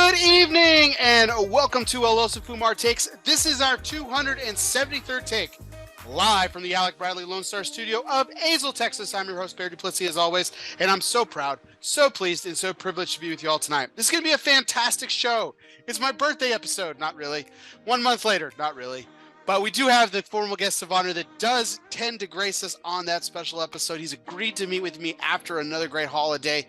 Good evening and welcome to Alosa Fumar Takes. This is our 273rd take, live from the Alec Bradley Lone Star Studio of Azle, Texas. I'm your host, Barry Duplessis, as always, and I'm so proud, so pleased, and so privileged to be with you all tonight. This is going to be a fantastic show. It's my birthday episode, not really. 1 month later, not really. But we do have the formal guest of honor that does tend to grace us on that special episode. He's agreed to meet with me after another great holiday.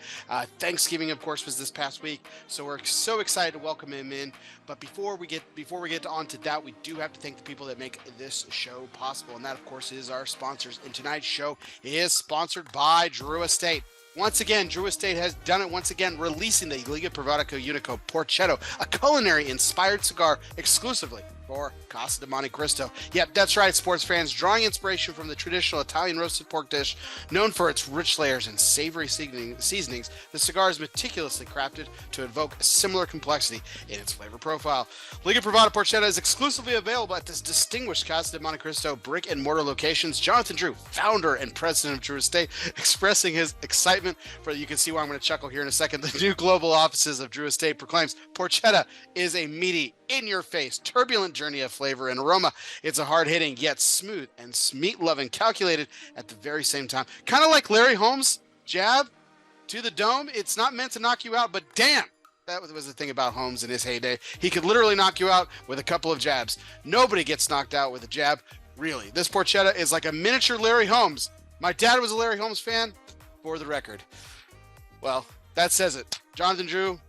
Thanksgiving, of course, was this past week, so we're so excited to welcome him in. But before we get on to that, we do have to thank the people that make this show possible, and that, of course, is our sponsors. And tonight's show is sponsored by Drew Estate. Once again, Drew Estate has done it once again, releasing the Liga Privatico Unico Porchetto, a culinary-inspired cigar exclusively for Casa de Monte Cristo. Yep, that's right, sports fans. Drawing inspiration from the traditional Italian roasted pork dish, known for its rich layers and savory seasonings, the cigar is meticulously crafted to evoke a similar complexity in its flavor profile. Liga Privata Porchetta is exclusively available at this distinguished Casa de Monte Cristo brick and mortar locations. Jonathan Drew, founder and president of Drew Estate, expressing his excitement for, you can see why I'm going to chuckle here in a second, the new global offices of Drew Estate, proclaims Porchetta is a meaty, in-your-face, turbulent journey of flavor and aroma. It's a hard-hitting, yet smooth and meat-loving, calculated at the very same time. Kind of like Larry Holmes' jab to the dome. It's not meant to knock you out, but damn, that was the thing about Holmes in his heyday. He could literally knock you out with a couple of jabs. Nobody gets knocked out with a jab, really. This Porchetta is like a miniature Larry Holmes. My dad was a Larry Holmes fan, for the record. Well, that says it. Jonathan Drew,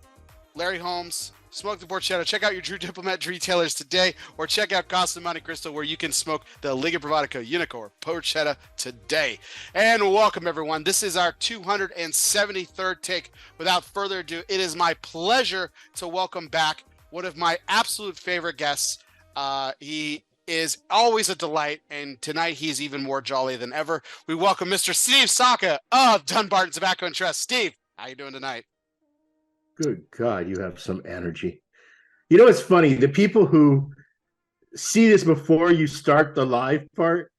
Larry Holmes, smoke the Porchetta. Check out your Drew Diplomat retailers today, or check out Casa de Monte Cristo, where you can smoke the Liga Privatico Unico Porchetta today. And welcome, everyone. This is our 273rd take. Without further ado, it is my pleasure to welcome back one of my absolute favorite guests. He is always a delight, and tonight he's even more jolly than ever. We welcome Mr. Steve Saka of Dunbarton Tobacco and Trust. Steve, how you doing tonight? Good God, you have some energy. You know, it's funny. The people who see this before you start the live part,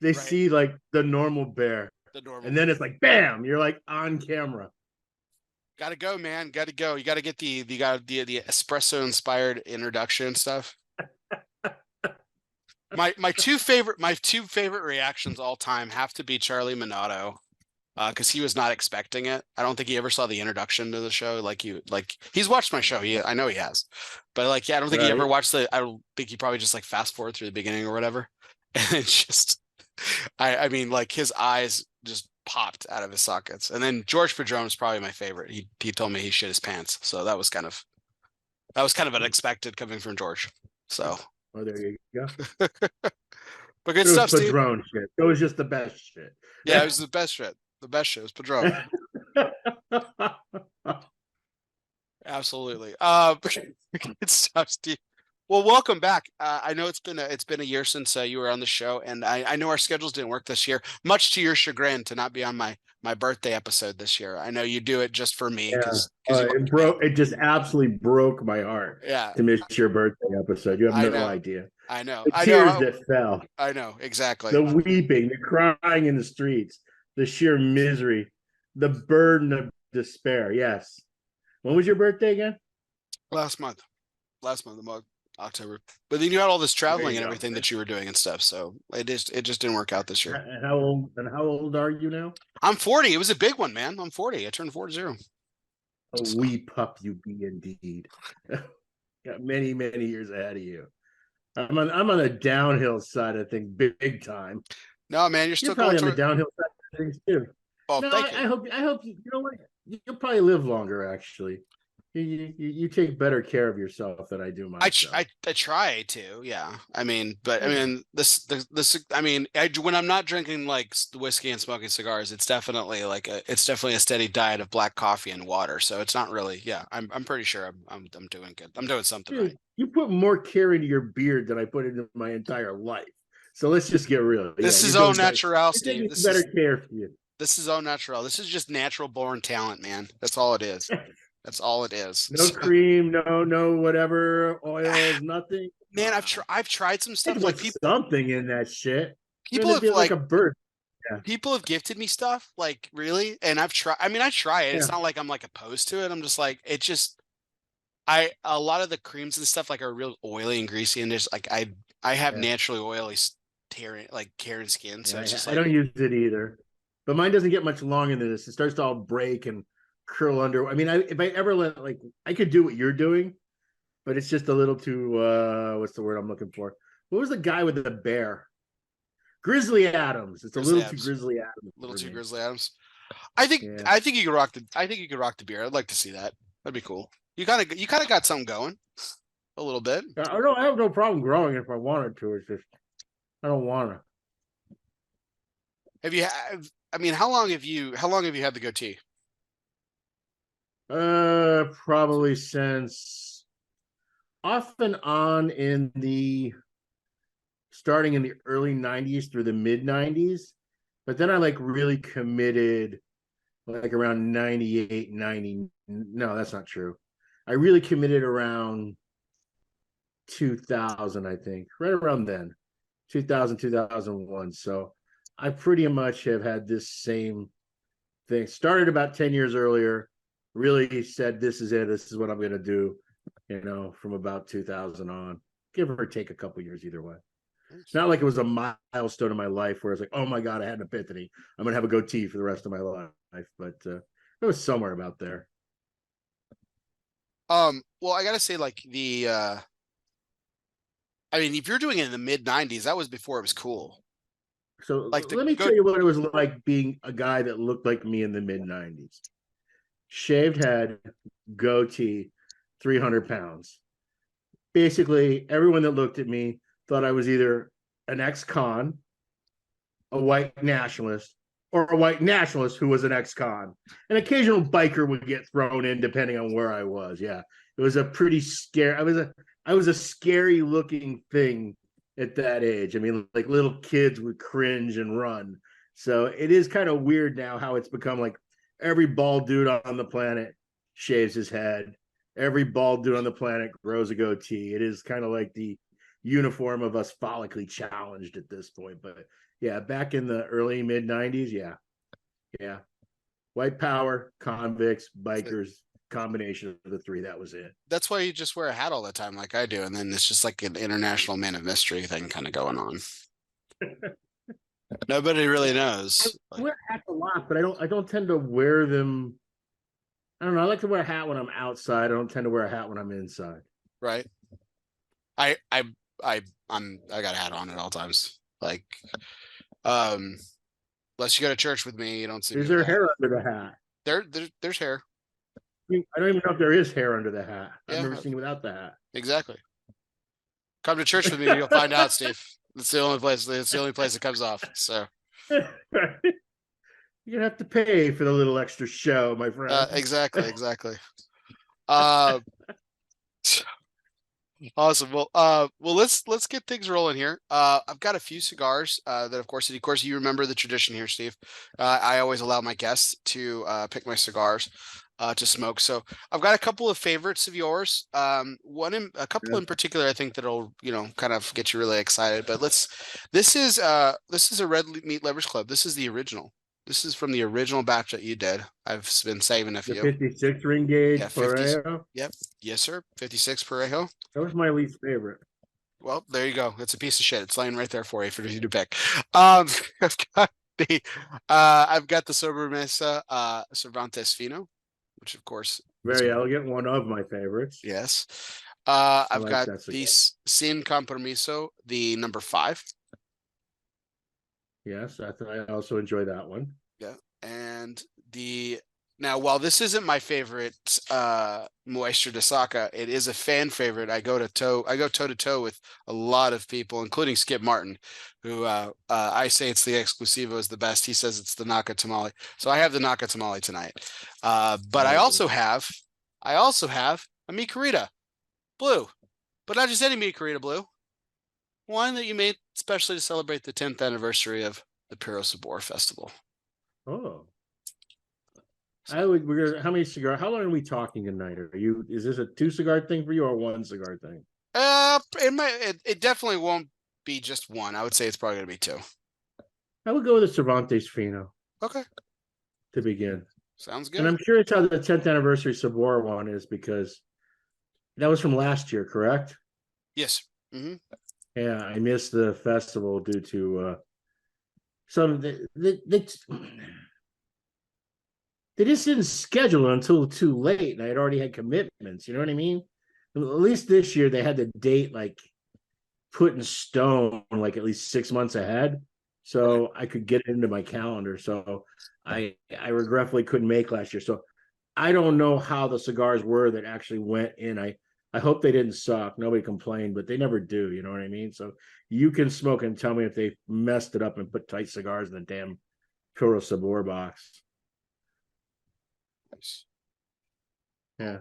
they see like the normal bear. And then it's like, bam, you're like on camera. Got to go, man. Got to go. You got to get the espresso inspired introduction and stuff. My two favorite reactions all time have to be Charlie Minato. Because he was not expecting it. I don't think he ever saw the introduction to the show. He's watched my show. I know he has, but I don't think he ever watched I don't think he probably just fast forward through the beginning or whatever. And it's just, I mean, his eyes just popped out of his sockets. And then George Padron is probably my favorite. He told me he shit his pants, so that was kind of unexpected coming from George. So, there you go. But good stuff, Steve. Padron shit. It was just the best shit. Yeah, it was the best shit. The best shit was Padron. Absolutely. Good stuff, Steve. Well, welcome back. I know it's been a year since you were on the show, and I know our schedules didn't work this year, much to your chagrin, to not be on my birthday episode this year. I know you do it just for me. It just absolutely broke my heart. Yeah, to miss your birthday episode. You have no idea. I know. The tears that fell. I know exactly. The weeping, the crying in the streets. The sheer misery, the burden of despair. Yes. When was your birthday again? Last month, October. But then you had all this traveling and everything that you were doing and stuff, so it just didn't work out this year. And how old are you now? I'm 40. It was a big one, man. I'm 40. I turned 40. A wee pup you be indeed. Got many years ahead of you. I'm on the downhill side of things, big time. No, man, you're still probably on the downhill side of things too. Oh, no, thank you. I hope you know what, you'll probably live longer. Actually, you take better care of yourself than I do myself. I try to, yeah. I mean, when I'm not drinking whiskey and smoking cigars, it's definitely a steady diet of black coffee and water. So it's not really, yeah. I'm pretty sure I'm doing good. I'm doing something right. You put more care into your beard than I put into my entire life. So let's just get real. This is au natural, Steve. This is better care for you. This is au natural. This is just natural born talent, man. That's all it is. That's all it is. No cream, no whatever oils, nothing. Man, I've tried some stuff. Something in that shit. People have like a bird. Yeah. People have gifted me stuff, really, and I've tried. I mean, I try it. Yeah. It's not like I'm opposed to it. I'm just it just A lot of the creams and stuff like are real oily and greasy, and there's like I have Yeah, naturally oily Karen skin, so it's yeah. just I like don't use it either, but mine doesn't get much longer than this. It starts to all break and curl under. I mean, if I ever let like I could do what you're doing, but it's just a little too. What's the word I'm looking for? What was the guy with the bear? Grizzly Adams. It's a Grizzly little too Adams, Grizzly Adams little for too me. Grizzly Adams. I think Yeah. I think you could rock the I think you could rock the beer. I'd like to see that. That'd be cool. You kind of got something going a little bit. I have no problem growing if I wanted to. It's just I don't want to. Have you? I mean, how long have you had the goatee? Probably since off and on in the starting in the early 90s through the mid 90s. But then I like really committed like around 98, 90. No, that's not true. I really committed around 2000, I think, right around then, 2000, 2001. So I pretty much have had this same thing. Started about 10 years earlier, really said, this is it. This is what I'm going to do, from about 2000 on, give or take a couple years either way. It's not like it was a milestone in my life where it's like, oh my God, I had an epiphany. I'm going to have a goatee for the rest of my life. But it was somewhere about there. Well, I gotta say, like I mean, if you're doing it in the mid '90s, that was before it was cool. So Like the let me good, tell you what it was like being a guy that looked like me in the mid 90s. Shaved head, goatee, 300 pounds. Basically, everyone that looked at me thought I was either an ex-con, a white nationalist, or a white nationalist who was an ex-con. An occasional biker would get thrown in depending on where I was. Yeah, it was a pretty scary. I was a scary looking thing at that age. I mean, like little kids would cringe and run. So it is kind of weird now how it's become like every bald dude on the planet shaves his head. Every bald dude on the planet grows a goatee. It is kind of like the uniform of us follically challenged at this point. But yeah, back in the early mid 90s, yeah. Yeah. White power, convicts, bikers, combination of the three. That was it. that's why you just wear a hat all the time, like I do, and then it's just like an international man of mystery thing kind of going on. Nobody really I knows. Like, wear hats a lot, but I don't tend to wear them. I don't know. I like to wear a hat when I'm outside. I don't tend to wear a hat when I'm inside. right? I I I got a hat on at all times. Like, um, unless you go to church with me, you don't see me Is with there a hat. hair under the hat? There's hair. I don't even know if there is hair under the hat. I've Yeah, never seen it without the hat. exacgly. Come to church with me, you'll find out, Steve. It's the only place. It's the only place it comes off. So, You're gonna have to pay for the little extra show, my friend. exactly. Uh, awesome. Well, let's get things rolling here. I've got a few cigars. That of course, you remember the tradition here, Steve. I always allow my guests to pick my cigars. To smoke. So I've got a couple of favorites of yours. A couple Yeah. in particular, I think that'll kind of get you really excited. But this is a red meat lovers club. This is the original. This is from the original batch that you did. I've been saving a The few. 56 ring Yeah, gauge 50. Parejo. Yep. Yes, sir. 56 Parejo. That was my least favorite. Well, there you go. It's a piece of shit. It's laying right there for you to pick. Um, I've got the I've got the Sobremesa Cervantes Fino, which of course is Very elegant. One of my favorites. yes. I I've like got that the cigar. Sin Compromiso, the number 5. Yes, I also enjoy that one. Yeah. And the now while this isn't my favorite Moisture de Saka, it is a fan favorite. I go toe to toe with a lot of people, including Skip Martin, who I say it's the Exclusivo is the best. He says it's the Naka Tamale. So I have the Naka Tamale tonight. But I also have a Micarita Blue. But not just any Micarita Blue. One that you made especially to celebrate the 10th anniversary of the Puro Sabor Festival. Oh, how many cigar? How long are we talking tonight? Is this a 2 cigar thing for you or 1 cigar thing? It definitely won't be just one. I would say it's probably gonna be 2. I would go with the Cervantes Fino Okay, to begin. sounds And good. I'm curious how the 10th anniversary Sabor one is because That was from last year, correct? Yes. Hmm. Yeah, I missed the festival due to some they just didn't schedule it until too late, and I had already had commitments. You know what I mean? At least this year they had the date like put in stone, like at least 6 months ahead, Right. so I could get it into my calendar. So I regretfully couldn't make last year. So I don't know how the cigars were that actually went in. I hope they didn't suck. Nobody complained, but they never do. You know what I mean? So you can smoke and tell me if they messed it up and put tight cigars in the damn Puro Sabor box. Nice. Yeah.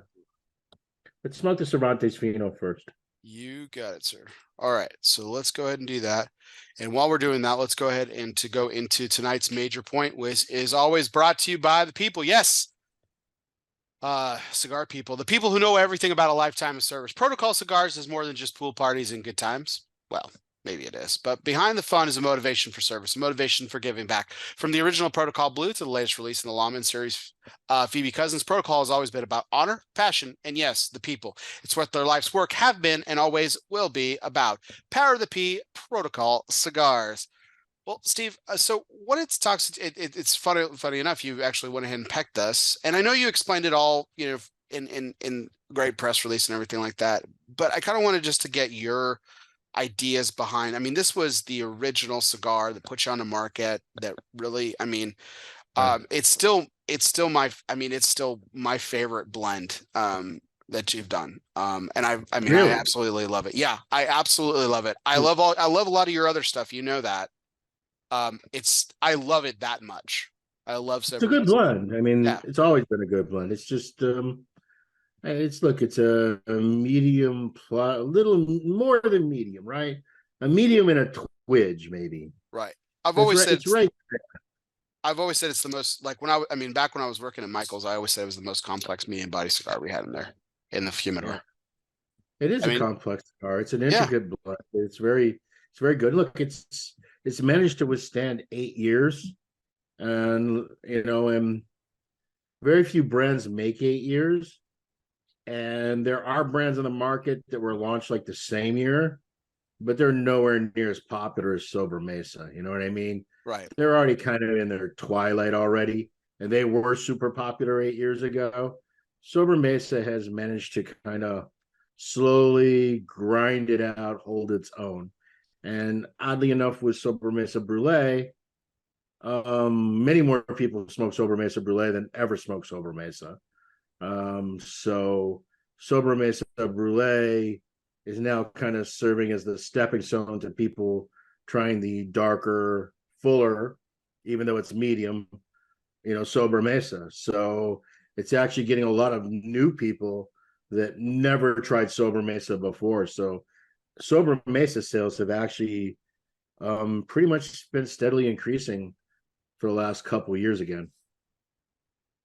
Let's smoke the Cervantes Fino first. You got it, sir. All right, so let's go ahead and do that. And while we're doing that, let's go ahead and to go into tonight's major point, which is always brought to you by the people. Yes, cigar people, the people who know everything about a lifetime of service. Protocol Cigars is more than just pool parties and good times. Well, maybe it is, but behind the fun is a motivation for service, a motivation for giving back. From the original Protocol Blue to the latest release in the Lawman series, Phoebe Cousins, Protocol has always been about honor, passion, and yes, the people. It's what their life's work have been and always will be about. Power of the P, Protocol Cigars. Well, Steve, so what it's talks, it's funny enough, you actually went ahead and pecked us, and I know you explained it all, in great press release and everything like that. But I kind of wanted just to get your ideas behind. I mean, this was the original cigar that put you on the market. That really, I mean, Yeah. it's still my favorite blend. That you've done. I Really? absolutely love it. Yeah, I absolutely love it. I It's love a lot of your other stuff. You know that. I love it that much. I love a good Sobremesa. blend. I mean, Yeah, it's always been a good blend. It's just it's a medium plus a little more than medium, right? A medium and a twidge, maybe. right. It's right. I've always said it's the most, like, I mean, back when I was working at Michael's, I always said it was the most complex medium body cigar we had in there in the Yeah. humidor. It is I a mean, complex cigar. It's an yeah, intricate blend. It's very good. Look, it's managed to withstand 8 years, and and very few brands make 8 years. And there are brands on the market that were launched like the same year, but they're nowhere near as popular as Sobremesa. You know what I mean? right. They're already kind of in their twilight already, and they were super popular 8 years ago. Sobremesa has managed to kind of slowly grind it out, hold its own. And oddly enough, with Sobremesa Brulee, many more people smoke Sobremesa Brulee than ever smoke Sobremesa. So Sobremesa Brulee is now kind of serving as the stepping stone to people trying the darker, fuller, even though it's medium, Sobremesa. So it's actually getting a lot of new people that never tried Sobremesa before. So Sobremesa sales have actually pretty much been steadily increasing for the last couple of years again.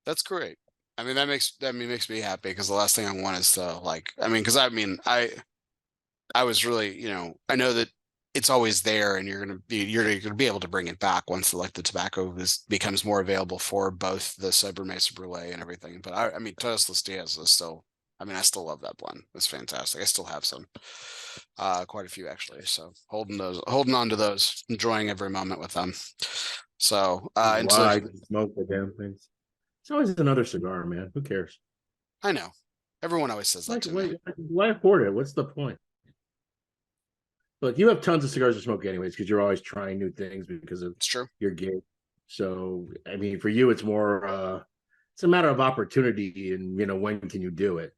That's great. I mean, makes me happy because the last thing I want is to, like, I mean, because I was really, I know that it's always there, and you're gonna be able to bring it back once the tobacco becomes more available for both the Sobremesa Brulee and everything. But I mean, Todos los Dias is still, I mean, I still love that blend. It's fantastic. I still have some, quite a few actually. So holding on to those, enjoying every moment with them. So, Why I smoke the damn things? It's always another cigar, man. Who cares? I know everyone always says that Like, to me. why hoard it? What's the point? Look, you have tons of cigars to smoke anyways because you're always trying new things because of It's true. your gig. So, I mean, for you, it's more, it's a matter of opportunity and, when can you do it?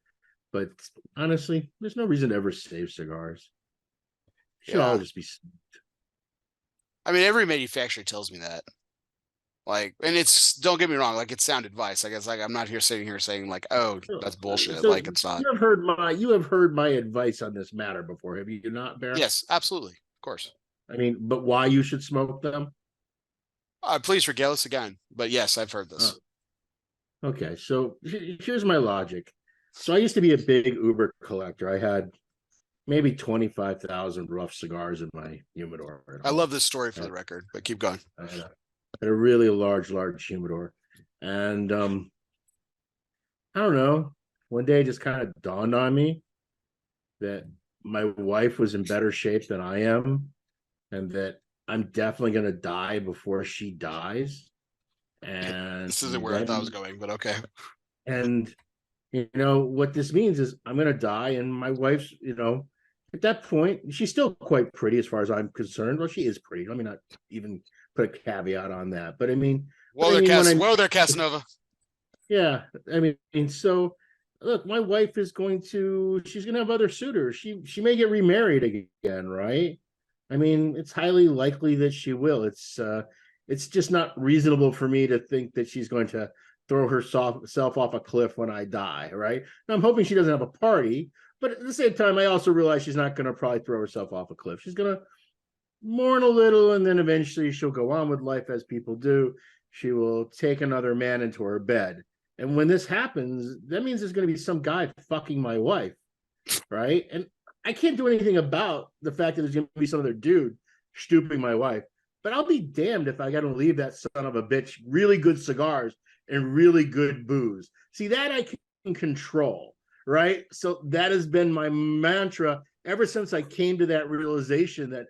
But honestly, there's no reason to ever save cigars. It should all Yeah. just be. I mean, every manufacturer tells me that. Like, and it's, don't get me wrong, like, it's sound advice. I guess, like, I'm not here sitting here saying like, oh, that's bullshit. So Like, it's not. you have heard my advice on this matter before, have you not, Bear? Yes, absolutely, of course. I mean, but why you should smoke them? Please regale us again. But yes, I've heard Uh, this. okay, so here's my logic. So I used to be a big Uber collector. I had maybe 25,000 rough cigars in my humidor at I home. love this story for the record, but keep going. I had a really large humidor. And I don't know, one day it just kind of dawned on me. that my wife was in better shape than I am, and that I'm definitely going to die before she dies. And This isn't where I thought I was going, but okay. And what this means is I'm going to die, and my wife's, at that point, she's still quite pretty as far as I'm concerned. Well, she is pretty. Let me not even put a caveat on that. But I mean, Whoa there, Casanova. Yeah, I mean, so look, my wife is she's going to have other suitors. She may get remarried again, right? I mean, it's highly likely that she will. It's just not reasonable for me to think that she's going to throw herself off a cliff when I die, right? Now, I'm hoping she doesn't have a party, but at the same time, I also realize she's not going to probably throw herself off a cliff. She's going to mourn a little, and then eventually she'll go on with life as people do. She will take another man into her bed. And when this happens, that means there's going to be some guy fucking my wife, right? And I can't do anything about the fact that there's going to be some other dude stooping my wife. But I'll be damned if I got to leave that son of a bitch really good cigars and really good booze. See, that I can control, right? So that has been my mantra ever since I came to that realization that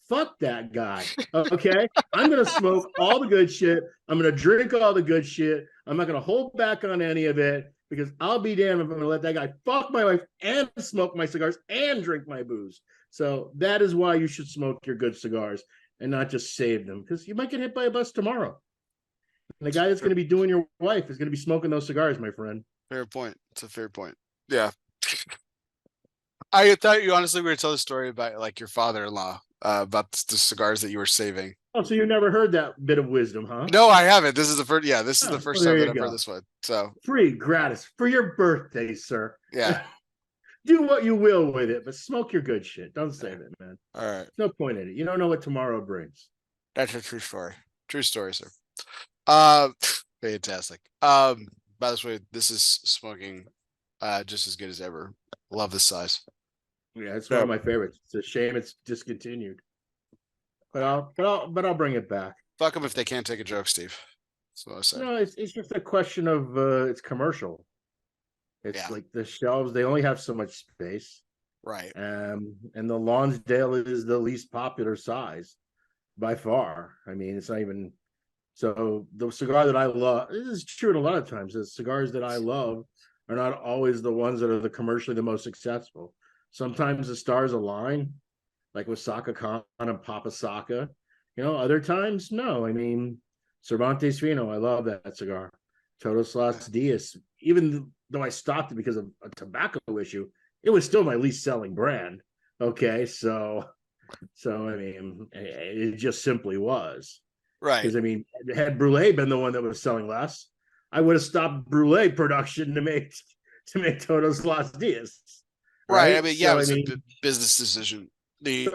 fuck that guy. Okay. I'm going to smoke all the good shit. I'm going to drink all the good shit. I'm not going to hold back on any of it, because I'll be damned if I'm going to let that guy fuck my wife and smoke my cigars and drink my booze. So that is why you should smoke your good cigars and not just save them, because you might get hit by a bus tomorrow. And the guy that's going to be doing your wife is going to be smoking those cigars, my friend. Fair point. It's a fair point. Yeah. I thought you honestly were going to tell the story about like your father-in-law, about the cigars that you were saving. Oh, so you never heard that bit of wisdom, huh? No, I haven't. This is the first. Yeah, this is the first time that I've go. heard this one. So free, gratis for your birthday, sir. Yeah. Do what you will with it, but smoke your good shit. Don't save it, man. All right. No point in it. You don't know what tomorrow brings. That's a true story. True story, sir. Fantastic. By the way, this is smoking just as good as ever. Love this size. Yeah, it's one of my favorites. It's a shame it's discontinued. But I'll bring it back. Fuck them if they can't take a joke, Steve. That's what I say. No, it's just a question of it's commercial. It's like the shelves, they only have so much space. Right. And the Lonsdale is the least popular size by far. I mean, it's not even. So the cigar that I love, this is true in a lot of times. The cigars that I love are not always the ones that are the commercially the most successful. Sometimes the stars align, like with Saka Khan and Papa Saka. Other times, no. I mean, Cervantes Fino, I love that cigar. Todos Los Dias, even though I stopped it because of a tobacco issue, it was still my least selling brand. Okay, so I mean, it just simply was. Right. Because I mean, had Brulee been the one that was selling less, I would have stopped Brulee production to make Todos Los Dias. Right. I mean, yeah, it's a business decision. It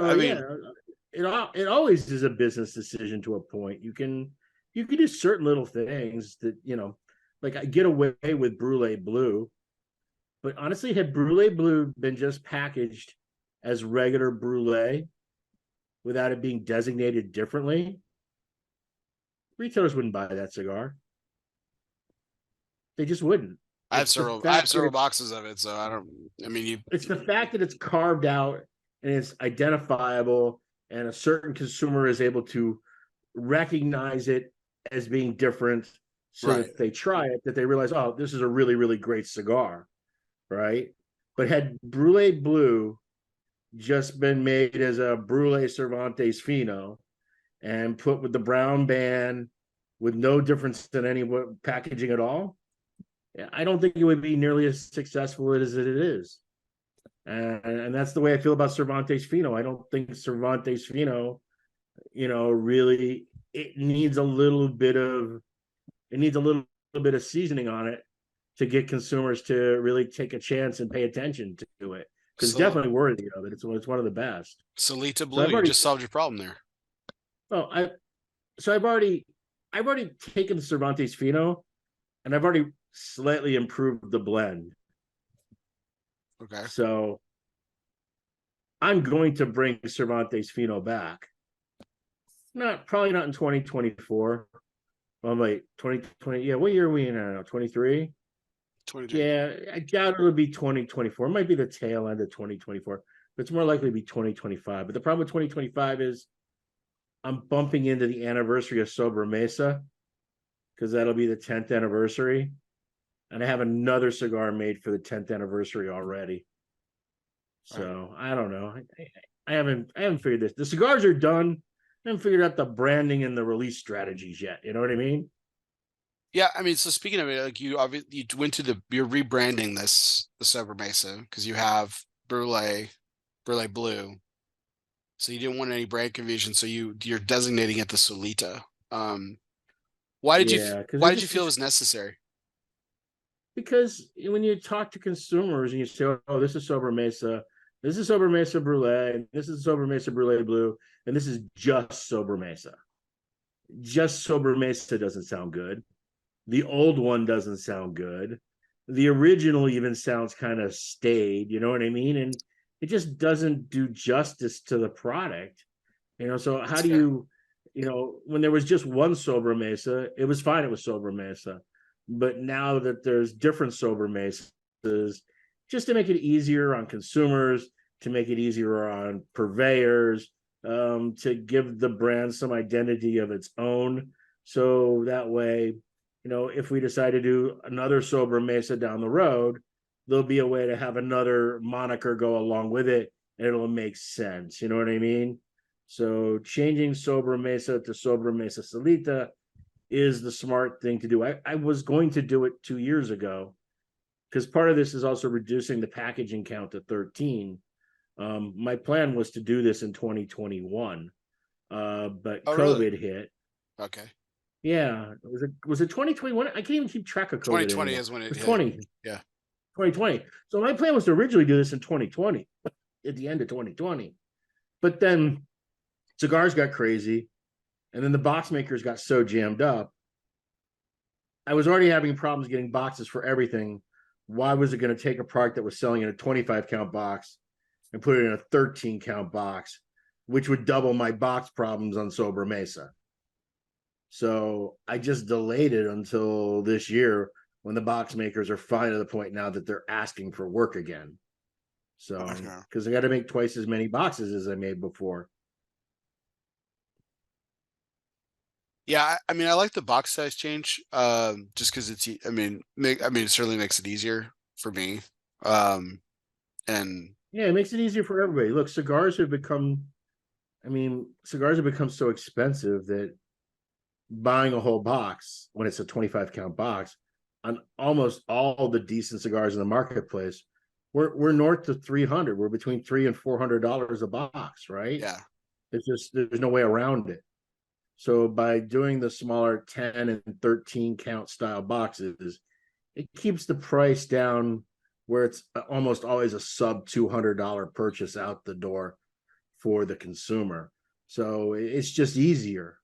always is a business decision to a point. You can do certain little things that, like I get away with Brulee Blue, but honestly, had Brulee Blue been just packaged as regular Brulee without it being designated differently, retailers wouldn't buy that cigar. They just wouldn't. I have several boxes of it, so it's the fact that it's carved out and it's identifiable, and a certain consumer is able to recognize it as being different, so that they try it, that they realize, oh, this is a really, really great cigar, right? But had Brulee Blue just been made as a Brulee Cervantes Fino and put with the brown band with no difference in any packaging at all, I don't think it would be nearly as successful as it is. And that's the way I feel about Cervantes Fino. I don't think Cervantes Fino, really, it needs a little bit of seasoning on it to get consumers to really take a chance and pay attention to it. Because it's definitely worthy of it. It's one of the best. Solita Blue, you just solved your problem there. Oh, I've already taken Cervantes Fino, and I've already slightly improved the blend. Okay. So I'm going to bring Cervantes Fino back. Probably not in 2024. Well, wait, 2020. Yeah, what year are we in now? 23? Yeah, I doubt it'll be 2024. It might be the tail end of 2024, but it's more likely to be 2025. But the problem with 2025 is I'm bumping into the anniversary of Sobremesa because that'll be the 10th anniversary. And I have another cigar made for the 10th anniversary already. So I don't know. I haven't figured this. The cigars are done. I haven't figured out the branding and the release strategies yet. You know what I mean? Yeah, I mean, so speaking of it, like you went to you're rebranding the Sobremesa because you have Brulee Blue. So you didn't want any brand confusion, so you're designating it the Solita. Um, Yeah, because why did you feel it was necessary? because when you talk to consumers and you say, "Oh, this is Sobremesa, this is Sobremesa Brulee, and this is Sobremesa Brulee Blue, and this is just Sobremesa." Just Sobremesa doesn't sound good. The old one doesn't sound good. The original even sounds kind of staid, you know what I mean? And it just doesn't do justice to the product. So how That's do fair. when there was just one Sobremesa, it was fine, it was Sobremesa. But now that there's different Sobremesas, just to make it easier on consumers, to make it easier on purveyors, to give the brand some identity of its own. So that way, if we decide to do another Sobremesa down the road, there'll be a way to have another moniker go along with it, and it'll make sense. You know what I mean? So changing Sobremesa to Sobremesa Solita is the smart thing to do. I was going to do it 2 years ago because part of this is also reducing the packaging count to 13. My plan was to do this in 2021, but Oh, really? COVID hit. Okay. Yeah, was it 2021? I can't even keep track of COVID 2020 anymore. is when It it was hit. 20, Yeah. 2020. So my plan was to originally do this in 2020, at the end of 2020. But then cigars got crazy, and then the box makers got so jammed up. I was already having problems getting boxes for everything. Why was it going to take a product that was selling in a 25 count box and put it in a 13 count box, which would double my box problems on Sobremesa? So I just delayed it until this year when the box makers are finally to the point now that they're asking for work again. So, Okay. because I got to make twice as many boxes as I made before. Yeah, I mean, I like the box size change, just because it certainly makes it easier for me. Um, and Yeah, it makes it easier for everybody. Look, cigars have become so expensive that buying a whole box when it's a 25 count box on almost all the decent cigars in the marketplace, we're north of 300. We're between $300 and $400 a box, right? yeah, It's just there's no way around it. So by doing the smaller 10 and 13 count style boxes, it keeps the price down where it's almost always a sub $200 purchase out the door for the consumer. So it's just easier.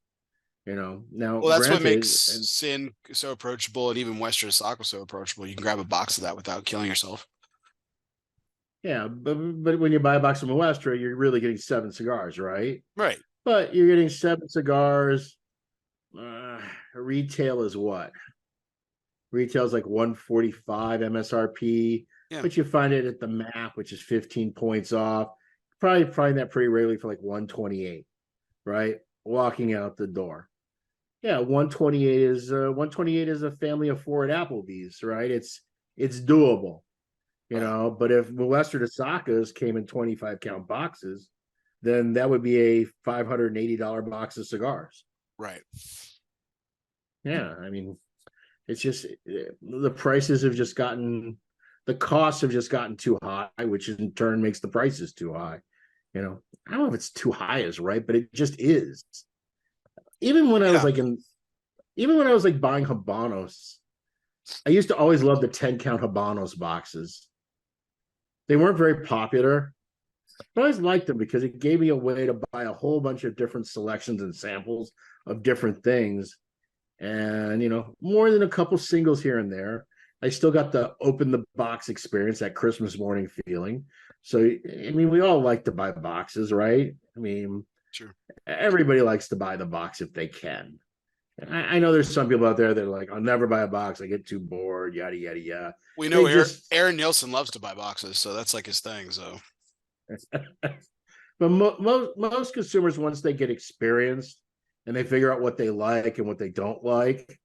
Now well, that's what makes granted, and Sin so approachable, and even Western Saka so approachable. You can grab a box of that without killing yourself. yeah, but when you buy a box of Moestra, you're really getting 7 cigars, right? Right. But you're getting 7 cigars. Retail is what? Retail is like 145 MSRP, Yeah. but you find it at the map, which is 15 points off. Probably find that pretty rarely for like 128, right? Walking out the door. Yeah, 128 is a family of 4 at Applebee's, right? It's doable, Right. but if Western Sakas came in 25 count boxes, then that would be a $580 box of cigars. Right. Yeah, I mean, it's just the prices have just gotten, the costs have just gotten too high, which in turn makes the prices too high. I don't know if it's too high is right, but it just is. Even when I was Yeah. like buying Habanos, I used to always love the 10 count Habanos boxes. They weren't very popular, but I always liked them because it gave me a way to buy a whole bunch of different selections and samples of different things. And, more than a couple singles here and there. I still got the open the box experience, that Christmas morning feeling. So, we all like to buy boxes, right? Sure. Everybody likes to buy the box if they can. I know there's some people out there that are like, I'll never buy a box. I get too bored, yada, yada, yada. We know They just, Aaron Nielsen loves to buy boxes, so that's like his thing. So but most consumers, once they get experienced and they figure out what they like and what they don't like,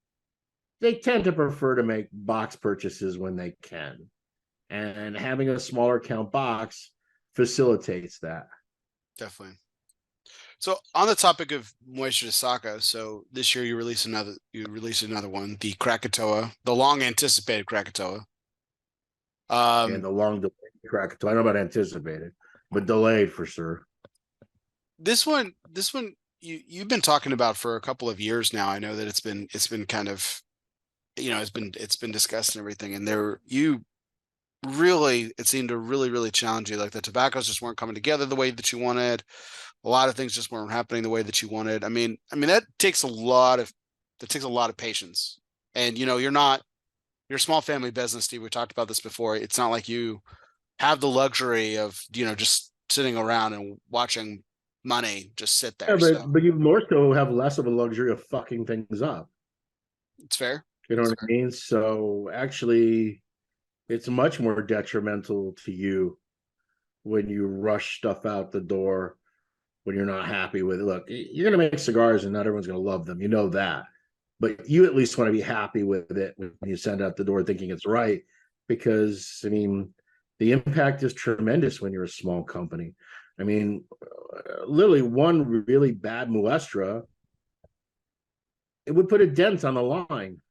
they tend to prefer to make box purchases when they can. And having a smaller count box facilitates that. definitely. So on the topic of moisture Saka, so this year you released another one, the Krakatoa, the long anticipated Krakatoa. And Um, the long delay crack. So I don't know about anticipated, but delayed for sure. this one you've been talking about for a couple of years now. I know that it's been kind of, it's been discussed and everything, and there you really, it seemed to really challenge you. Like the tobaccos just weren't coming together the way that you wanted. A lot of things just weren't happening the way that you wanted. I mean that takes a lot of patience. And you're a small family business, Steve. We talked about this before. It's not like you have the luxury of, just sitting around and watching money just sit Yeah, there. So but you more so have less of a luxury of fucking things up. it's fair. You know It's what I fair. mean? So actually, it's much more detrimental to you when you rush stuff out the door when you're not happy with it. Look, you're going to make cigars and not everyone's going to love them. You know that. But you at least want to be happy with it when you send out the door thinking it's right. Because, I mean, the impact is tremendous when you're a small company. I mean, literally one really bad Muestra, it would put a dent on the line.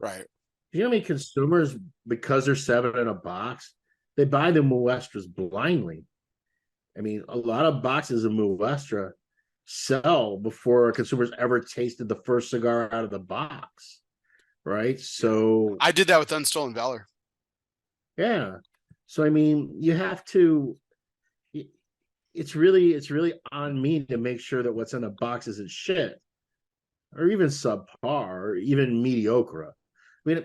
Right. You know how many consumers, because they're seven in a box, they buy the Muestras blindly. I mean, a lot of boxes of Muestra sell before consumers ever tasted the first cigar out of the box, right? Yeah. So, I did that with Unstolen Valor. yeah. So, I mean, you have to. It's really on me to make sure that what's in the box isn't shit, or even subpar, or even mediocre. I mean,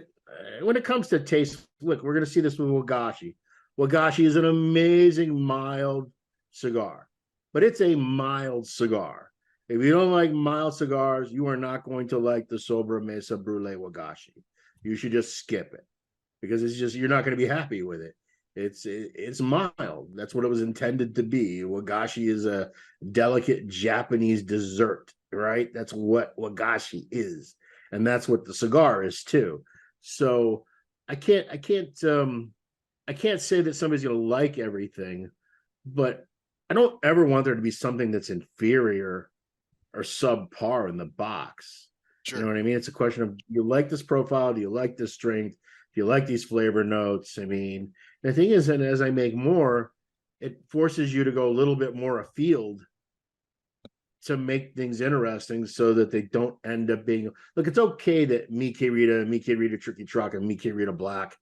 when it comes to taste, look, we're going to see this with Wagashi. Wagashi is an amazing mild cigar, but it's a mild cigar. If you don't like mild cigars, you are not going to like the Sobremesa Brulee Wagashi. You should just skip it because it's just you're not going to be happy with it. It's mild. That's what it was intended to be. Wagashi is a delicate Japanese dessert, right? That's what wagashi is, and that's what the cigar is too. So I can't say that somebody's going to like everything, but I don't ever want there to be something that's inferior or subpar in the box. You know Sure. what I mean? It's a question of, do you like this profile? Do you like this strength? Do you like these flavor notes? I mean, the thing is, and as I make more, it forces you to go a little bit more afield to make things interesting so that they don't end up being, look, it's okay that Mickey Rita Tricky Truck, and Mickey Rita Black,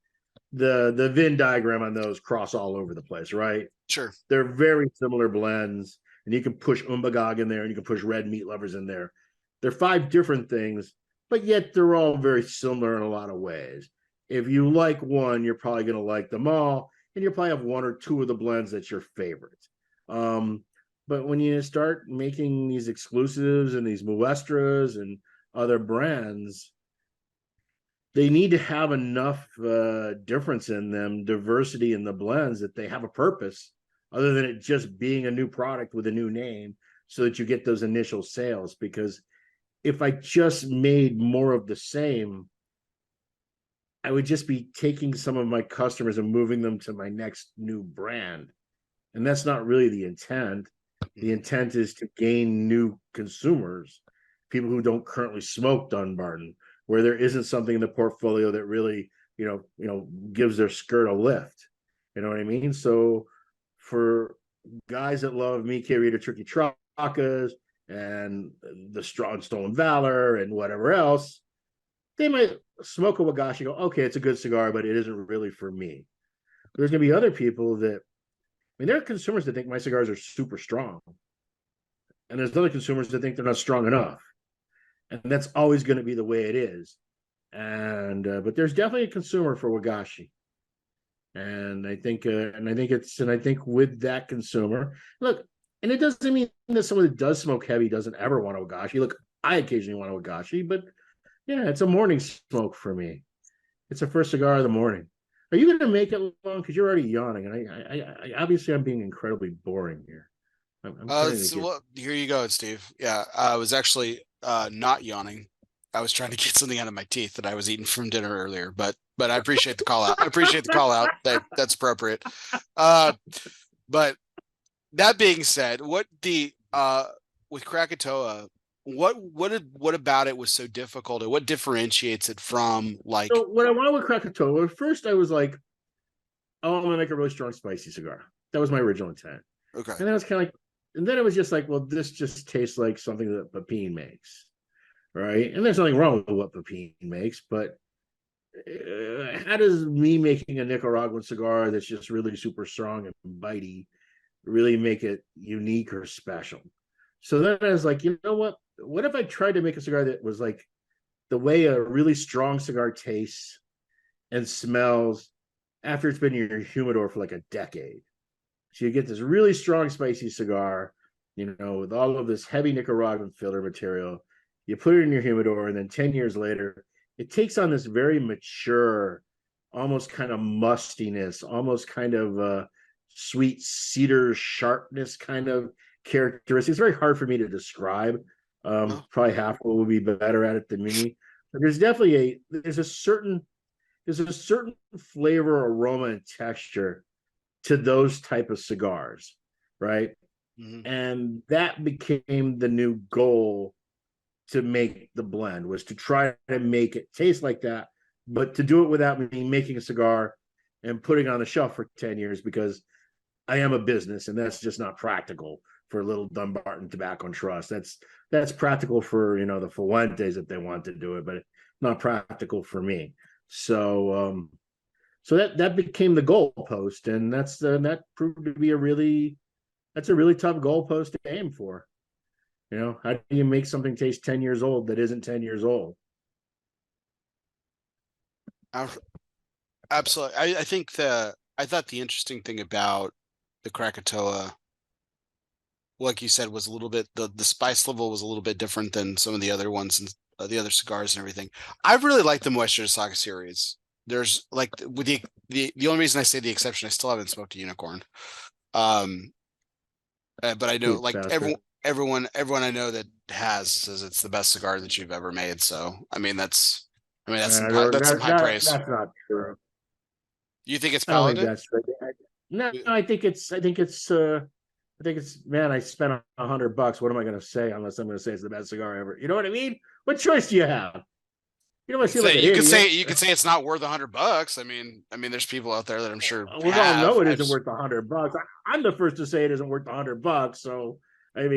the Venn diagram on those cross all over the place, right? Sure. They're very similar blends, and you can push Umbagog in there, and you can push Red Meat Lovers in there. They're five different things, but yet they're all very similar in a lot of ways. If you like one, you're probably going to like them all, and you'll probably have one or two of the blends that's your favorite. Um, but when you start making these exclusives and these Muestras and other brands, they need to have enough difference in them, diversity in the blends, that they have a purpose other than it just being a new product with a new name, so that you get those initial sales. Because if I just made more of the same, I would just be taking some of my customers and moving them to my next new brand. And that's not really the intent. The Mhm. intent is to gain new consumers, people who don't currently smoke Dunbarton, where there isn't something in the portfolio that really, gives their skirt a lift. You know what I mean? So for guys that love me, Rita Tricky Tracas and the Strong Stolen Valor and whatever else, they might smoke a Wagashi, go, okay, it's a good cigar, but it isn't really for me. There's going to be other people that, I mean, there are consumers that think my cigars are super strong, and there's other consumers that think they're not strong enough, and that's always going to be the way it is. And but there's definitely a consumer for Wagashi, and I think with that consumer, look, and it doesn't mean that someone that does smoke heavy doesn't ever want a Wagashi. Look, I occasionally want a Wagashi, but yeah, it's a morning smoke for me. It's the first cigar of the morning. Are you going to make it long? Because you're already yawning, and I obviously I'm being incredibly boring here. I'm trying to get. Well, here you go, Steve. Yeah, I was actually not yawning. I was trying to get something out of my teeth that I was eating from dinner earlier, but I appreciate the call out. I appreciate the call out. That's appropriate. Uh, but that being said, what the with Krakatoa, what about it was so difficult, or what differentiates it from like? So when I went with Krakatoa, first I was like, "Oh, I'm gonna make a really strong spicy cigar." That was my original intent, Okay. and then I was kind of like, and then it was just like, "Well, this just tastes like something that Pepin makes." Right. And there's nothing wrong with what Pepin makes, but how does me making a Nicaraguan cigar that's just really super strong and bitey really make it unique or special? So then I was like, you know what? What if I tried to make a cigar that was like the way a really strong cigar tastes and smells after it's been in your humidor for like a decade? So you get this really strong, spicy cigar, with all of this heavy Nicaraguan filler material. You put it in your humidor, and then 10 years later, it takes on this very mature, almost kind of mustiness, almost kind of sweet cedar sharpness kind of characteristics. It's very hard for me to describe. No. Probably Halfway will be better at it than me. But there's a certain flavor, aroma, and texture to those type of cigars, right? Mm-hmm. And that became the new goal to make the blend, was to try to make it taste like that, but to do it without me making a cigar and putting it on the shelf for 10 years, because I am a business and that's just not practical for little Dunbarton Tobacco and Trust. That's practical for the Fuentes if they want to do it, but not practical for me. So that became the goalpost, and that proved to be a really tough goalpost to aim for. How do you make something taste 10 years old that isn't 10 years old? Absolutely. I thought the interesting thing about the Krakatoa, like you said, was a little bit the spice level was a little bit different than some of the other ones and the other cigars and everything. I really like the Moisture Saga series. There's like with the only reason I say the exception, I still haven't smoked a unicorn. Um, but I know Cheap like bastard. everyone I know that has says it's the best cigar that you've ever made. So that's some high praise. That's not true. You think it's I don't think paladin? that's true. No, I think it's man, I spent $100. What am I going to say unless I'm going to say it's the best cigar ever? You know what I mean? What choice do you have? You don't want to seem like an idiot. You could say it's not worth $100. There's people out there that I'm sure We all have. know it isn't worth $100. I'm the first to say it isn't worth $100. So I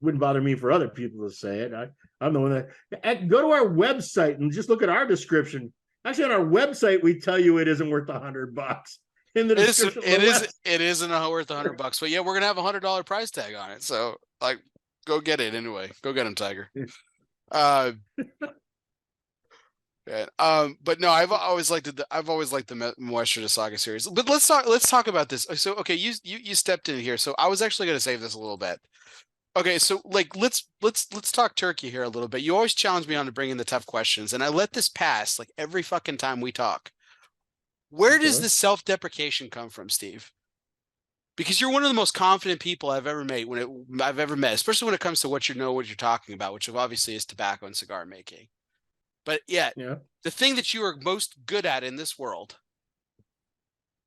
wouldn't bother me for other people to say it. I'm the one that go to our website and just look at our description. Actually, on our website, we tell you it isn't worth $100 in the description. It isn't worth $100, but yeah, we're gonna have $100 price tag on it. So like, go get it anyway. Go get him, Tiger. But no, I've always liked the Moisture de Saga series. But let's talk about this. So okay, you stepped in here. So I was actually gonna save this a little bit. Okay, so like let's talk turkey here a little bit. You always challenge me on to bring in the tough questions, and I let this pass like every fucking time we talk. Where does this self-deprecation come from, Steve? Because you're one of the most confident people I've ever met, especially when it comes to what you're talking about, which obviously is tobacco and cigar making. But yet, the thing that you are most good at in this world,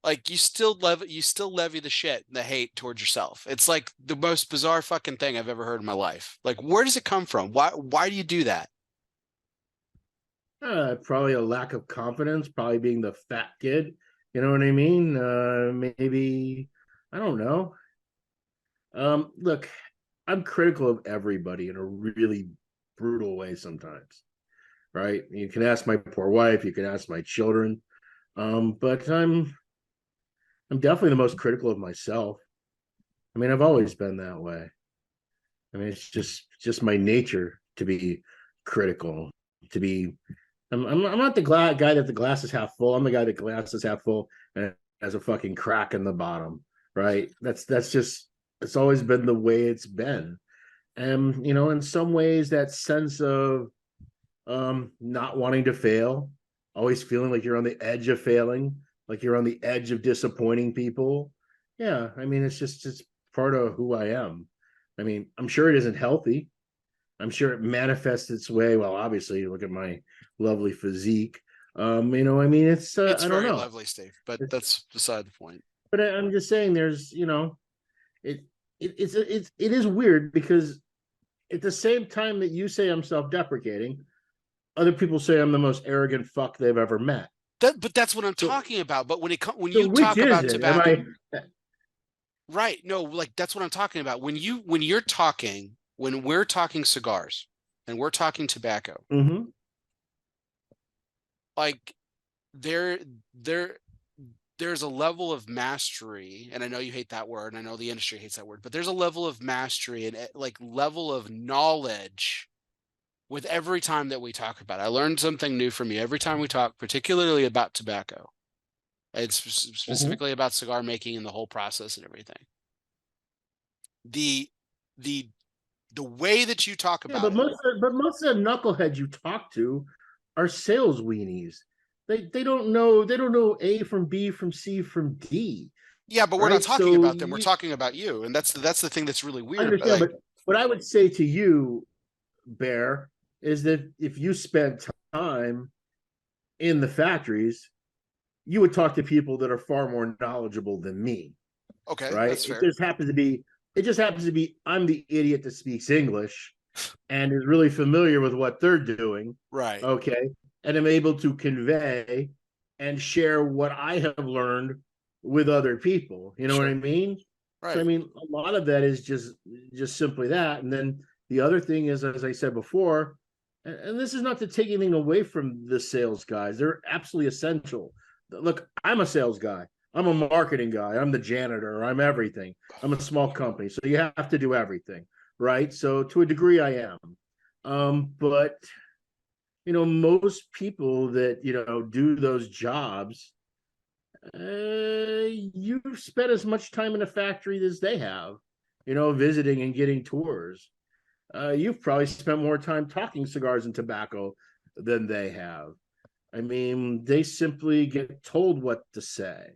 like you still levy the shit and the hate towards yourself. It's like the most bizarre fucking thing I've ever heard in my life. Like, where does it come from? Why do you do that? Probably a lack of confidence, probably being the fat kid. You know what I mean? Maybe, I don't know. Look, I'm critical of everybody in a really brutal way sometimes, right? You can ask my poor wife, you can ask my children, but I'm definitely the most critical of myself. I've always been that way. It's just my nature to be critical, to be. I'm not the guy that the glass is half full. I'm the guy that glass is half full and has a fucking crack in the bottom, right? That's just, it's always been the way it's been. And, in some ways, that sense of not wanting to fail, always feeling like you're on the edge of failing, like you're on the edge of disappointing people. Yeah, I mean, it's part of who I am. I mean, I'm sure it isn't healthy. I'm sure it manifests its way. Well, obviously, look at my lovely physique. I mean, It's I don't very know. lovely, Steve, but that's beside the point. But I'm just saying, there's, it, it is weird because at the same time that you say I'm self-deprecating, other people say I'm the most arrogant fuck they've ever met. But that's what I'm So, talking about. But when so you which talk is about it? Am tobacco, I? right? No, like that's what I'm talking about. When we're talking cigars and we're talking tobacco, Mm-hmm. like there there there's a level of mastery, and I know you hate that word, and I know the industry hates that word, but there's a level of mastery and like level of knowledge with every time that we talk about it. I learned something new from you every time we talk, particularly about tobacco. It's Mm-hmm. specifically about cigar making and the whole process and everything. The the the way that you talk Yeah, about it. but most of the knuckleheads you talk to are sales weenies. They don't know A from B from C from D, Yeah, but we're not right? talking So about them. We're talking about you, and that's the thing that's really I weird. But understand, like, but what I would say to you, Bear, is that if you spent time in the factories, you would talk to people that are far more knowledgeable than me, okay, right? that's fair. It just happens to be I'm the idiot that speaks English and is really familiar with what they're doing. Right, Okay. And I'm able to convey and share what I have learned with other people. You know what I sure, mean? So I right. mean, a lot of that is just simply that. And then the other thing is, as I said before, and this is not to take anything away from the sales guys, they're absolutely essential. Look, I'm a sales guy. I'm a marketing guy. I'm the janitor. I'm everything. I'm a small company. So you have to do everything, right? So to a degree, I am. But most people that do those jobs, you've spent as much time in a factory as they have, visiting and getting tours. You've probably spent more time talking cigars and tobacco than they have. I mean, they simply get told what to say.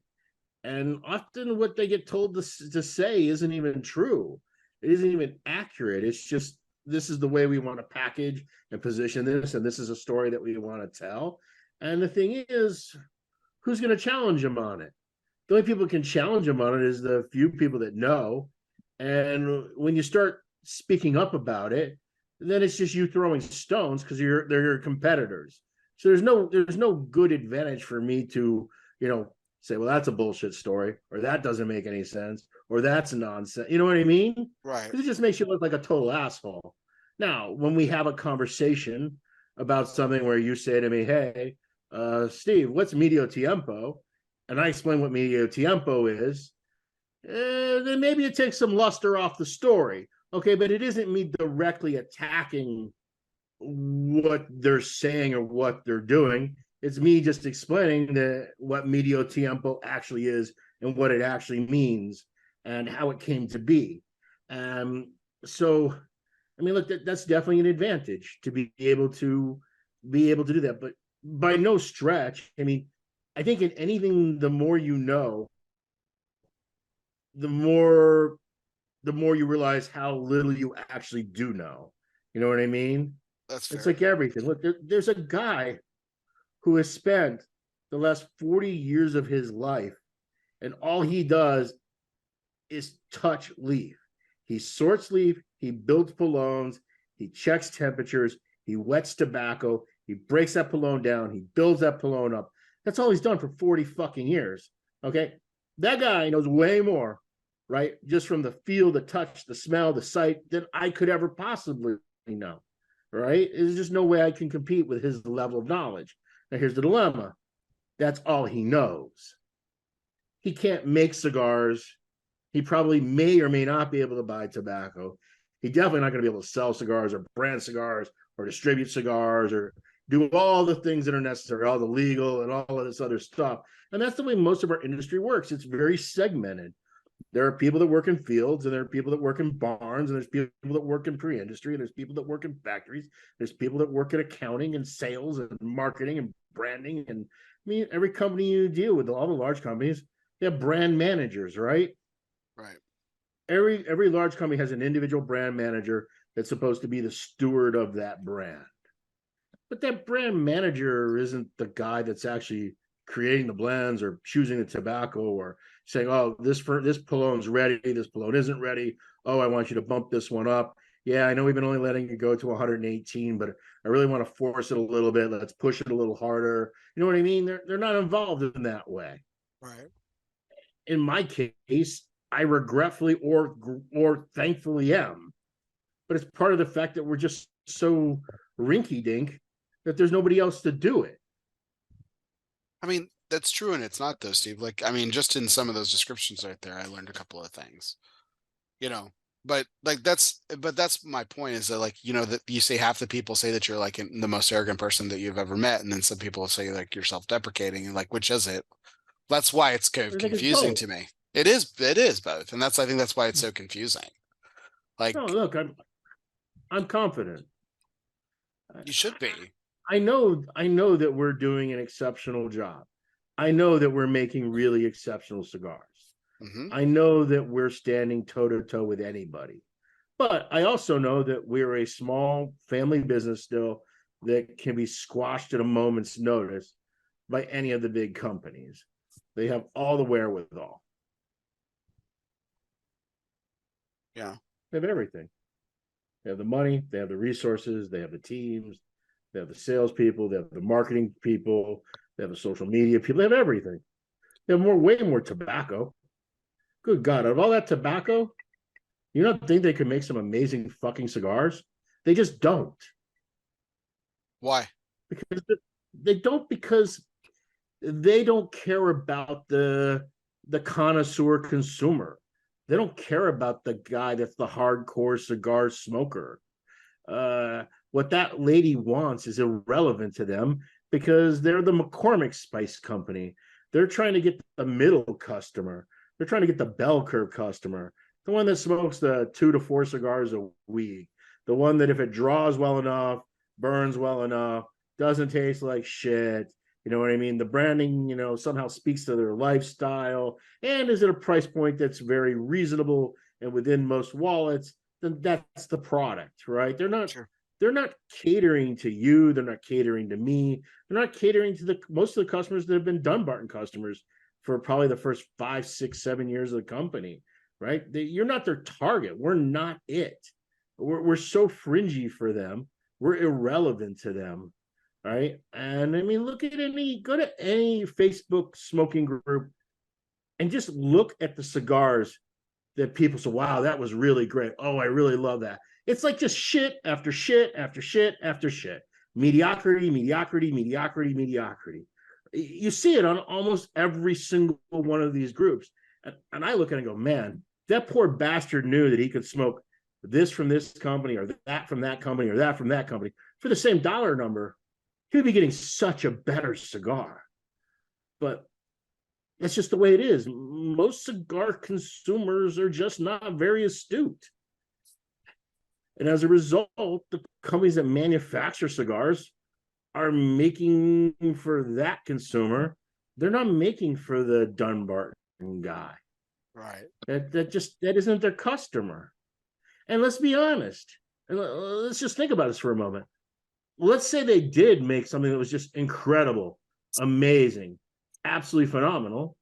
And often what they get told to say isn't even true. It isn't even accurate. It's just, this is the way we want to package and position this, and this is a story that we want to tell. And the thing is, who's going to challenge them on it? The only people who can challenge them on it is the few people that know. And when you start speaking up about it, then it's just you throwing stones because they're your competitors. So there's no good advantage for me to, say, well, that's a bullshit story, or that doesn't make any sense, or that's nonsense. You know what I mean? Right. Because it just makes you look like a total asshole. Now, when we have a conversation about something where you say to me, hey, Steve, what's medio tiempo? And I explain what medio tiempo is, then maybe it takes some luster off the story. Okay, but it isn't me directly attacking what they're saying or what they're doing. It's me just explaining what medio tiempo actually is and what it actually means and how it came to be. So, I mean, look, that's definitely an advantage to be able to do that. But by no stretch, I mean, I think in anything, the more you know, the more you realize how little you actually do know. You know what I mean? That's It's fair. like everything. Look, there's a guy who has spent the last 40 years of his life, and all he does is touch leaf. He sorts leaf, he builds polones, he checks temperatures, he wets tobacco, he breaks that polone down, he builds that polone up. That's all he's done for 40 fucking years. Okay. That guy knows way more, right? Just from the feel, the touch, the smell, the sight than I could ever possibly know. Right? There's just no way I can compete with his level of knowledge. Now, here's the dilemma. That's all he knows. He can't make cigars. He probably may or may not be able to buy tobacco. He's definitely not going to be able to sell cigars or brand cigars or distribute cigars or do all the things that are necessary, all the legal and all of this other stuff. And that's the way most of our industry works. It's very segmented. There are people that work in fields, and there are people that work in barns, and there's people that work in pre-industry, and there's people that work in factories. There's people that work in accounting and sales and marketing and branding. And I mean, every company you deal with, all the large companies, they have brand managers, right? Right. Every large company has an individual brand manager that's supposed to be the steward of that brand. But that brand manager isn't the guy that's actually creating the blends or choosing the tobacco or saying, "Oh, this Pologne's ready. This Pologne isn't ready. Oh, I want you to bump this one up. Yeah, I know we've been only letting it go to 118, but I really want to force it a little bit. Let's push it a little harder." You know what I mean? They're not involved in that way. Right. In my case, I regretfully or thankfully am, but it's part of the fact that we're just so rinky dink that there's nobody else to do it. I mean, that's true, and it's not though, Steve. Like, I mean, just in some of those descriptions right there, I learned a couple of things. You know, but like that's my point is that, like, you know, that you say half the people say that you're like the most arrogant person that you've ever met, and then some people say like you're self-deprecating, and like, which is it? That's why it's kind of I think it's confusing both. to me. It is both, and I think that's why it's so confusing. No, Like, look, I'm confident. you should be. I know that we're doing an exceptional job. I know that we're making really exceptional cigars. Hmm. I know that we're standing toe to toe with anybody. But I also know that we're a small family business still that can be squashed at a moment's notice by any of the big companies. They have all the wherewithal. Yeah. They have everything. They have the money, they have the resources, they have the teams, they have the salespeople, they have the marketing people, they have the social media people, they have everything. They have way more tobacco. Good God, out of all that tobacco, you don't think they could make some amazing fucking cigars? They just don't. Why? Because they don't, because they don't care about the connoisseur consumer. They don't care about the guy that's the hardcore cigar smoker. What that lady wants is irrelevant to them because they're the McCormick Spice Company. They're trying to get the middle customer. They're trying to get the bell curve customer, the one that smokes the 2 to 4 cigars a week, the one that if it draws well enough, burns well enough, doesn't taste like shit. You know what I mean? The branding, somehow speaks to their lifestyle and is at a price point that's very reasonable and within most wallets. Then that's the product, right? Sure. They're not catering to you. They're not catering to me. They're not catering to the most of the customers that have been Dunbarton customers for probably the first 5, 6, 7 years of the company, right? You're not their target. We're not it. We're so fringy for them. We're irrelevant to them, right? And I mean, go to any Facebook smoking group and just look at the cigars that people say, wow, that was really great. Oh, I really love that. It's like just shit after shit after shit after shit. Mediocrity, mediocrity, mediocrity, mediocrity. You see it on almost every single one of these groups. And I look at it and go, man, that poor bastard knew that he could smoke this from this company or that from that company or that from that company for the same dollar number. He would be getting such a better cigar. But that's just the way it is. Most cigar consumers are just not very astute. And as a result, the companies that manufacture cigars are making for that consumer. They're not making for the Dunbarton guy. Right. That isn't their customer. And let's be honest. And let's just think about this for a moment. Let's say they did make something that was just incredible, amazing, absolutely phenomenal.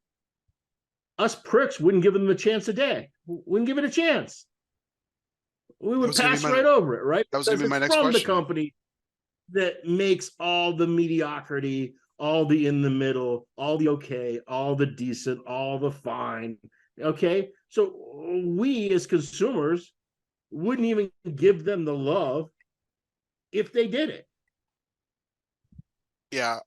Us pricks wouldn't give them a chance a day. Wouldn't give it a chance. We would pass right over it, right? That was going to be my next from question. the company that makes all the mediocrity, all the in the middle, all the okay, all the decent, all the fine. Okay. So we as consumers wouldn't even give them the love if they did it. Yeah.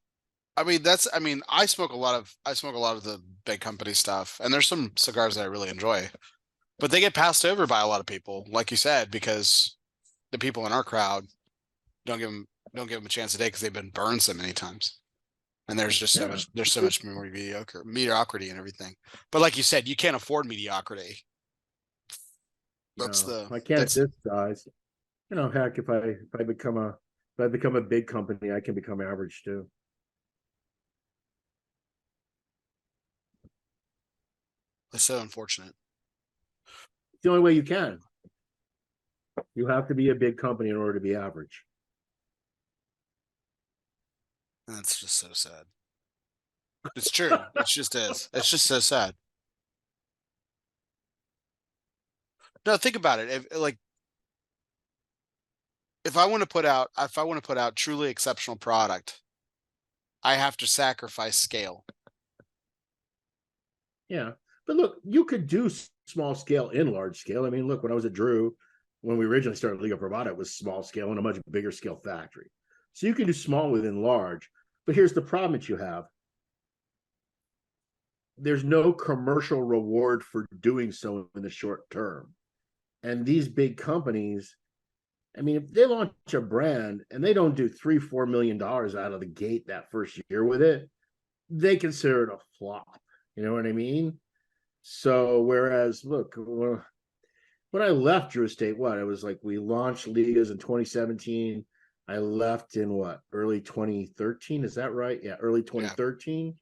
I smoke a lot of the big company stuff, and there's some cigars that I really enjoy, but they get passed over by a lot of people, like you said, because the people in our crowd don't give them a chance today because they've been burned so many times. And there's just Yeah. so much more mediocrity and everything. But like you said, you can't afford mediocrity. No, I can't at this size. Heck, if I become a big company, I can become average too. It's so unfortunate. It's the only way you can. You have to be a big company in order to be average. That's just so sad. It's true. It just is. It's just so sad. No, think about it. If I want to put out truly exceptional product, I have to sacrifice scale. Yeah. But look, you could do small scale and large scale. I mean, look, when I was at Drew, when we originally started Liga Privada, it was small scale and a much bigger scale factory. So you can do small within large. But here's the problem that you have. There's no commercial reward for doing so in the short term. And these big companies, I mean, if they launch a brand and they don't do $3-4 million out of the gate that first year with it, they consider it a flop. You know what I mean? So, whereas, look, when I left Drew Estate, it was like we launched Ligas in 2017. I left in early 2013? Is that right? Yeah, early 2013. Yeah.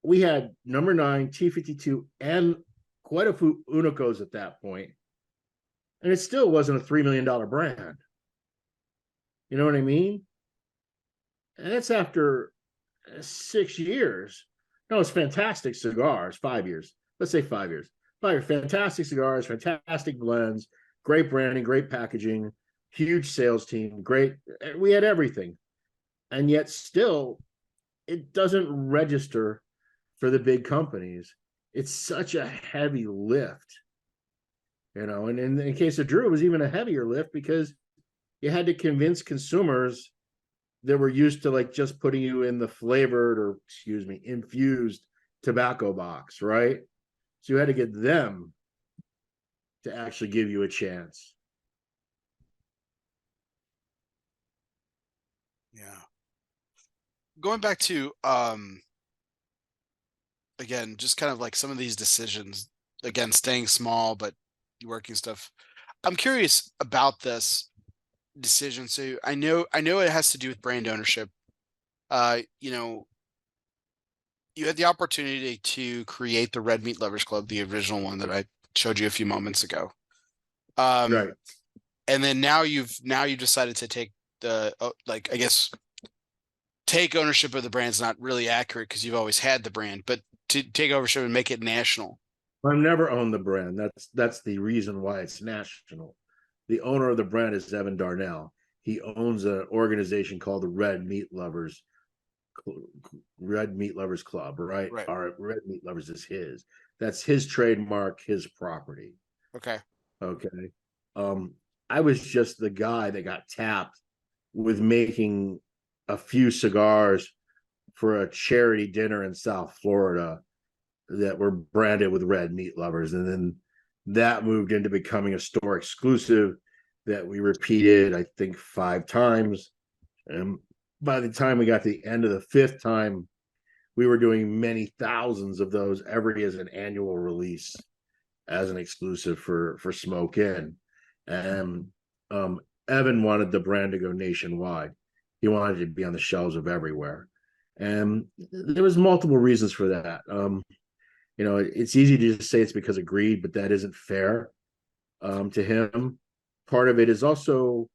We had number 9, T52, and quite a few Unicos at that point. And it still wasn't a $3 million brand. You know what I mean? And that's after 6 years. No, it's fantastic cigars, 5 years. Let's say 5 years. 5 years, fantastic cigars, fantastic blends, great branding, great packaging, huge sales team, great. We had everything. And yet still, it doesn't register for the big companies. It's such a heavy lift. And in the case of Drew, it was even a heavier lift because you had to convince consumers that were used to just putting you in the flavored or infused tobacco box, right? So you had to get them to actually give you a chance. Yeah. Going back to again, just kind of like some of these decisions, again, staying small but working stuff. I'm curious about this decision. So I know it has to do with brand ownership. You had the opportunity to create the Red Meat Lovers Club, the original one that I showed you a few moments ago. Right. And then now you've decided to take take ownership of the brand's not really accurate because you've always had the brand, but to take ownership and make it national. I've never owned the brand. That's the reason why it's national. The owner of the brand is Evan Darnell. He owns an organization called the Red Meat Lovers Club, right? Our Red Meat Lovers is his. That's his trademark, his property. Okay. I was just the guy that got tapped with making a few cigars for a charity dinner in South Florida that were branded with Red Meat Lovers. And then that moved into becoming a store exclusive that we repeated, I think, 5 times. And by the time we got to the end of the 5th time, we were doing many thousands of those every as an annual release as an exclusive for Smoke Inn. And Evan wanted the brand to go nationwide. He wanted it to be on the shelves of everywhere. And there was multiple reasons for that. It's easy to just say it's because of greed, but that isn't fair to him. Part of it is also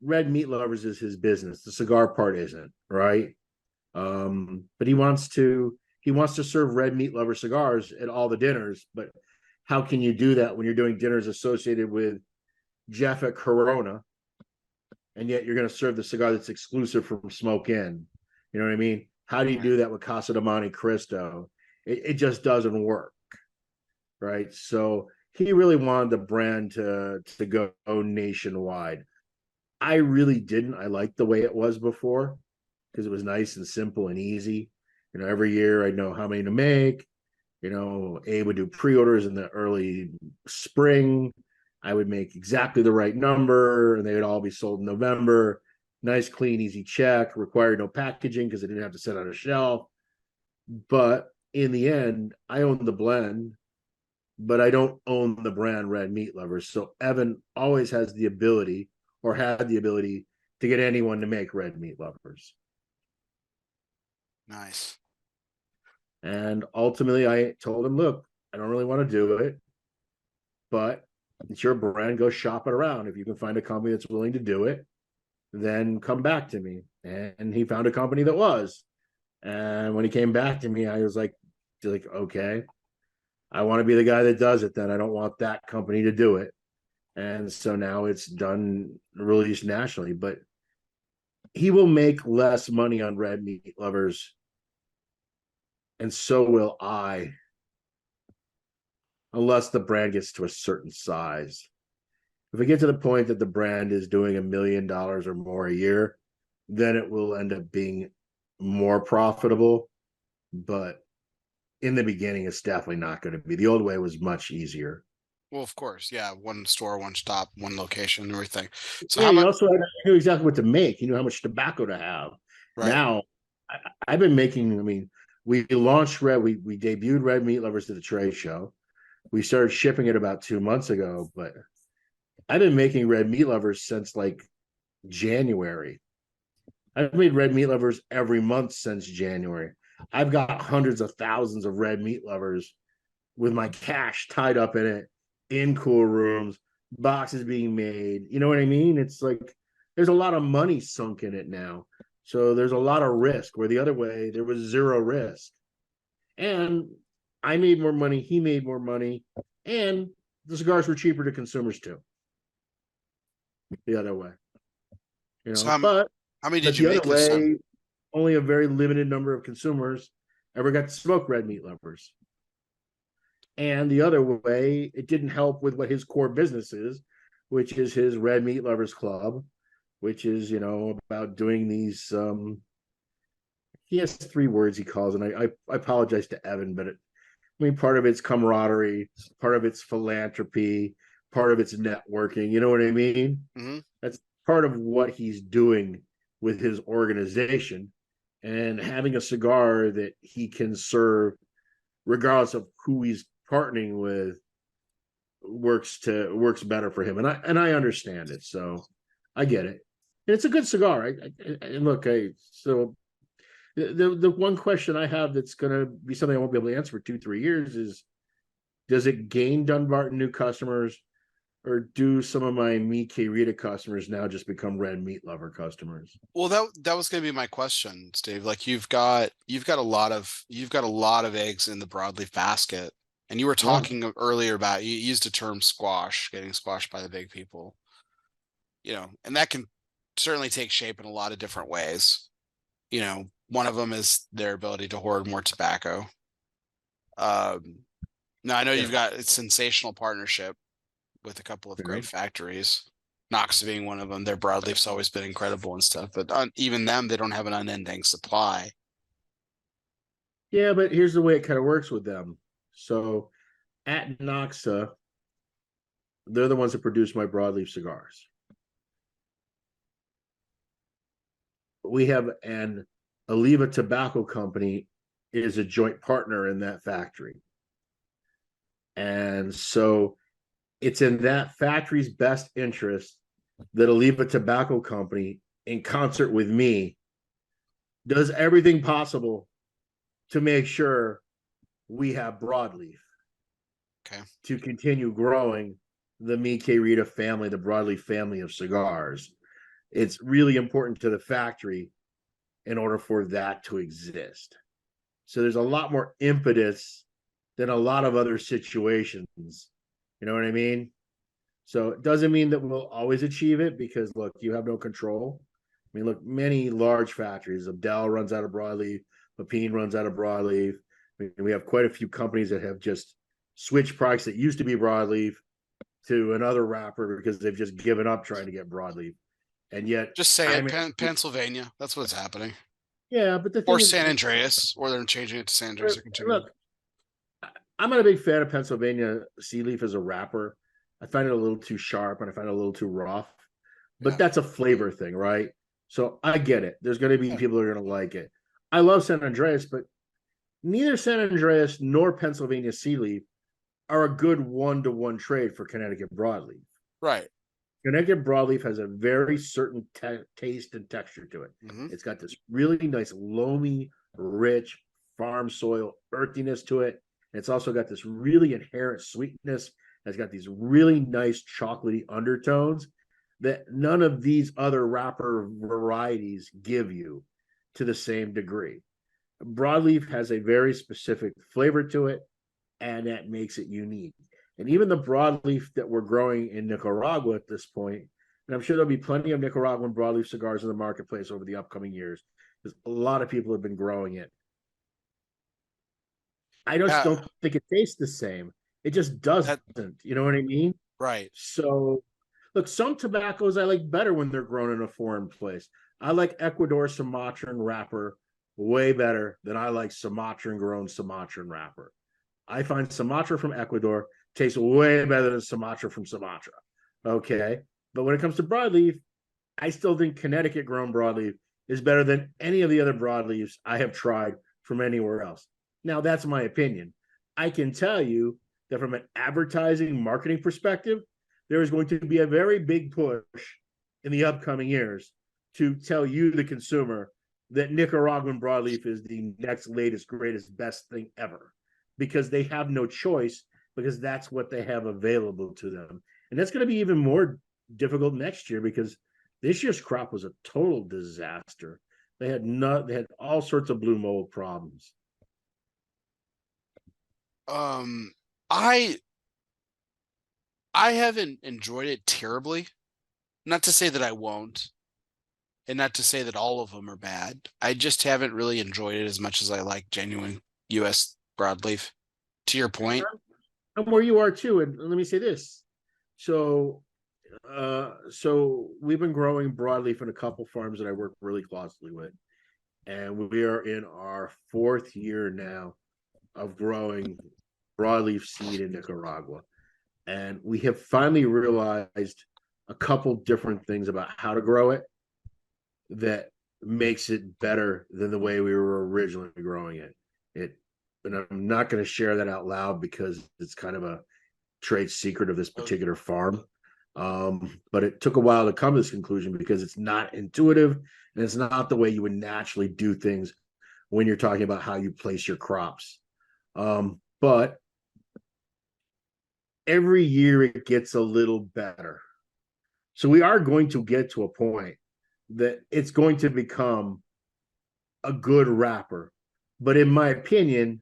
Red Meat Lovers is his business. The cigar part isn't, right? But he wants to serve Red Meat Lover cigars at all the dinners. But how can you do that when you're doing dinners associated with Jeff at Corona, and yet you're going to serve the cigar that's exclusive from Smoke Inn? You know what I mean? How do you do that with Casa de Monte Cristo? It just doesn't work, right? So he really wanted the brand to go nationwide. I really didn't. I liked the way it was before because it was nice and simple and easy. Every year I know how many to make. Abe would do pre-orders in the early spring. I would make exactly the right number, and they would all be sold in November. nice, clean, easy check, required no packaging because it didn't have to sit on a shelf. But in the end, I own the blend, but I don't own the brand Red Meat Lovers. So Evan always has the ability, or had the ability, to get anyone to make Red Meat Lovers. Nice. And ultimately, I told him, look, I don't really want to do it, but it's your brand. Go shop it around. If you can find a company that's willing to do it, then come back to me. And he found a company that was. And when he came back to me, I was like, okay, I want to be the guy that does it. Then I don't want that company to do it. And so now it's done, released nationally. But he will make less money on Red Meat Lovers, and so will I, unless the brand gets to a certain size. If we get to the point that the brand is doing $1 million or more a year, then it will end up being more profitable. But in the beginning, it's definitely not going to be. The old way was much easier. Well, of course, yeah. One store, one stop, one location, everything. So Yeah, how you much? also knew exactly what to make. You knew how much tobacco to have. Right. Now, I've been making, I mean, we launched we debuted Red Meat Lovers at the trade show. We started shipping it about 2 months ago, but I've been making Red Meat Lovers since like January. I've made Red Meat Lovers every month since January. I've got hundreds of thousands of Red Meat Lovers with my cash tied up in it, in cool rooms, boxes being made. You know what I mean? It's like there's a lot of money sunk in it now. So there's a lot of risk, where the other way there was zero risk. And I made more money, he made more money, and the cigars were cheaper to consumers too. The other way, So how many did but you the other make this time? way, only a very limited number of consumers ever got to smoke Red Meat Lovers. And the other way, it didn't help with what his core business is, which is his Red Meat Lovers Club, which is, about doing these. He has 3 words he calls, and I apologize to Evan, but part of it's camaraderie, part of it's philanthropy, part of it's networking. You know what I mean? Mm-hmm. That's part of what he's doing with his organization, and having a cigar that he can serve regardless of who he's partnering with works better for him. And I understand it. So I get it. And it's a good cigar. And look, so the one question I have that's going to be something I won't be able to answer for 2-3 years is, does it gain Dunbarton new customers, or do some of my Mi Querida customers now just become Red Meat Lover customers? Well, that was going to be my question, Steve. Like you've got a lot of eggs in the broadleaf basket, and you were Yeah. talking earlier about, you used the term squash, getting squashed by the big people. And that can certainly take shape in a lot of different ways. One of them is their ability to hoard more tobacco. Now I know Yeah. you've got a sensational partnership with a couple of great factories. Knox being one of them. Their broadleaf's always been incredible and stuff, but even them, they don't have an unending supply. Yeah, but here's the way it kind of works with them. So at Noxa, they're the ones that produce my broadleaf cigars. We have an Oliva Tobacco Company is a joint partner in that factory. And so it's in that factory's best interest that Oliva Tobacco Company, in concert with me, does everything possible to make sure we have broadleaf. Okay. To continue growing the Mi Querida family, the broadleaf family of cigars. It's really important to the factory in order for that to exist. So there's a lot more impetus than a lot of other situations. You know what I mean? So it doesn't mean that we'll always achieve it, because look, you have no control. I mean, look, many large factories, Abdel runs out of broadleaf, Pepin runs out of broadleaf. I mean, we have quite a few companies that have just switched products that used to be broadleaf to another wrapper because they've just given up trying to get broadleaf. And yet, Just say it, Pennsylvania. That's what's happening. Yeah, but the thing Or is, San Andreas, or they're changing it to San Andreas. look, I'm not a big fan of Pennsylvania sea leaf as a wrapper. I find it a little too sharp, and I find it a little too rough. But Yeah. that's a flavor thing, right? So I get it. There's going to be Yeah. people who are going to like it. I love San Andreas, but neither San Andreas nor Pennsylvania Sea Leaf are a good one-to-one trade for Connecticut broadleaf. Right. Connecticut broadleaf has a very certain taste and texture to it. Mm-hmm. It's got this really nice, loamy, rich farm soil earthiness to it. And it's also got this really inherent sweetness. It's got these really nice chocolatey undertones that none of these other wrapper varieties give you to the same degree. Broadleaf has a very specific flavor to it, and that makes it unique. And even the broadleaf that we're growing in Nicaragua at this point, and I'm sure there'll be plenty of Nicaraguan broadleaf cigars in the marketplace over the upcoming years, because a lot of people have been growing it. I just Yeah. don't think it tastes the same. It just doesn't. You know what I mean? Right. So, look, some tobaccos I like better when they're grown in a foreign place. I like Ecuador Sumatran wrapper way better than I like Sumatran grown Sumatran wrapper. I find Sumatra from Ecuador tastes way better than Sumatra from Sumatra. Okay. But when it comes to broadleaf, I still think Connecticut grown broadleaf is better than any of the other broadleafs I have tried from anywhere else. Now, that's my opinion. I can tell you that from an advertising marketing perspective, there is going to be a very big push in the upcoming years to tell you, the consumer, that Nicaraguan broadleaf is the next latest, greatest, best thing ever, because they have no choice, because that's what they have available to them. And that's going to be even more difficult next year, because this year's crop was a total disaster. They had all sorts of blue mold problems. I haven't enjoyed it terribly. Not to say that I won't, and not to say that all of them are bad. I just haven't really enjoyed it as much as I like genuine U.S. broadleaf. To your point. I'm where you are too. And let me say this. So we've been growing broadleaf in a couple farms that I work really closely with. And we are in our 4th year now of growing broadleaf seed in Nicaragua. And we have finally realized a couple different things about how to grow it that makes it better than the way we were originally growing it. And I'm not going to share that out loud because it's kind of a trade secret of this particular farm. But it took a while to come to this conclusion because it's not intuitive and it's not the way you would naturally do things when you're talking about how you place your crops. But every year it gets a little better. So we are going to get to a point that it's going to become a good wrapper. But in my opinion,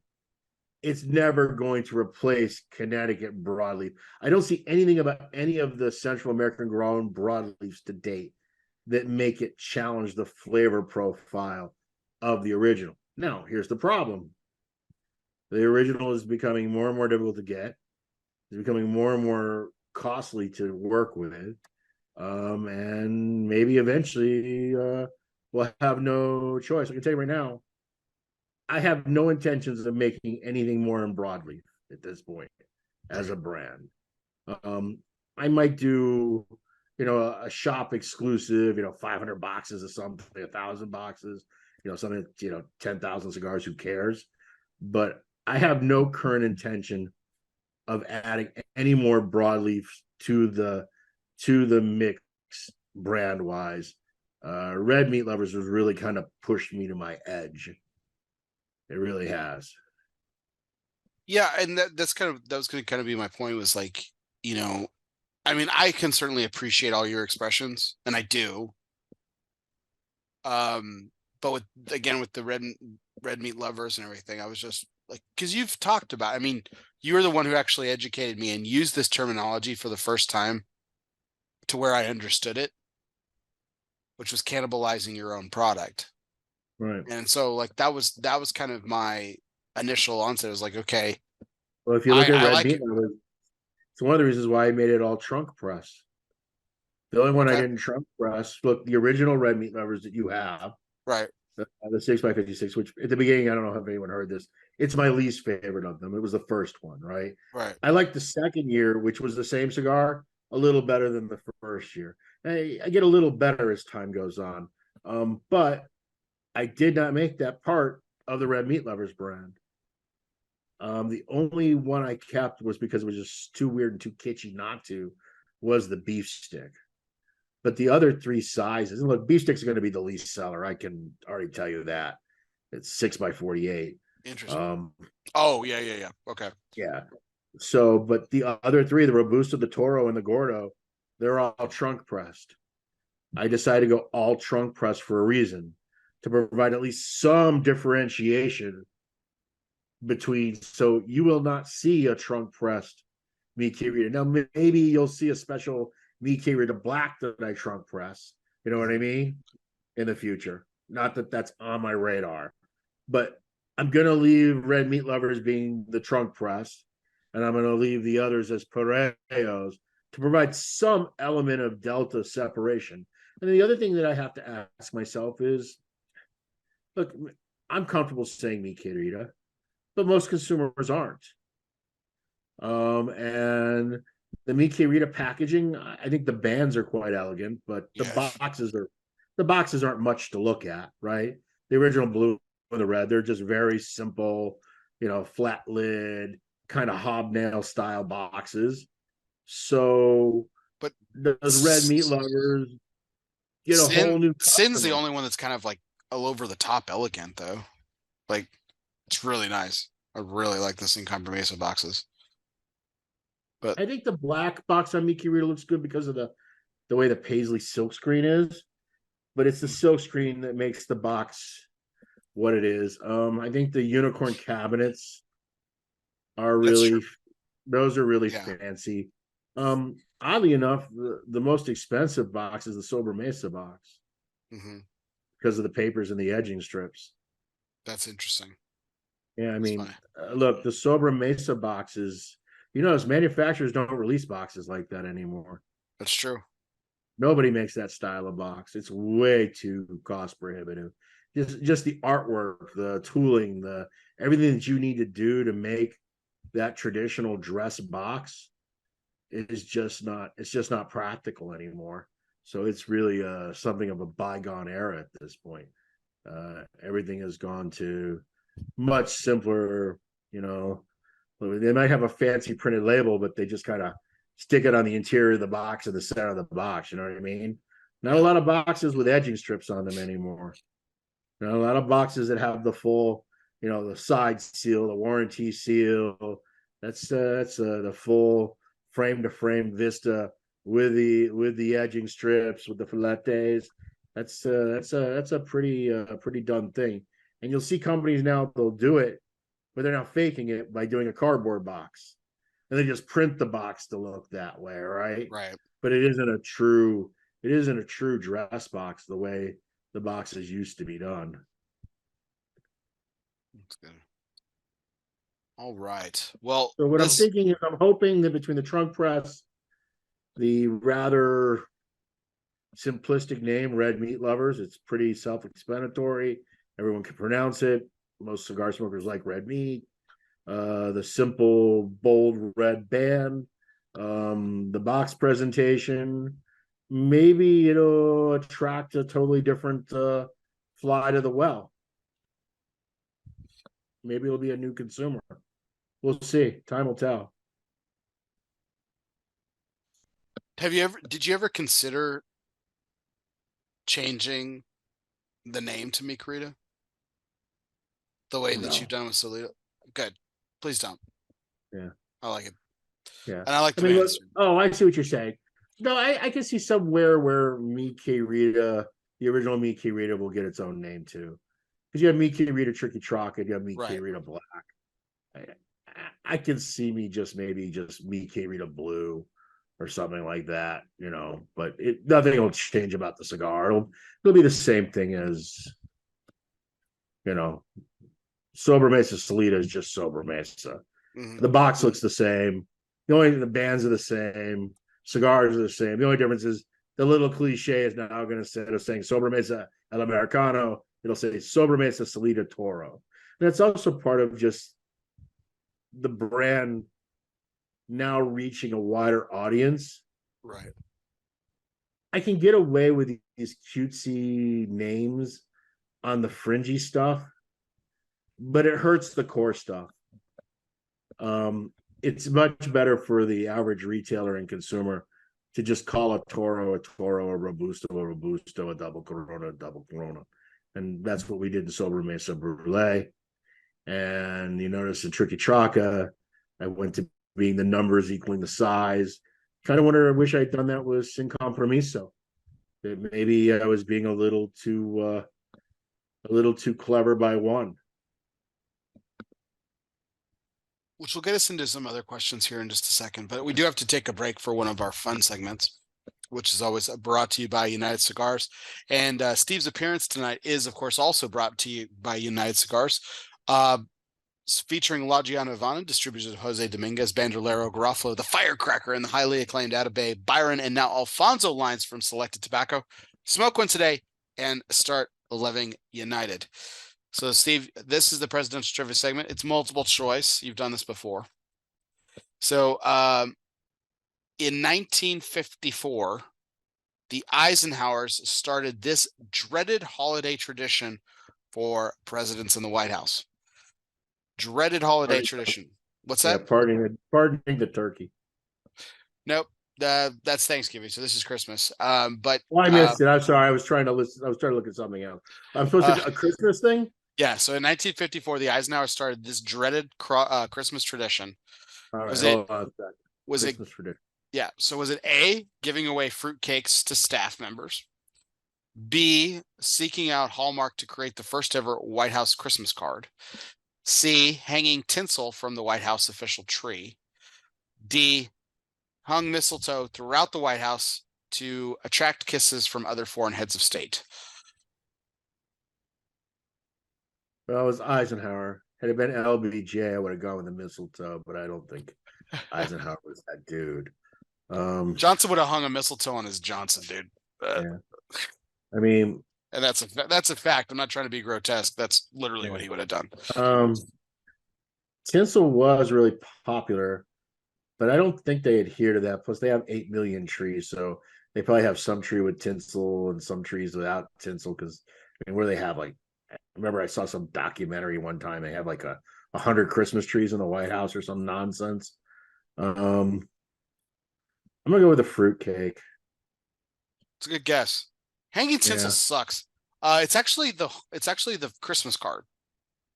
it's never going to replace Connecticut broadleaf. I don't see anything about any of the Central American grown broadleafs to date that make it challenge the flavor profile of the original. Now, here's the problem. The original is becoming more and more difficult to get. It's becoming more and more costly to work with. And maybe eventually we'll have no choice. I can tell you right now, I have no intentions of making anything more in broadleaf at this point as a brand. I might do, a shop exclusive, 500 boxes or something, 1,000 boxes, something, 10,000 cigars, who cares? But I have no current intention of adding any more broadleaf to the mix brand wise. Red Meat Lovers has really kind of pushed me to my edge. It really has. Yeah, and that was going to kind of be my point, was like, I mean, I can certainly appreciate all your expressions, and I do. But with the red meat lovers and everything, I was just like, because you've talked about, I mean, you were the one who actually educated me and used this terminology for the first time to where I understood it, which was cannibalizing your own product. Right. And so like that was kind of my initial onset. It was like, okay, Well, if you look at I Red like Meat it. Lovers, it's one of the reasons why I made it all trunk press. The only one I Okay. didn't trunk press, look, the original Red Meat Lovers that you have, Right. the 6x56, which at the beginning, I don't know if anyone heard this. It's my least favorite of them. It was the first one, right? Right. I like the second year, which was the same cigar, a little better than the first year. I get a little better as time goes on. But I did not make that part of the Red Meat Lovers brand. The only one I kept was because it was just too weird and too kitschy not to, was the beef stick. But the other three sizes, and look, beef sticks are going to be the least seller. I can already tell you that. It's 6x48. Interesting. Oh, yeah. Okay. Yeah. So, but the other three, the Robusto, the Toro, and the Gordo, they're all trunk pressed. I decided to go all trunk pressed for a reason, to provide at least some differentiation between. So you will not see a trunk pressed Mickey Rita. Now, maybe you'll see a special Mickey Rita Black that I trunk press. You know what I mean? In the future. Not that that's on my radar, but I'm going to leave Red Meat Lovers being the trunk press, and I'm going to leave the others as Pareos to provide some element of delta separation. And the other thing that I have to ask myself is, look, I'm comfortable saying Mi Querida, but most consumers aren't. And the Mi Querida packaging, I think the bands are quite elegant, but the boxes aren't much to look at, right? The original blue and the red, they're just very simple, flat lid, kind of hobnail style boxes. So, but does Red Meat Lovers get a whole new customer? Sin's the only one that's kind of like all over the top elegant, though. Like, it's really nice. I really like the Sin Compromiso boxes. But I think the black box on Mickey Rita looks good because of the way the paisley silkscreen is, but it's the silkscreen that makes the box what it is. I think the unicorn cabinets are really fancy. Oddly enough, the most expensive box is the Sobremesa box because of the papers and the edging strips. That's interesting. Yeah, I mean, look, the Sobremesa boxes, as manufacturers don't release boxes like that anymore. That's true. Nobody makes that style of box. It's way too cost prohibitive. Just the artwork, the tooling, the everything that you need to do to make that traditional dress box is just not practical anymore. So it's really something of a bygone era at this point. Everything has gone to much simpler, they might have a fancy printed label, but they just kind of stick it on the interior of the box or the center of the box. You know what I mean? Not a lot of boxes with edging strips on them anymore. Not a lot of boxes that have the full, the side seal, the warranty seal. That's the full frame to frame vista with the edging strips, with the filetes. That's a pretty done thing. And you'll see companies now, they'll do it, but they're now faking it by doing a cardboard box, and they just print the box to look that way, right? Right. But it isn't a true dress box the way the boxes used to be done. That's good. All right. Well, so what I'm thinking is, I'm hoping that between the trunk press, the rather simplistic name Red Meat Lovers, it's pretty self-explanatory. Everyone can pronounce it. Most cigar smokers like red meat. The simple, bold red band, the box presentation. Maybe it'll attract a totally different fly to the well. Maybe it'll be a new consumer. We'll see. Time will tell. Did you ever consider changing the name to Mi Querida? The way that you've done with Solito? Good. Please don't. Yeah. I like it. Yeah. And I like the answer. I see what you're saying. No, I can see somewhere where Mi Querida, the original Mi Querida, will get its own name too. Because you have Mi Querida Tricky Trocket, you have Mi Querida Black. I can see me just Mi Querida Blue or something like that, but nothing will change about the cigar. It'll be the same thing as, Sobremesa Solita is just Sobremesa. The box looks the same. The bands are the same. Cigars are the same. The only difference is the little cliche is now going to, instead of saying Sobremesa El Americano, it'll say Sobremesa Solita Toro. And that's also part of just the brand now reaching a wider audience. Right. I can get away with cutesy names on the fringy stuff, but it hurts the core stuff. It's much better for the average retailer and consumer to just call a Toro, a Robusto, a double Corona. And that's what we did in Sobremesa Brulee. And you notice in Tricky Traca, I went to being the numbers equaling the size. Kind of wonder, I wish I'd done that with Sin Compromiso. That maybe I was being a little too clever by one. Which will get us into some other questions here in just a second, but we do have to take a break for one of our fun segments, which is always brought to you by United Cigars. And Steve's appearance tonight is, of course, also brought to you by United Cigars, featuring La Giana Havana, distributors of Jose Dominguez, Bandolero, Garofalo, the Firecracker, and the highly acclaimed Atabey, Byron, and now Alfonso lines from Selected Tobacco. Smoke one today and start living United. So, Steve, this is the presidential trivia segment. It's multiple choice. You've done this before. So, in 1954, the Eisenhowers started this dreaded holiday tradition for presidents in the White House. Dreaded holiday tradition. What's that? Pardoning the turkey. Nope. That's Thanksgiving. So this is Christmas. But I missed it. I'm sorry. I was trying to listen. I was trying to look at something else. I'm supposed to a Christmas thing. Yeah. So in 1954, the Eisenhowers started this dreaded Christmas tradition. All right. Was it Christmas tradition? Yeah. So was it A, giving away fruitcakes to staff members? B, seeking out Hallmark to create the first ever White House Christmas card? C, hanging tinsel from the White House official tree? D, hung mistletoe throughout the White House to attract kisses from other foreign heads of state? Well, it was Eisenhower. Had it been LBJ, I would have gone with the mistletoe, but I don't think Eisenhower was that dude. Johnson would have hung a mistletoe on his Johnson, dude. Yeah. I mean, and that's a fact. I'm not trying to be grotesque. That's literally what he would have done. Tinsel was really popular, but I don't think they adhere to that. Plus, they have 8 million trees, so they probably have some tree with tinsel and some trees without tinsel. Because I mean, where they have like, I remember I saw some documentary one time. They have like 100 Christmas trees in the White House or some nonsense. I'm gonna go with a fruitcake. It's a good guess. Hanging tinsel sucks. It's actually the Christmas card.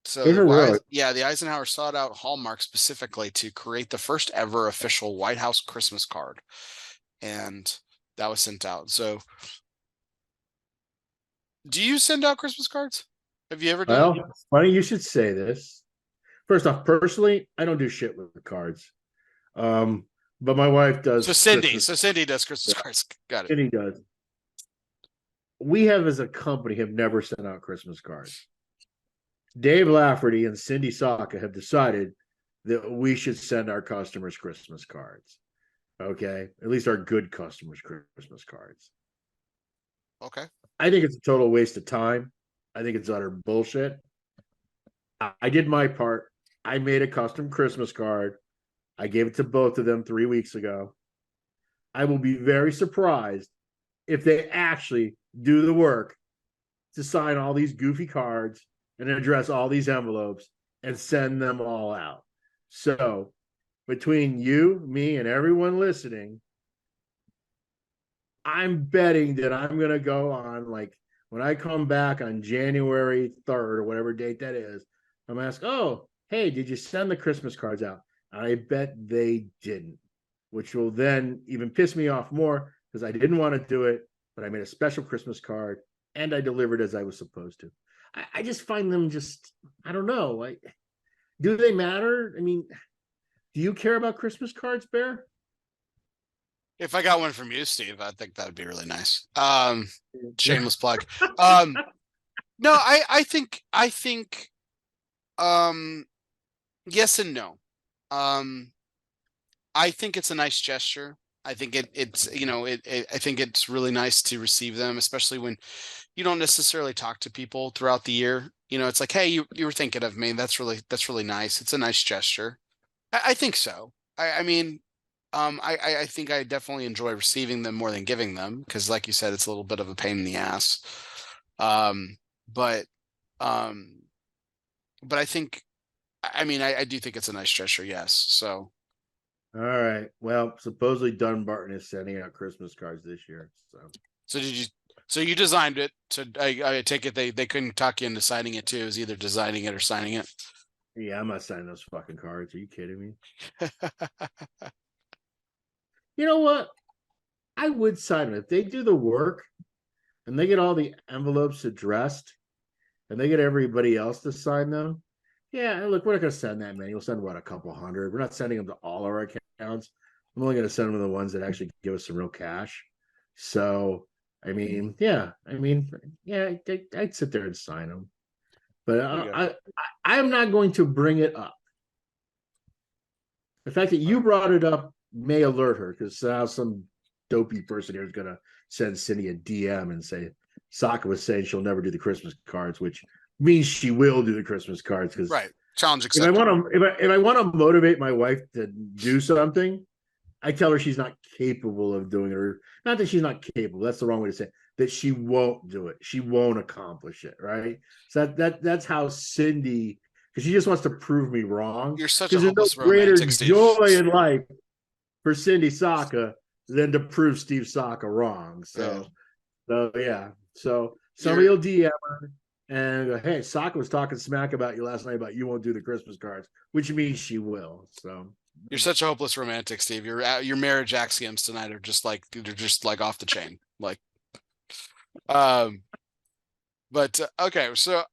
So the Eisenhower sought out Hallmark specifically to create the first ever official White House Christmas card, and that was sent out. So, do you send out Christmas cards? Have you ever done? Well, it's funny you should say this. First off, personally, I don't do shit with the cards. But my wife does. So Cindy does Christmas cards. Got it. Cindy does. We as a company have never sent out Christmas cards. Dave Lafferty and Cindy Saka have decided that we should send our customers Christmas cards. Okay, at least our good customers Christmas cards. Okay. I think it's a total waste of time. I think it's utter bullshit. I did my part. I made a custom Christmas card. I gave it to both of them 3 weeks ago. I will be very surprised if they actually do the work to sign all these goofy cards and address all these envelopes and send them all out. So between you, me, and everyone listening, I'm betting that I'm going to go on, like, when I come back on January 3rd or whatever date that is, I'm going to ask, oh, hey, did you send the Christmas cards out? I bet they didn't, which will then even piss me off more because I didn't want to do it, but I made a special Christmas card and I delivered as I was supposed to. I just find them I don't know. Like, do they matter? I mean, do you care about Christmas cards, Bear? If I got one from you, Steve, I think that'd be really nice. Shameless plug. No, I think yes and no. I think it's a nice gesture. I think it's I think it's really nice to receive them, especially when you don't necessarily talk to people throughout the year. It's like, hey, you were thinking of me. That's really nice. It's a nice gesture. I think so. I mean, I think I definitely enjoy receiving them more than giving them because, like you said, it's a little bit of a pain in the ass. Um, but um, but I think, I mean, I do think it's a nice gesture. Yes. So All right. Well, supposedly Dunbarton is sending out Christmas cards this year. so did you? So you designed it. So I take it they couldn't talk you into signing it too. It was either designing it or signing it. Yeah, I'm not signing those fucking cards. Are you kidding me? You know what? I would sign them if they do the work and they get all the envelopes addressed and they get everybody else to sign them. Yeah, look, we're not going to send that many. We'll send what, a couple hundred. We're not sending them to all our accounts. I'm only going to send them to the ones that actually give us some real cash. So, yeah, I'd sit there and sign them. But I'm not going to bring it up. The fact that you brought it up may alert her because now some dopey person here is going to send Cindy a DM and say Saka was saying she'll never do the Christmas cards, which means she will do the Christmas cards. Because Right. Challenge if I accepted. want to, if I want to motivate my wife to do something, I tell her she's not capable of doing it, or not that she's not capable. That's the wrong way to say it, that she won't do it. She won't accomplish it. Right. So that's how Cindy, because she just wants to prove me wrong. You're such a Because there's no hopeless greater romantic, Steve. joy in life for Cindy Saka than to prove Steve Saka wrong. Yeah. So somebody will DM her and go, hey, Saka was talking smack about you last night about you won't do the Christmas cards, which means she will. So You're such a hopeless romantic, Steve. Your marriage axioms tonight are just like they're just like off the chain. Like, um, but okay. So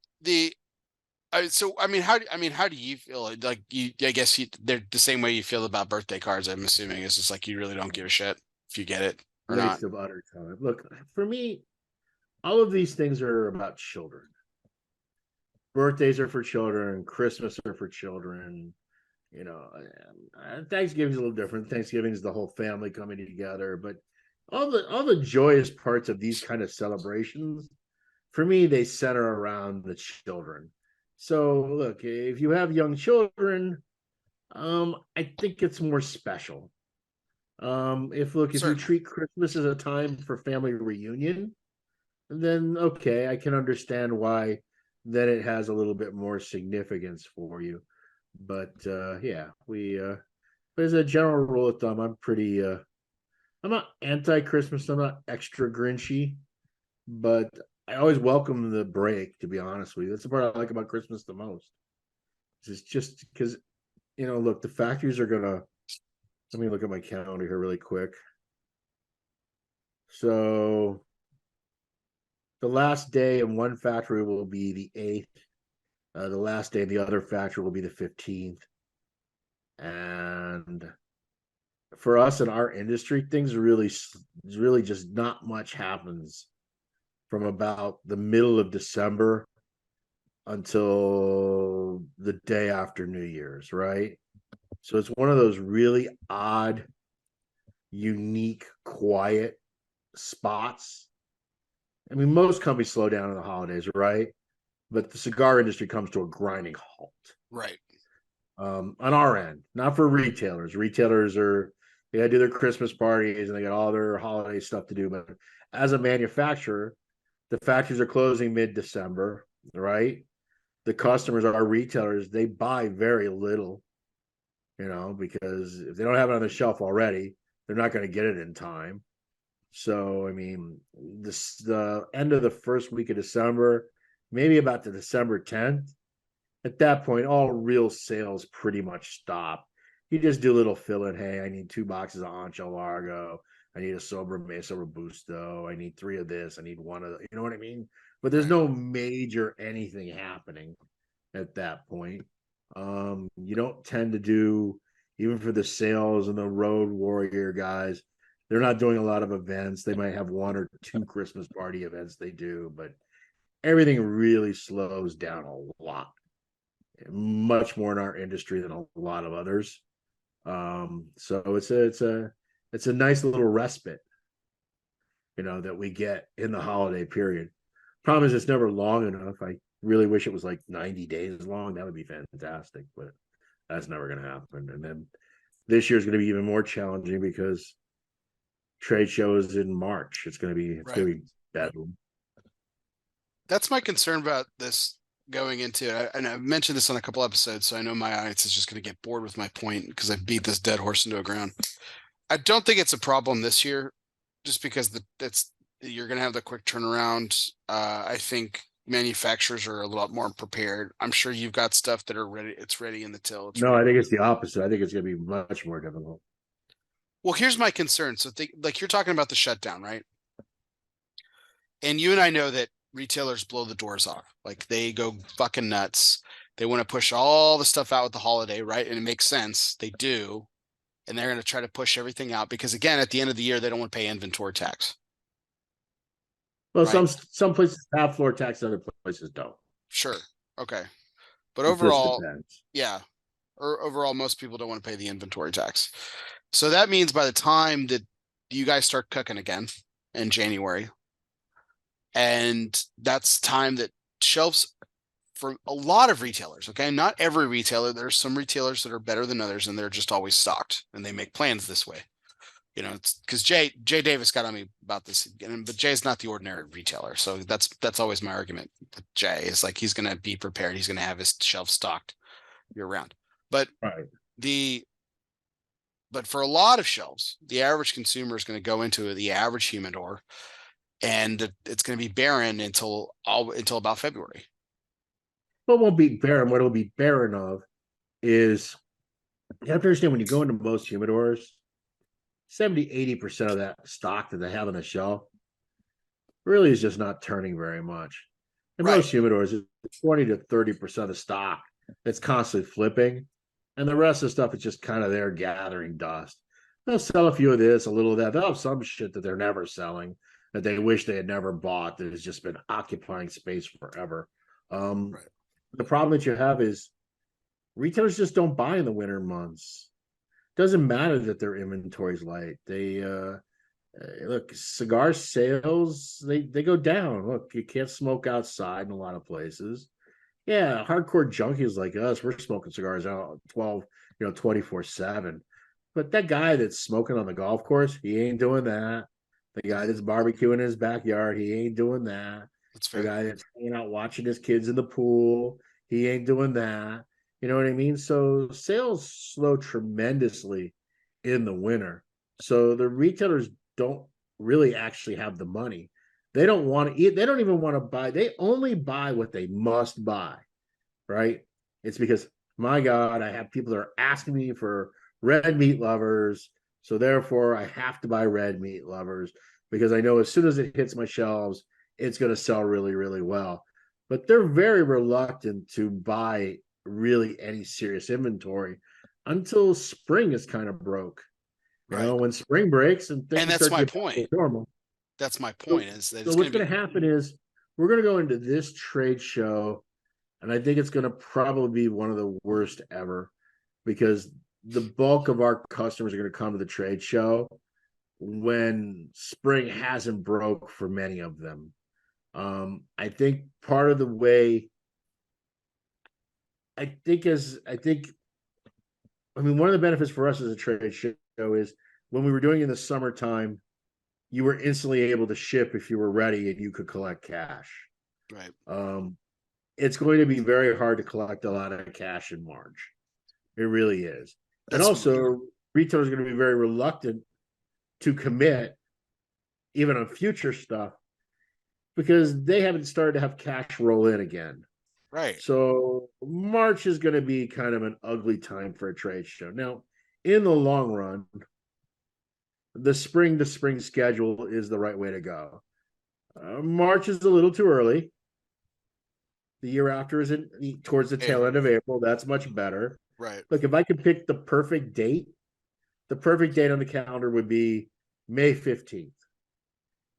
I mean, how do you feel? Like I guess they're the same way you feel about birthday cards. I'm assuming it's just like you really don't give a shit if you get it or not. waste of utter time. Look, for me, all of these things are about children. Birthdays are for children. Christmas are for children. You know, Thanksgiving's a little different. Thanksgiving is the whole family coming together, but all the joyous parts of these kind of celebrations, for me, they center around the children. So, look, if you have young children, I think it's more special. If you Certainly. treat Christmas as a time for family reunion, then okay, I can understand why then it has a little bit more significance for you. But yeah, but as a general rule of thumb, I'm not anti-Christmas, I'm not extra grinchy, but I always welcome the break, to be honest with you. That's the part I like about Christmas the most. It's just because, look, the factories are gonna, let me look at my calendar here really quick. So the last day in one factory will be the 8th. The last day in the other factory will be the 15th. And for us in our industry, things really just not much happens from about the middle of December until the day after New Year's, right? So it's one of those really odd, unique, quiet spots. I mean, most companies slow down in the holidays, right? But the cigar industry comes to a grinding halt. Right. On our end, not for retailers. Retailers they gotta do their Christmas parties and they got all their holiday stuff to do. But as a manufacturer, the factories are closing mid-December, right? The customers, our retailers, they buy very little, because if they don't have it on the shelf already, they're not going to get it in time. So, I mean, the end of the first week of December, maybe about the December 10th, at that point, all real sales pretty much stop. You just do a little fill in. Hey, I need 2 boxes of Ancho Largo. I need a Sobremesa Robusto. I need 3 of this. I need 1 of the, you know what I mean? But there's no major anything happening at that point. You don't tend to do, even for the sales and the road warrior guys, they're not doing a lot of events. They might have 1 or 2 Christmas party events they do, but everything really slows down a lot, much more in our industry than a lot of others. So it's a nice little respite, that we get in the holiday period. Problem is, it's never long enough. I really wish it was like 90 days long. That would be fantastic, but that's never going to happen. And then this year is going to be even more challenging because trade shows in March. It's going to be bedlam. That's my concern about this going into it. And I've mentioned this on a couple episodes, so I know my audience is just going to get bored with my point because I beat this dead horse into a ground. I don't think it's a problem this year, just because you're going to have the quick turnaround. I think manufacturers are a lot more prepared. I'm sure you've got stuff that are ready. It's ready in the till. No, I think it's the opposite. I think it's going to be much more difficult. Well, here's my concern. So, like you're talking about the shutdown, right? And you and I know that retailers blow the doors off. Like they go fucking nuts. They want to push all the stuff out with the holiday, right? And it makes sense. They do. And they're going to try to push everything out because, again, at the end of the year, they don't want to pay inventory tax. Well, right? some places have floor tax, other places don't. Sure. Okay. But It just overall, depends. yeah. Or overall, most people don't want to pay the inventory tax. So that means by the time that you guys start cooking again in January, and that's time that shelves for a lot of retailers, okay, not every retailer, there's some retailers that are better than others and they're just always stocked and they make plans this way. You know, it's because Jay Davis got on me about this again, but Jay's not the ordinary retailer. So that's always my argument. Jay is like, he's going to be prepared. He's going to have his shelf stocked year round. But but for a lot of shelves, the average consumer is going to go into the average humidor and it's going to be barren until about February. What won't be barren, what it'll be barren of is, you have to understand, when you go into most humidors, 70-80% of that stock that they have on the shelf really is just not turning very much. In most humidors, it's 20 to 30% of the stock that's constantly flipping, and the rest of the stuff is just kind of there gathering dust. They'll sell a few of this, a little of that. They'll have some shit that they're never selling, that they wish they had never bought, that has just been occupying space forever. The problem that you have is retailers just don't buy in the winter months. Doesn't matter that their inventory is light. They look, cigar sales, they go down. Look, you can't smoke outside in a lot of places. Yeah, hardcore junkies like us, we're smoking cigars out 24/7. But that guy that's smoking on the golf course, he ain't doing that. The guy that's barbecuing in his backyard, he ain't doing that. That's fair. The guy that's hanging out watching his kids in the pool, he ain't doing that. You know what I mean? So sales slow tremendously in the winter. So the retailers don't really actually have the money. They don't want to eat. They don't even want to buy. They only buy what they must buy, right? It's because, my God, I have people that are asking me for red meat lovers. So therefore, I have to buy red meat lovers because I know as soon as it hits my shelves, it's going to sell really, really well. But they're very reluctant to buy really any serious inventory until spring is kind of broke. You know, when spring breaks and things that's start my to get point. normal. That's my point. Is that so what's going to happen is we're going to go into this trade show, and I think it's going to probably be one of the worst ever, because the bulk of our customers are going to come to the trade show when spring hasn't broke for many of them. I think part of the way, I mean, one of the benefits for us as a trade show is when we were doing it in the summertime, you were instantly able to ship if you were ready and you could collect cash. Right. It's going to be very hard to collect a lot of cash in March. It really is. And also, retailers are going to be very reluctant to commit even on future stuff because they haven't started to have cash roll in again. Right. So March is going to be kind of an ugly time for a trade show. Now, in the long run, the spring to spring schedule is the right way to go. March is a little too early. The year after is towards the tail end of April. That's much better. Right. Look, if I could pick the perfect date on the calendar would be May 15th.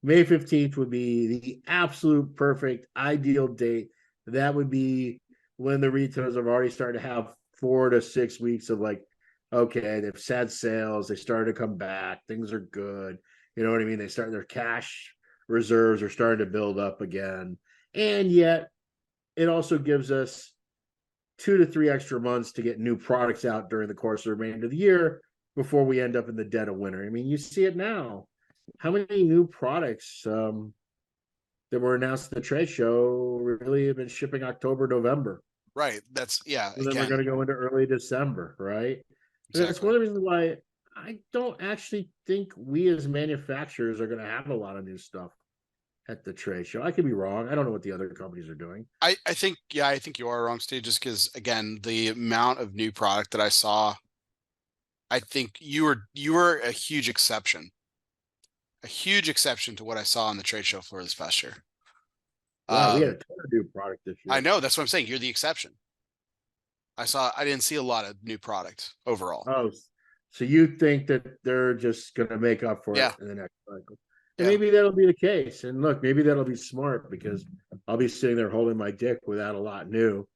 May 15th would be the absolute perfect ideal date. That would be when the retailers have already started to have 4 to 6 weeks of like, okay, they've had sales, they started to come back, things are good. You know what I mean? They start, their cash reserves are starting to build up again. And yet it also gives us 2 to 3 extra months to get new products out during the course of the remainder of the year before we end up in the dead of winter. I mean, you see it now. How many new products that were announced at the trade show really have been shipping October, November? Right. That's And then we're going again, to go into early December, right? And that's exactly. one of the reasons why I don't actually think we as manufacturers are going to have a lot of new stuff at the trade show. I could be wrong. I don't know what the other companies are doing. I think, yeah, I think you are wrong, Steve, just because again, the amount of new product that I saw, I think you were a huge exception to what I saw on the trade show floor this past year. Wow, we had a ton of new product this I year. know, that's what I'm saying. You're the exception. I didn't see a lot of new product overall. Oh, so you think that they're just going to make up for Yeah, it in the next cycle? And yeah, maybe that'll be the case. And look, maybe that'll be smart because I'll be sitting there holding my dick without a lot new,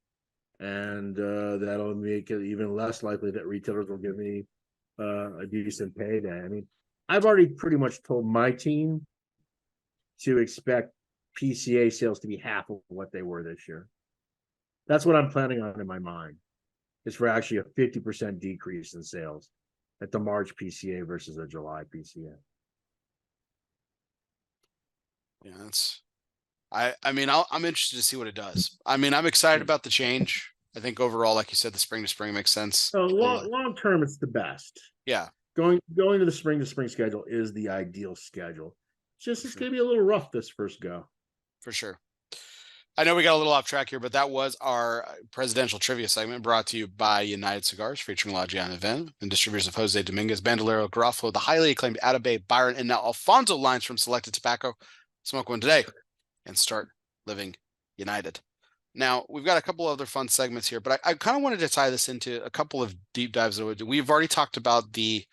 and that'll make it even less likely that retailers will give me a decent payday. I mean, I've already pretty much told my team to expect PCA sales to be half of what they were this year. That's what I'm planning on in my mind. Is for actually a 50% decrease in sales at the March PCA versus the July PCA. yeah. I mean, I'm interested to see what it does. I mean, I'm excited about the change. I think overall, like you said, the spring to spring makes sense. So long term, it's the best. Yeah, Going to the spring schedule is the ideal schedule. It's sure. gonna be a little rough this first go. For sure. I know we got a little off track here, but that was our presidential trivia segment brought to you by United Cigars, featuring La Giana Ven and distributors of Jose Dominguez, Bandolero, Garofalo, the highly acclaimed Atabey, Byron, and now Alfonso lines from Selected Tobacco. Smoke one today and start living united. Now, we've got a couple other fun segments here, but I kind of wanted to tie this into a couple of deep dives. We've already talked about the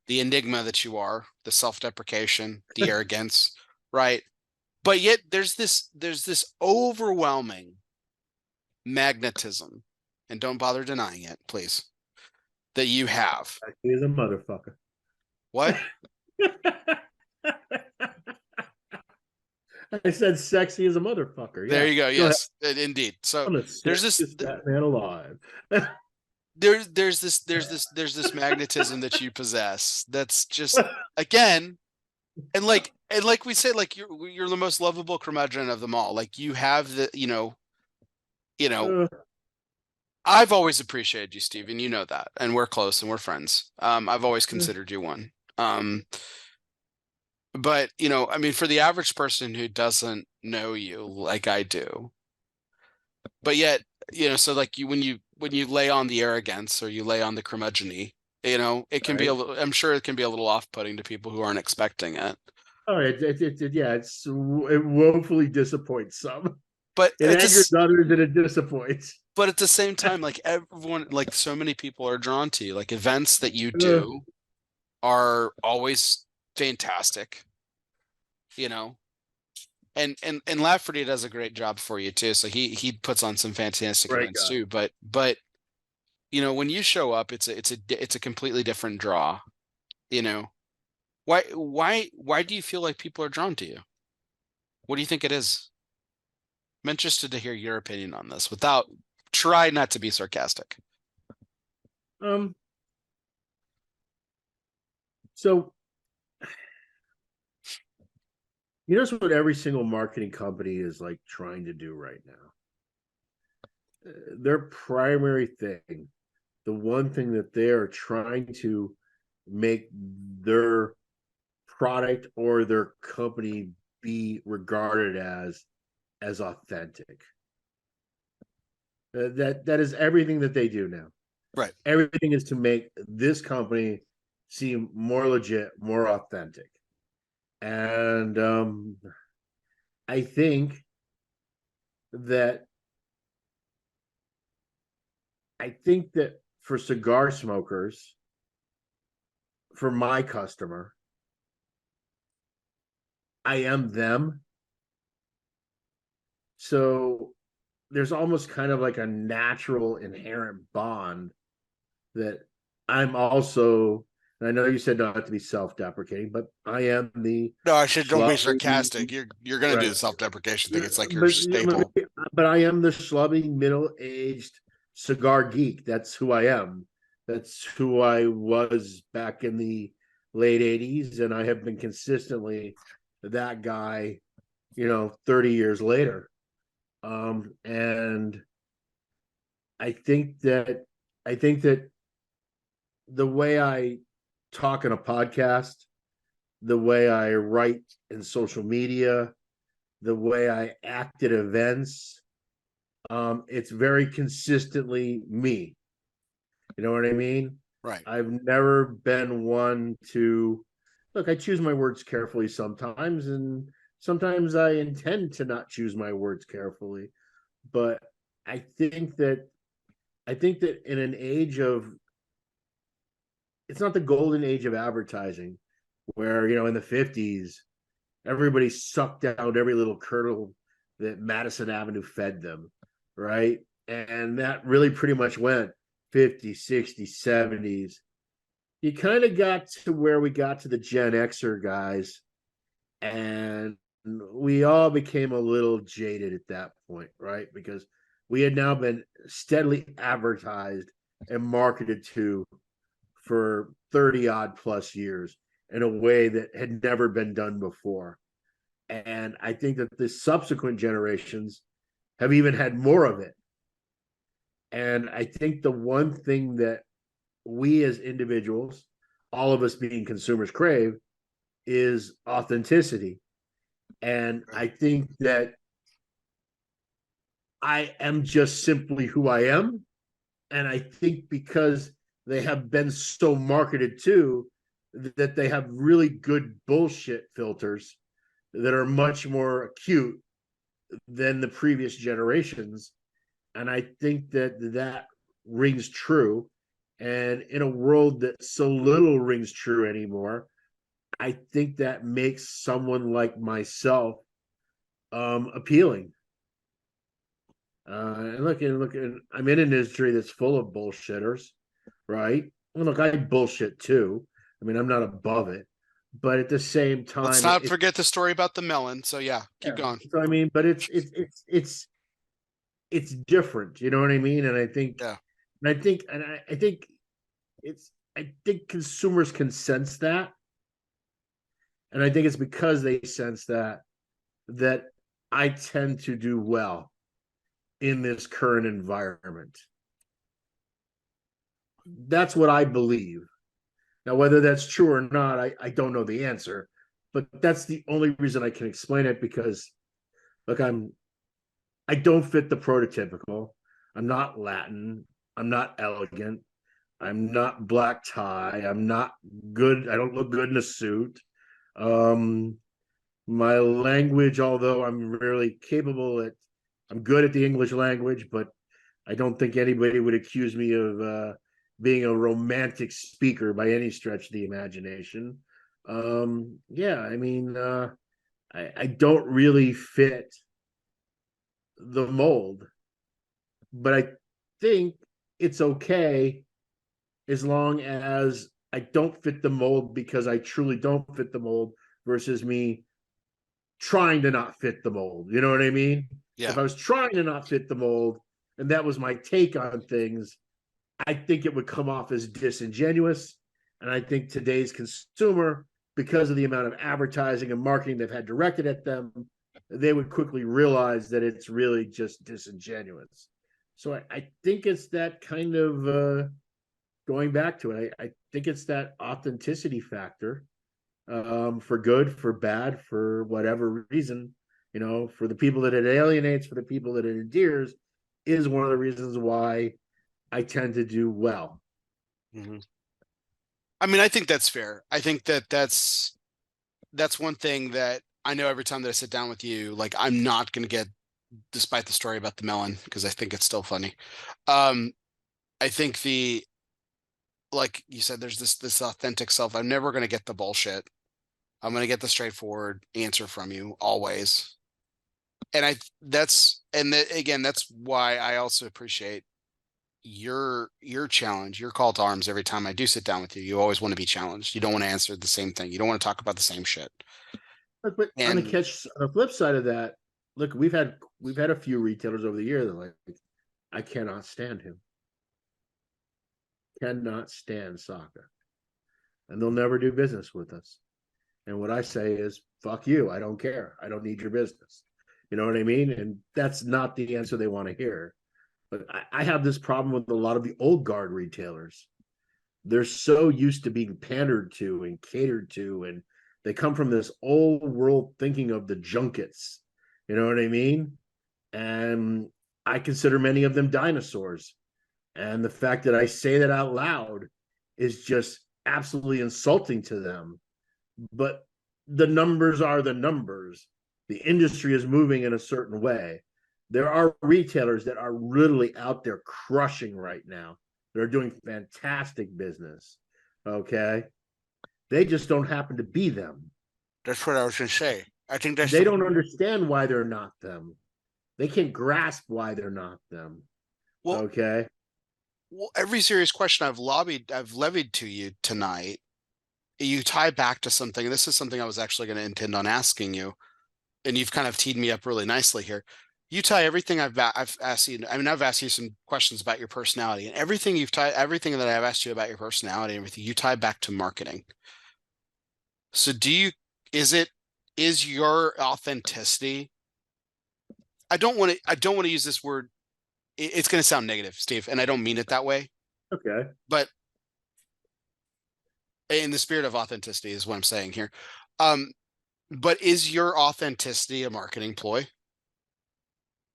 enigma that you are, the self-deprecation, the arrogance, right? But yet there's this overwhelming magnetism, and don't bother denying it, please, that you have. He's a motherfucker. What? I said sexy as a motherfucker. There Yeah. you go. Go Yes, indeed. So I'm the there's this sexiest Batman alive. there's this magnetism that you possess that's just, again, and like we said, like you're the most lovable curmudgeon of them all. Like you have the you know Uh, I've always appreciated you, Steve, and you know that, and we're close and we're friends. I've always uh, considered you one. But I mean, for the average person who doesn't know you like I do, but yet, so like when you lay on the arrogance or you lay on the curmudgeony, it can be right. a little, I'm sure it can be a little off-putting to people who aren't expecting it. Oh, yeah, it woefully disappoints some. But It it's angers just, others and it disappoints. but at the same time, like everyone, like so many people are drawn to you. Like events that you Uh, do are always fantastic, you know. And Lafferty does a great job for you too. So he puts on some fantastic Great events guy. too. But when you show up, it's a completely different draw. You know, why do you feel like people are drawn to you? What do you think it is? I'm interested to hear your opinion on this. Try not to be sarcastic. Um, so you notice what every single marketing company is like trying to do right now. Their primary thing, the one thing that they are trying to make their product or their company be regarded as authentic. That is everything that they do now. Right. Everything is to make this company seem more legit, more authentic. And I think that for cigar smokers, for my customer, I am them. So there's almost kind of like a natural inherent bond that I'm also, and I know you said not to be self-deprecating, but I am the No, I should don't be schlubby, sarcastic. You're gonna do right? the self-deprecation thing. It's like your But staple. but I am the schlubby middle-aged cigar geek. That's who I am. That's who I was back in the late 80s, and I have been consistently that guy, 30 years later. And I think that I think that the way I talk in a podcast, the way I write in social media, the way I act at events, it's very consistently me. You know what I mean? Right. I've never been one to look, I choose my words carefully sometimes, and sometimes I intend to not choose my words carefully. But I think that in an age of it's not the golden age of advertising where, in the 50s, everybody sucked out every little kernel that Madison Avenue fed them, right? And that really pretty much went 50s, 60s, 70s. You kind of got to where we got to the Gen Xer guys, and we all became a little jaded at that point, right? Because we had now been steadily advertised and marketed to for 30 odd plus years in a way that had never been done before. And I think that the subsequent generations have even had more of it. And I think the one thing that we as individuals, all of us being consumers, crave is authenticity. And I think that I am just simply who I am. And I think because they have been so marketed to, that they have really good bullshit filters that are much more acute than the previous generations. And I think that that rings true. And in a world that so little rings true anymore, I think that makes someone like myself appealing. And look, I'm in an industry that's full of bullshitters, right? And look, I bullshit too. I mean, I'm not above it, but at the same Let's time, not forget the story about the melon. So yeah, keep yeah. going. So I mean, but it's different. You know what I mean? And I think, Yeah. and I think, and I think it's, I think consumers can sense that, and I think it's because they sense that I tend to do well in this current environment. That's what I believe. Now, whether that's true or not, I don't know the answer, but that's the only reason I can explain it because, look, I don't fit the prototypical. I'm not Latin. I'm not elegant. I'm not black tie. I'm not good. I don't look good in a suit. Um, my language, although I'm really I'm good at the English language, but I don't think anybody would accuse me of being a romantic speaker by any stretch of the imagination. Yeah, I mean, I don't really fit the mold, but I think it's okay as long as I don't fit the mold because I truly don't fit the mold versus me trying to not fit the mold. You know what I mean? Yeah. If I was trying to not fit the mold and that was my take on things, I think it would come off as disingenuous. And I think today's consumer, because of the amount of advertising and marketing they've had directed at them, they would quickly realize that it's really just disingenuous. So I think it's that kind of going back to it. I think it's that authenticity factor, for good, for bad, for whatever reason. For the people that it alienates, for the people that it endears, is one of the reasons why I tend to do well. Mm-hmm. I mean, I think that's fair. I think that's one thing that I know every time that I sit down with you, like I'm not going to get, despite the story about the melon, because I think it's still funny. I think like you said, there's this authentic self. I'm never going to get the bullshit. I'm going to get the straightforward answer from you always. And again, that's why I also appreciate your challenge, your call to arms every time I do sit down with you. You always want to be challenged. You don't want to answer the same thing. You don't want to talk about the same shit. But on And the flip side of that, look, we've had a few retailers over the years that like, I cannot stand him. cannot stand Saka, and they'll never do business with us. And what I say is, fuck you. I don't care. I don't need your business. You know what I mean? And that's not the answer they want to hear. But I have this problem with a lot of the old guard retailers. They're so used to being pandered to and catered to, and they come from this old world thinking of the junkets. You know what I mean? And I consider many of them dinosaurs. And the fact that I say that out loud is just absolutely insulting to them. But the numbers are the numbers. The industry is moving in a certain way. There are retailers that are literally out there crushing right now. They're doing fantastic business. Okay. They just don't happen to be them. That's what I was going to say. I think that's they don't understand why they're not them. They can't grasp why they're not them. Well, okay. Well, every serious question I've levied to you tonight, you tie back to something. And this is something I was actually going to intend on asking you, and you've kind of teed me up really nicely here. You tie everything I've asked you. I mean, I've asked you some questions about your personality, and everything everything that I've asked you about your personality, and everything you tie back to marketing. So, is your authenticity? I don't want to use this word. It's going to sound negative, Steve, and I don't mean it that way. Okay. But in the spirit of authenticity is what I'm saying here. But is your authenticity a marketing ploy?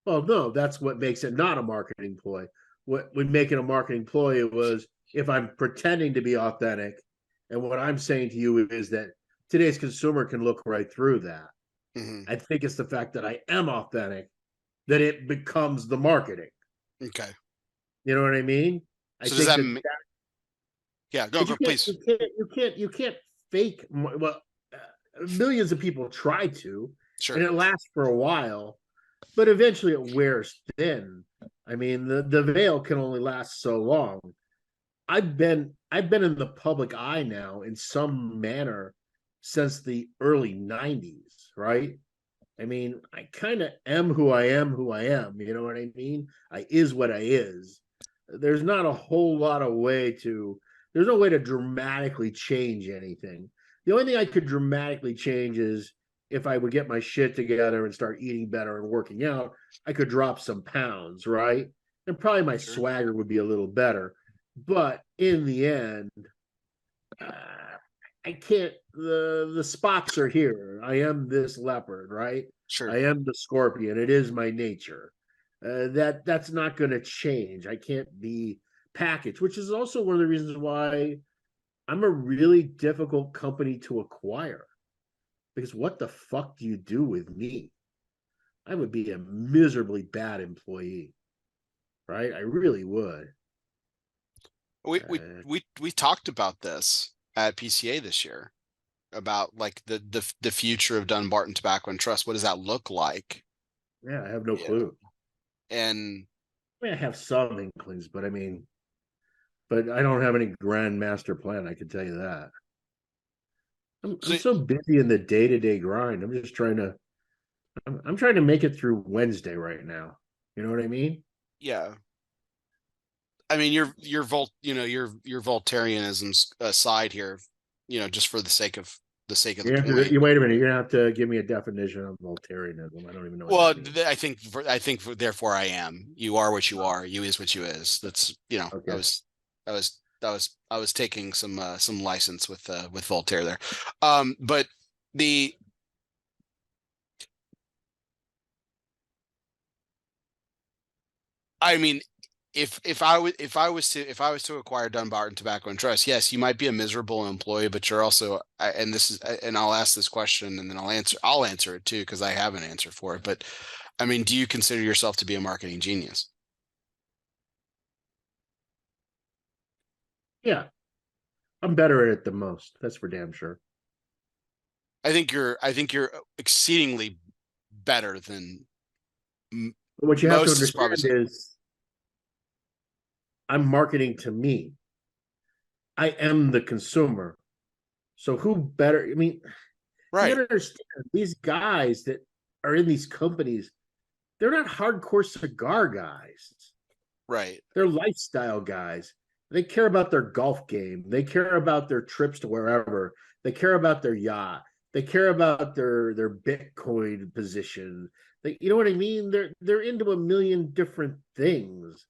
Well, no, that's what makes it not a marketing ploy. What would make it a marketing ploy was if I'm pretending to be authentic, and what I'm saying to you is that today's consumer can look right through that. Mm-hmm. I think it's the fact that I am authentic that it becomes the marketing. Okay. You know what I mean? So does that mean? Yeah, go please. You can't fake. Well, millions of people try to, sure, and it lasts for a while, but eventually it wears thin. I mean, the veil can only last so long. I've been in the public eye now in some manner since the early 90s, right? I mean, I kind of am who I am, you know what I mean? I is what I is. There's not a whole lot of there's no way to dramatically change anything. The only thing I could dramatically change is if I would get my shit together and start eating better and working out, I could drop some pounds, right? And probably my swagger would be a little better. But in the end, I can't, the spots are here. I am this leopard, right? Sure. I am the scorpion. It is my nature. That's not going to change. I can't be packaged, which is also one of the reasons why I'm a really difficult company to acquire. Because what the fuck do you do with me? I would be a miserably bad employee, right? I really would. We talked about this at PCA this year about like the future of Dunbarton Tobacco and Trust. What does that look like? Yeah, I have no clue. And I mean, I have some inklings, but I don't have any grand master plan. I can tell you that. I'm so busy in the day-to-day grind. I'm just trying to. I'm trying to make it through Wednesday right now. You know what I mean? Yeah. I mean, your Voltaireanism aside here, just for the sake of the point. You wait a minute. You're gonna have to give me a definition of Voltaireanism. I don't even know. Well, I think therefore I am. You are what you are. You is what you is. That's okay. I was taking some license with Voltaire there, but I mean, if I was to acquire Dunbarton Tobacco and Trust, yes, you might be a miserable employee, but you're also, and I'll ask this question and then I'll answer it too, because I have an answer for it. But I mean, do you consider yourself to be a marketing genius? Yeah, I'm better at it than most. That's for damn sure. I think you're exceedingly better than what you have to understand is I'm marketing to me. I am the consumer. So who better? I mean, right. You gotta understand these guys that are in these companies, they're not hardcore cigar guys. Right. They're lifestyle guys. They care about their golf game. They care about their trips to wherever. They care about their yacht. They care about their Bitcoin position. You know what I mean? They're into a million different things.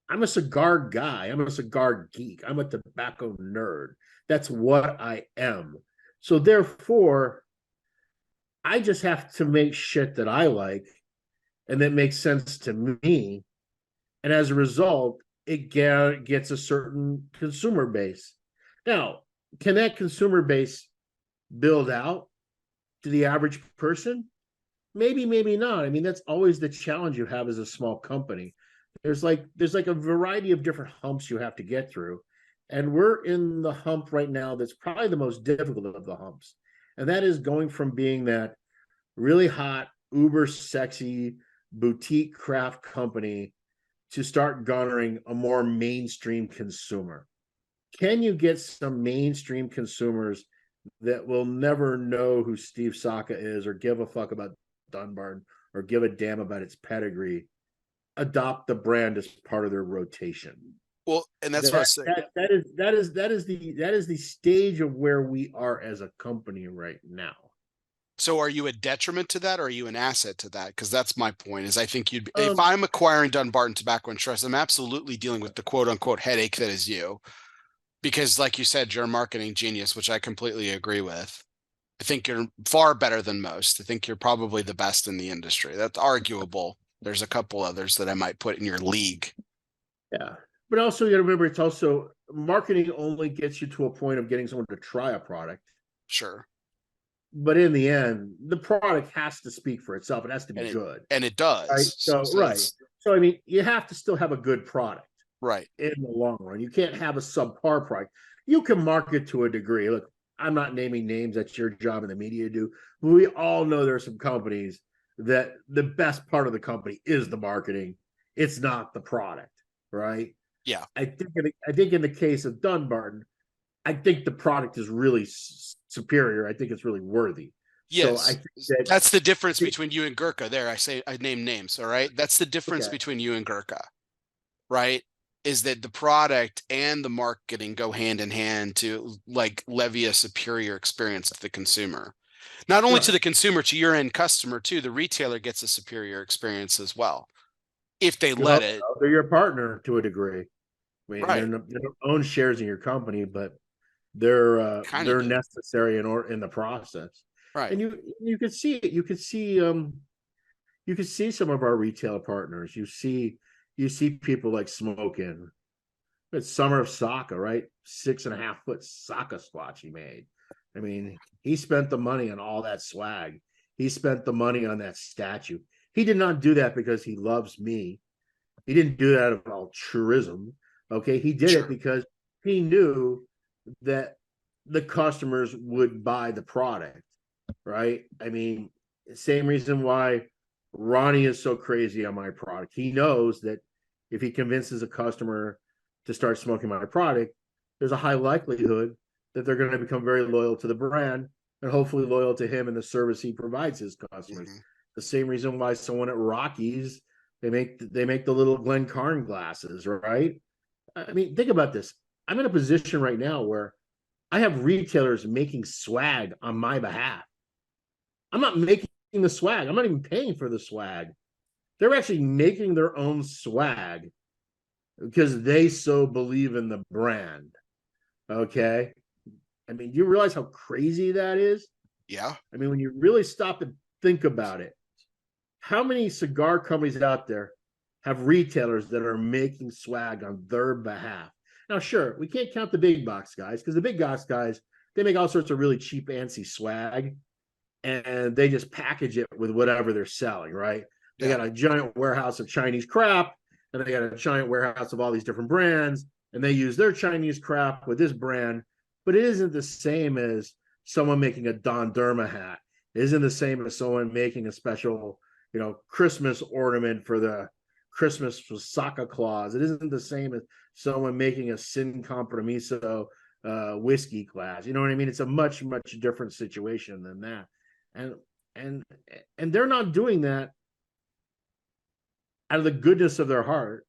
I'm a cigar guy. I'm a cigar geek. I'm a tobacco nerd. That's what I am. So therefore, I just have to make shit that I like and that makes sense to me. And as a result, it gets a certain consumer base. Now, can that consumer base build out to the average person? Maybe, maybe not. I mean, that's always the challenge you have as a small company. There's like a variety of different humps you have to get through. And we're in the hump right now that's probably the most difficult of the humps. And that is going from being that really hot, uber sexy boutique craft company to start garnering a more mainstream consumer. Can you get some mainstream consumers that will never know who Steve Saka is or give a fuck about Dunbarton or give a damn about its pedigree, adopt the brand as part of their rotation? Well, and that's what I was saying. That is the stage of where we are as a company right now. So are you a detriment to that or are you an asset to that? Because that's my point is I think if I'm acquiring Dunbarton Tobacco and Trust, I'm absolutely dealing with the quote unquote headache that is you. Because like you said, you're a marketing genius, which I completely agree with. I think you're far better than most. I think you're probably the best in the industry. That's arguable. There's a couple others that I might put in your league. Yeah. But also you got to remember it's also marketing only gets you to a point of getting someone to try a product. Sure. But in the end, the product has to speak for itself. It has to be good. And it does. Right. So I mean, you have to still have a good product. Right. In the long run. You can't have a subpar product. You can market to a degree. Look, I'm not naming names. That's your job in the media to do. But we all know there are some companies that the best part of the company is the marketing. It's not the product, right? Yeah. I think in the case of Dunbarton, I think the product is really superior. I think it's really worthy. Yes. So I think that's the difference between you and Gurkha. There, I name names. All right. That's the difference between you and Gurkha, right? Is that the product and the marketing go hand in hand to like levy a superior experience to the consumer. Not only to the consumer, to your end customer too. The retailer gets a superior experience as well. If they let it. They're your partner to a degree. I mean, right. they don't own shares in your company, but they're necessary in the process. Right. And you could see it. You could see some of our retail partners. You see people like Smokin'. It's Summer of Saka, right? 6.5 foot Saka squatch he made. I mean, he spent the money on all that swag. He spent the money on that statue. He did not do that because he loves me. He didn't do that out of altruism. Okay. He did it because he knew that the customers would buy the product, right? I mean, same reason why Ronnie is so crazy on my product. He knows that if he convinces a customer to start smoking my product, there's a high likelihood that they're going to become very loyal to the brand and hopefully loyal to him and the service he provides his customers. Mm-hmm. The same reason why someone at Rockies, they make the little Glencairn glasses, right? I mean, think about this. I'm in a position right now where I have retailers making swag on my behalf. I'm not making the swag. I'm not even paying for the swag. They're actually making their own swag because they so believe in the brand. Okay. I mean, do you realize how crazy that is? Yeah. I mean, when you really stop and think about it, how many cigar companies out there have retailers that are making swag on their behalf? Now, sure, we can't count the big box guys because the big box guys, they make all sorts of really cheap, antsy swag and they just package it with whatever they're selling, right? They got a giant warehouse of Chinese crap and they got a giant warehouse of all these different brands and they use their Chinese crap with this brand, but it isn't the same as someone making a Don Derma hat. It isn't the same as someone making a special, Christmas ornament for the Christmas Saka Claus. It isn't the same as someone making a Sin Compromiso whiskey glass. You know what I mean? It's a much, much different situation than that. And they're not doing that out of the goodness of their heart.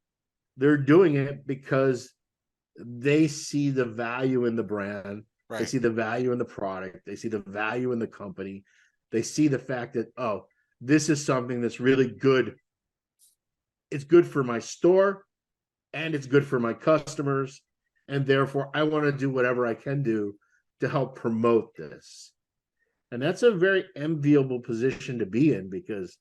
They're doing it because they see the value in the brand. They Right. see the value in the product. They see the value in the company. They see the fact that, oh, this is something that's really good. It's good for my store and it's good for my customers. And therefore, I want to do whatever I can do to help promote this. And that's a very enviable position to be in, because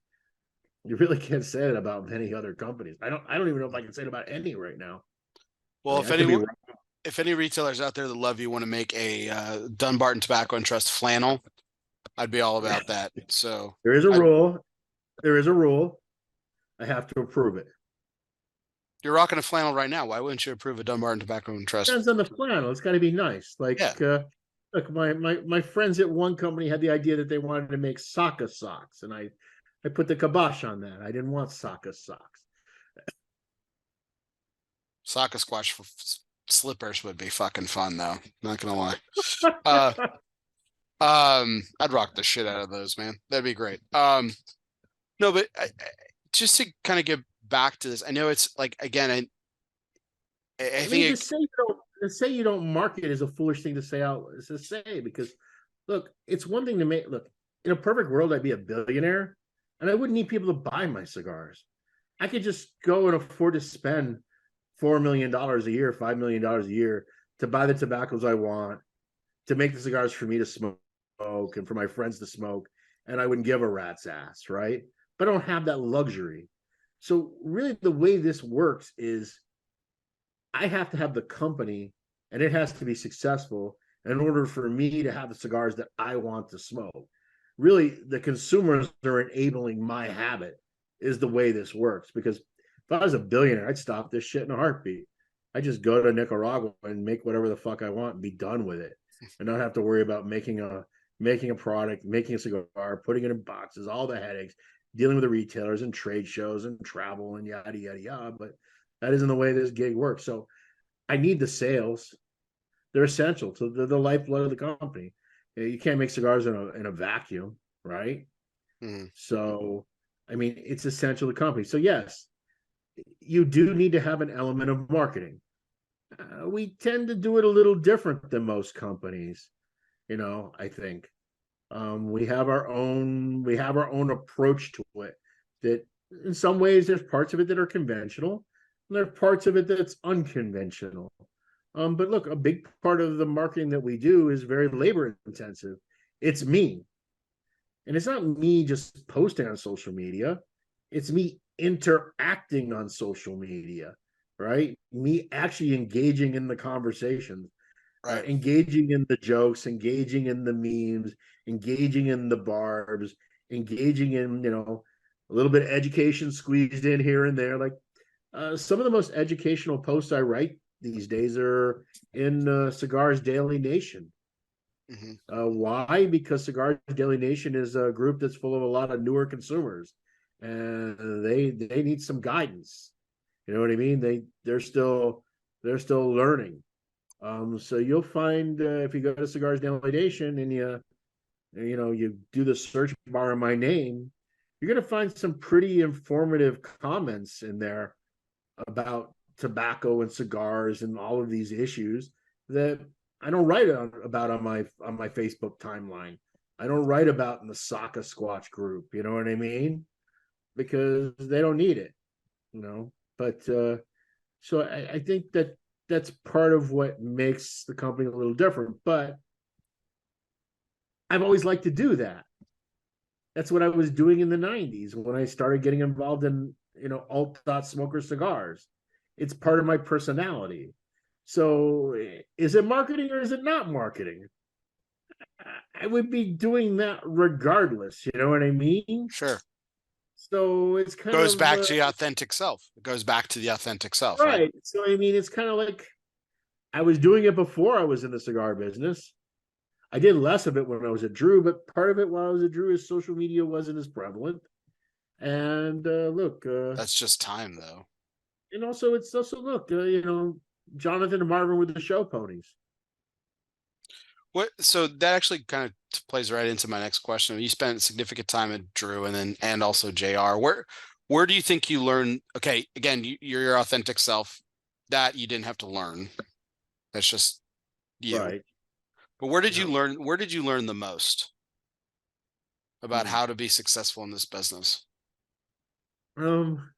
you really can't say it about many other companies. I don't even know if I can say it about any right now. I Well, mean, I could be wrong. if any retailers out there that love you want to make a Dunbarton Tobacco and Trust flannel, I'd be all about that. So There is a I, rule. There is a rule. I have to approve it. you're rocking a flannel right now. Why wouldn't you approve a Dunbarton Tobacco and Trust? Depends on the flannel. It's got to be nice. Like, Yeah. look, my friends at one company had the idea that they wanted to make Saka socks, and I put the kibosh on that. I didn't want Saka socks. Soccer squash for slippers would be fucking fun though. Not gonna lie. Uh, I'd rock the shit out of those, man. That'd be great. No, but just to kind of get back to this, I know it's like again, I I mean, think to say you don't market is a foolish thing to say out to say, because look, it's one thing to make look, in a perfect world, I'd be a billionaire and I wouldn't need people to buy my cigars. I could just go and afford to spend $4 million a year, $5 million a year to buy the tobaccos I want, to make the cigars for me to smoke and for my friends to smoke, and I wouldn't give a rat's ass, right? But I don't have that luxury. So really the way this works is I have to have the company and it has to be successful in order for me to have the cigars that I want to smoke. Really, the consumers are enabling my habit, is the way this works. Because if I was a billionaire, I'd stop this shit in a heartbeat. I just go to Nicaragua and make whatever the fuck I want and be done with it, and not have to worry about making a product, making a cigar, putting it in boxes, all the headaches, dealing with the retailers and trade shows and travel and yada yada yada. But that isn't the way this gig works. So I need the sales. They're essential to the lifeblood of the company. You can't make cigars in a vacuum, right? Mhm. So, I mean, it's essential to the company. So yes, you do need to have an element of marketing. We tend to do it a little different than most companies. I think we have our own approach to it, that in some ways there's parts of it that are conventional and there are parts of it that's unconventional. But look, a big part of the marketing that we do is very labor intensive. It's me. And it's not me just posting on social media. It's me interacting on social media, right? Me actually engaging in the conversations, Right. engaging in the jokes, engaging in the memes, engaging in the barbs, engaging in, a little bit of education squeezed in here and there. Like, some of the most educational posts I write these days are in Cigars Daily Nation. Hmm. Why? Because Cigars Daily Nation is a group that's full of a lot of newer consumers, and they need some guidance. You know what I mean? They're still learning. So you'll find, if you go to Cigars Daily Nation and you do the search bar in my name, you're going to find some pretty informative comments in there about tobacco and cigars and all of these issues that I don't write about on my Facebook timeline. I don't write about in the Saka Squatch group. You know what I mean? Because they don't need it. But so I think that's part of what makes the company a little different. But I've always liked to do that. That's what I was doing in the 90s when I started getting involved in, alt thought smoker cigars. It's part of my personality. So is it marketing or is it not marketing? I would be doing that regardless. You know what I mean? Sure. So it's kind Goes of back to the authentic self. It goes back to the authentic self, right? right. So I mean, it's kind of like I was doing it before I was in the cigar business. I did less of it when I was at Drew, but part of it while I was at Drew is social media wasn't as prevalent. And look, That's just time, though. and also it's also look, Jonathan and Marvin with the show ponies. What? So that actually kind of plays right into my next question. You spent significant time at Drew and also JR. Where do you think you learn? Okay, again, you're your authentic self. That you didn't have to learn. That's just you. Right. But where did you Yeah. learn? Where did you learn the most about Hmm. how to be successful in this business? Um,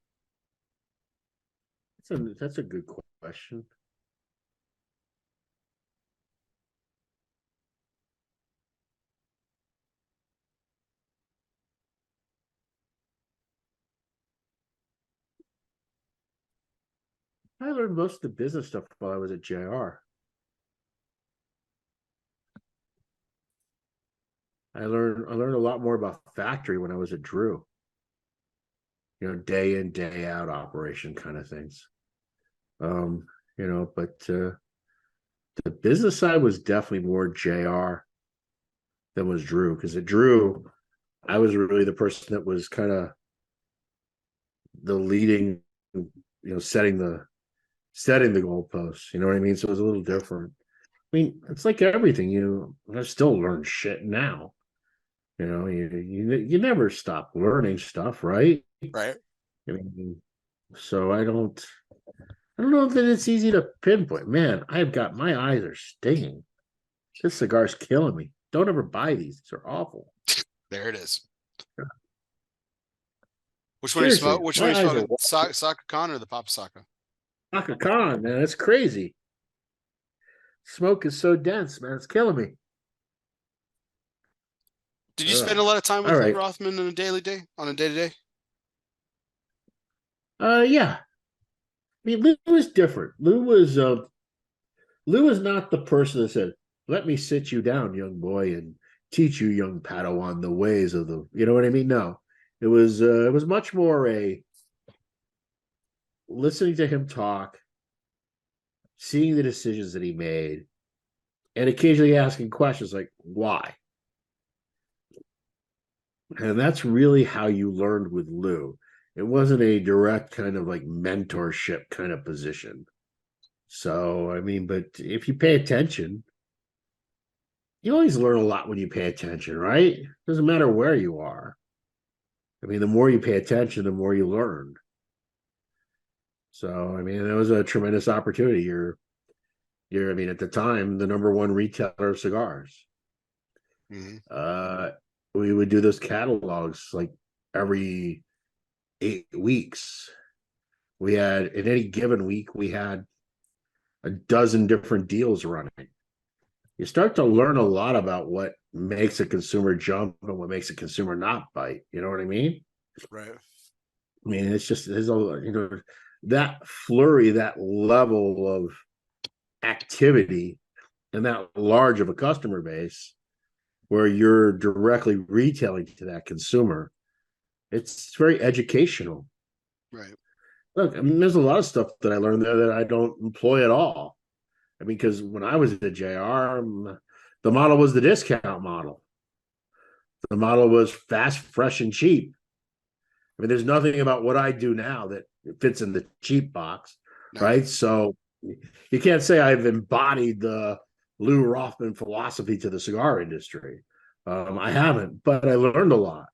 that's a good question. I learned most of the business stuff while I was at JR. I learned a lot more about factory when I was at Drew. Day in, day out operation kind of things. Um, but the business side was definitely more JR than was Drew, because at Drew, I was really the person that was kind of the leading, setting the goalposts. You know what I mean? So it was a little different. I mean, it's like everything. I still learn shit now. You never stop learning stuff, right? Right. I mean, so I don't know that it's easy to pinpoint. Man, I've got my eyes are stinging. This cigar's killing me. Don't ever buy these. These are awful. There it is. Which one you Seriously, smoke? Which one my you eyes are smoking? Saka Khan or the Papa Saka? Chaka Khan, man. It's crazy. Smoke is so dense, man. It's killing me. Did you spend Ugh. a lot of time All with Lou right. Rothman on a day to day? Yeah. I mean, Lou was different. Lou was not the person that said, "Let me sit you down, young boy, and teach you, young Padawan, the ways of the." You know what I mean? No, it was much more a listening to him talk, seeing the decisions that he made, and occasionally asking questions like, "Why?" And that's really how you learned with Lou. It wasn't a direct kind of like mentorship kind of position. So, I mean, but if you pay attention, you always learn a lot when you pay attention, right? Doesn't matter where you are. I mean, the more you pay attention, the more you learn. So, I mean, it was a tremendous opportunity. I mean, at the time, the number one retailer of cigars. Mm-hmm. Uh, we would do those catalogs like every 8 weeks. We had in any given week, we had a dozen different deals running. You start to learn a lot about what makes a consumer jump and what makes a consumer not bite. You know what I mean? Right. I mean, there's that flurry, that level of activity, and that large of a customer base where you're directly retailing to that consumer. It's very educational. Right. Look, I mean, there's a lot of stuff that I learned there that I don't employ at all. I mean, because when I was at JR, the model was the discount model. The model was fast, fresh, and cheap. I mean, there's nothing about what I do now that fits in the cheap box, No. right? So you can't say I've embodied the Lou Rothman philosophy to the cigar industry. I haven't, but I learned a lot.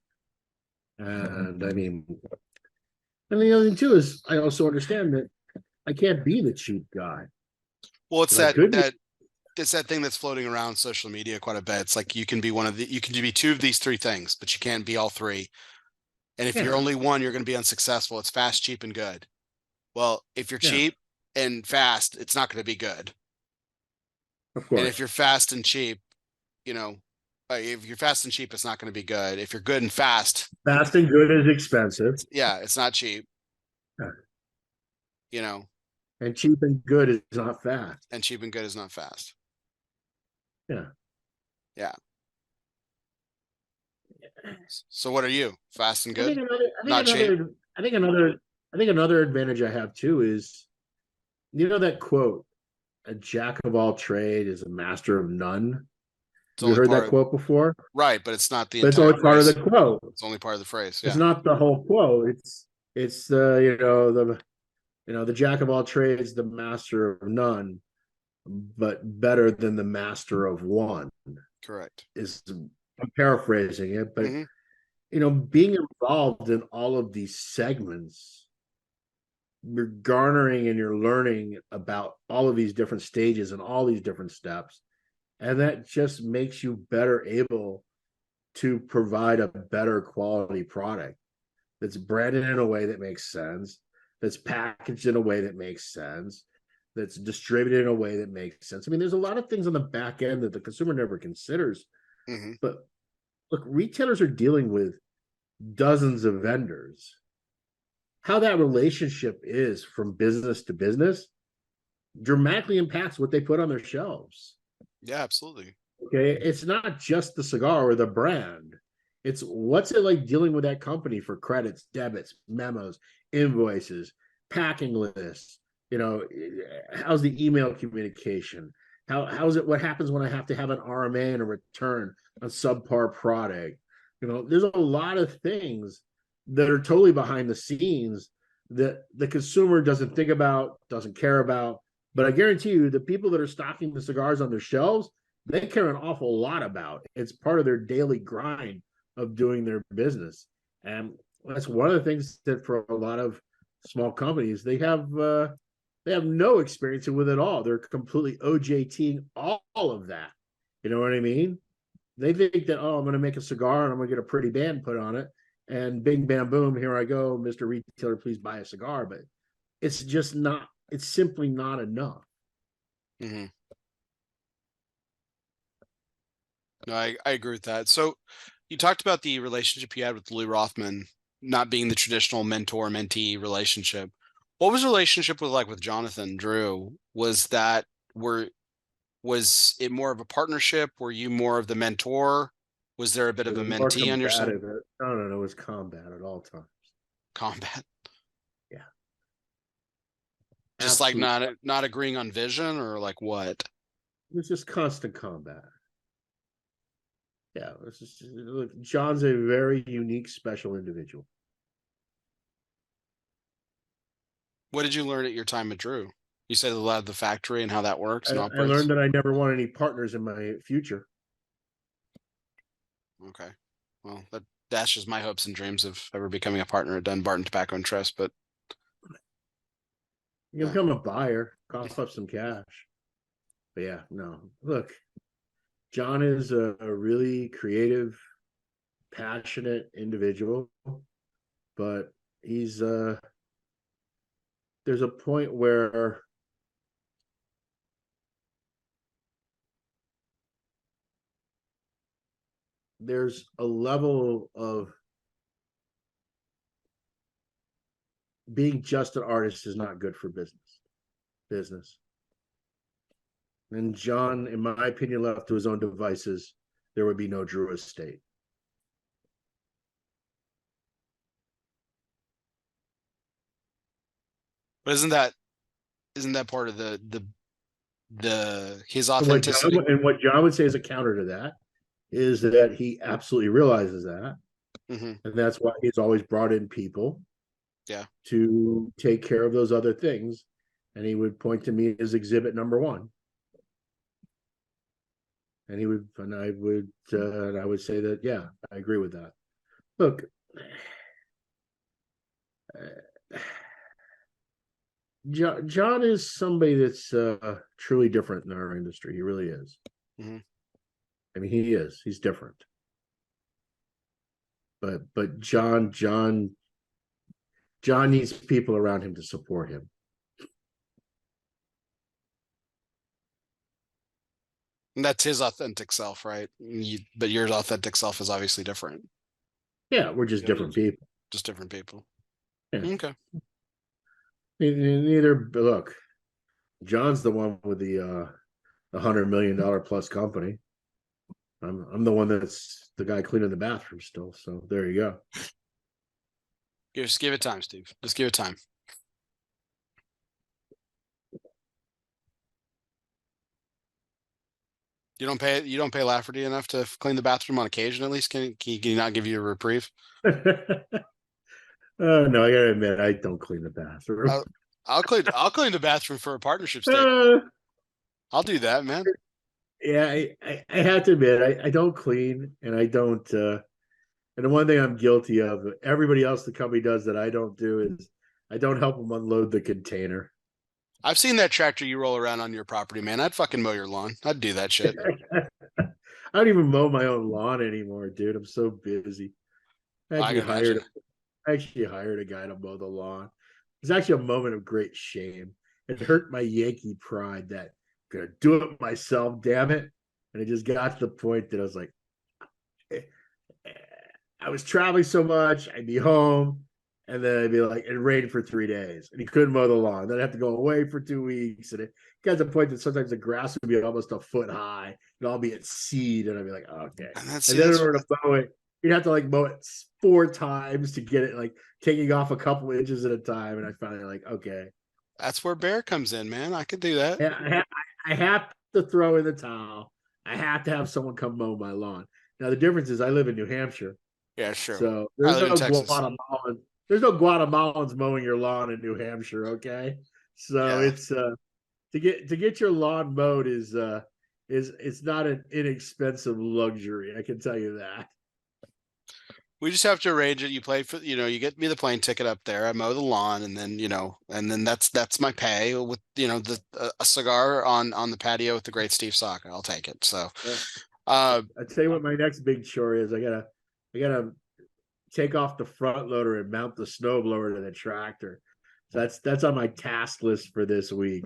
And the other thing too is I also understand that I can't be the cheap guy. Well, it's I that could be. that it's that thing that's floating around social media quite a bit. It's like you can be two of these three things, but you can't be all three. And if you're Yeah, only one, you're going to be unsuccessful. It's fast, cheap, and good. Well, if you're yeah, cheap and fast, it's not going to be good. of And if course. you're fast and cheap, you know, if you're fast and cheap, it's not going to be good. If you're good and fast, Fast and good is expensive. yeah, it's not cheap, Yeah. you know, And cheap and good is not fast. and cheap and good is not fast. Yeah. Yeah. So what are you? Fast and I think good? another I think Not cheap? another I think another I think another advantage I have too is that quote, a jack of all trade is a master of none. It's Have you only heard part that of quote before? right, but it's not the But it's entire only part of the phrase. quote. It's only part of the phrase. It's Yeah. not the whole quote. It's the jack of all trades, the master of none, but better than the master of one Correct. is I'm paraphrasing it, but Hmm. being involved in all of these segments, you're garnering and you're learning about all of these different stages and all these different steps. And that just makes you better able to provide a better quality product that's branded in a way that makes sense, that's packaged in a way that makes sense, that's distributed in a way that makes sense. I mean, there's a lot of things on the back end that the consumer never considers. Mm-hmm. But look, retailers are dealing with dozens of vendors. How that relationship is from business to business dramatically impacts what they put on their shelves. Yeah, absolutely. Okay. It's not just the cigar or the brand. It's what's it like dealing with that company for credits, debits, memos, invoices, packing lists. How's the email communication? How's it? What happens when I have to have an RMA and a return on subpar product? There's a lot of things that are totally behind the scenes that the consumer doesn't think about, doesn't care about. But I guarantee you, the people that are stocking the cigars on their shelves, they care an awful lot about. It's part of their daily grind of doing their business. And that's one of the things that for a lot of small companies, they have no experience with it all. They're completely OJTing all of that. You know what I mean? They think that, I'm going to make a cigar and I'm going to get a pretty band put on it. And bing, bam, boom, here I go, Mr. Retailer, please buy a cigar. But it's just not, it's simply not enough. Mm-hmm. No, I agree with that. So you talked about the relationship you had with Louis Rothman not being the traditional mentor-mentee relationship. What was the relationship with Jonathan Drew? Was it more of a partnership? Were you more of the mentor? Was there a bit of a More mentee on your side? combative. No, it was combat at all times. Combat. Yeah. Just like not agreeing on vision, or like what? It was just constant combat. Yeah, look, John's a very unique, special individual. What did you learn at your time at Drew? You said a lot of the factory and how that works and I operates. learned that I never want any partners in my future. Okay. Well, that dashes my hopes and dreams of ever becoming a partner at Dunbarton Tobacco and Trust, but You can become a buyer, cough up some cash. But yeah, no. Look, John is a really creative, passionate individual, but there's a point where there's a level of being just an artist is not good for business. And John, in my opinion, left to his own devices, there would be no Drew estate. But isn't that part of his authenticity? And what John would say as a counter to that is that he absolutely realizes that. Mm-hmm. And that's why he's always brought in people to take care of those other things. And he would point to me as exhibit number one. And I would say that, yeah, I agree with that. Look, John is somebody that's truly different in our industry. He really is. Mm-hmm. I mean, he is. He's different. But John needs people around him to support him. And that's his authentic self, right? But your authentic self is obviously different. Yeah, we're just different people. Just different people. Yeah. Okay. Neither look, John's the one with the $100 million plus company. I'm the one that's the guy cleaning the bathroom still. So there you go. Just give it time, Steve. Just give it time. You don't pay Lafferty enough to clean the bathroom on occasion, at least? Can he not give you a reprieve? No, I gotta admit, I don't clean the bathroom. I'll clean the bathroom for a partnership stake. I'll do that, man. Yeah, I have to admit, I don't clean and I don't And the one thing I'm guilty of, everybody else the company does that I don't do is I don't help them unload the container. I've seen that tractor you roll around on your property, man. I'd fucking mow your lawn. I'd do that shit. I don't even mow my own lawn anymore, dude. I'm so busy. I I actually can imagine. hired I actually hired a guy to mow the lawn. It's actually a moment of great shame. It hurt my Yankee pride that I'm gonna do it myself, damn it. And it just got to the point that I was like, eh, eh, I was traveling so much, I'd be home, and then I'd be like, it rained for 3 days, and he couldn't mow the lawn. Then I'd have to go away for 2 weeks, and it got to the point that sometimes the grass would be almost a foot high, and I'll be at seed, and I'd be like, okay. And that's And see, then in that's order to mow it, you'd have to like mow it 4 times to get it like taking off a couple inches at a time. And I finally like, okay, that's where Bear comes in, man. I could do that. I have to throw in the towel. I have to have someone come mow my lawn. Now the difference is I live in New Hampshire, Yeah, sure. so I there's live in no Texas. Guatemalan. There's no Guatemalans mowing your lawn in New Hampshire. Okay, so Yeah. it's to get your lawn mowed is it's not an inexpensive luxury. I can tell you that. We just have to arrange it. You play for, you get me the plane ticket up there. I mow the lawn, and then, and then that's my pay with, a cigar on the patio with the great Steve Saka. I'll take it. So, Yeah. uh, I tell you what, my next big chore is I gotta take off the front loader and mount the snowblower to the tractor. So that's on my task list for this week.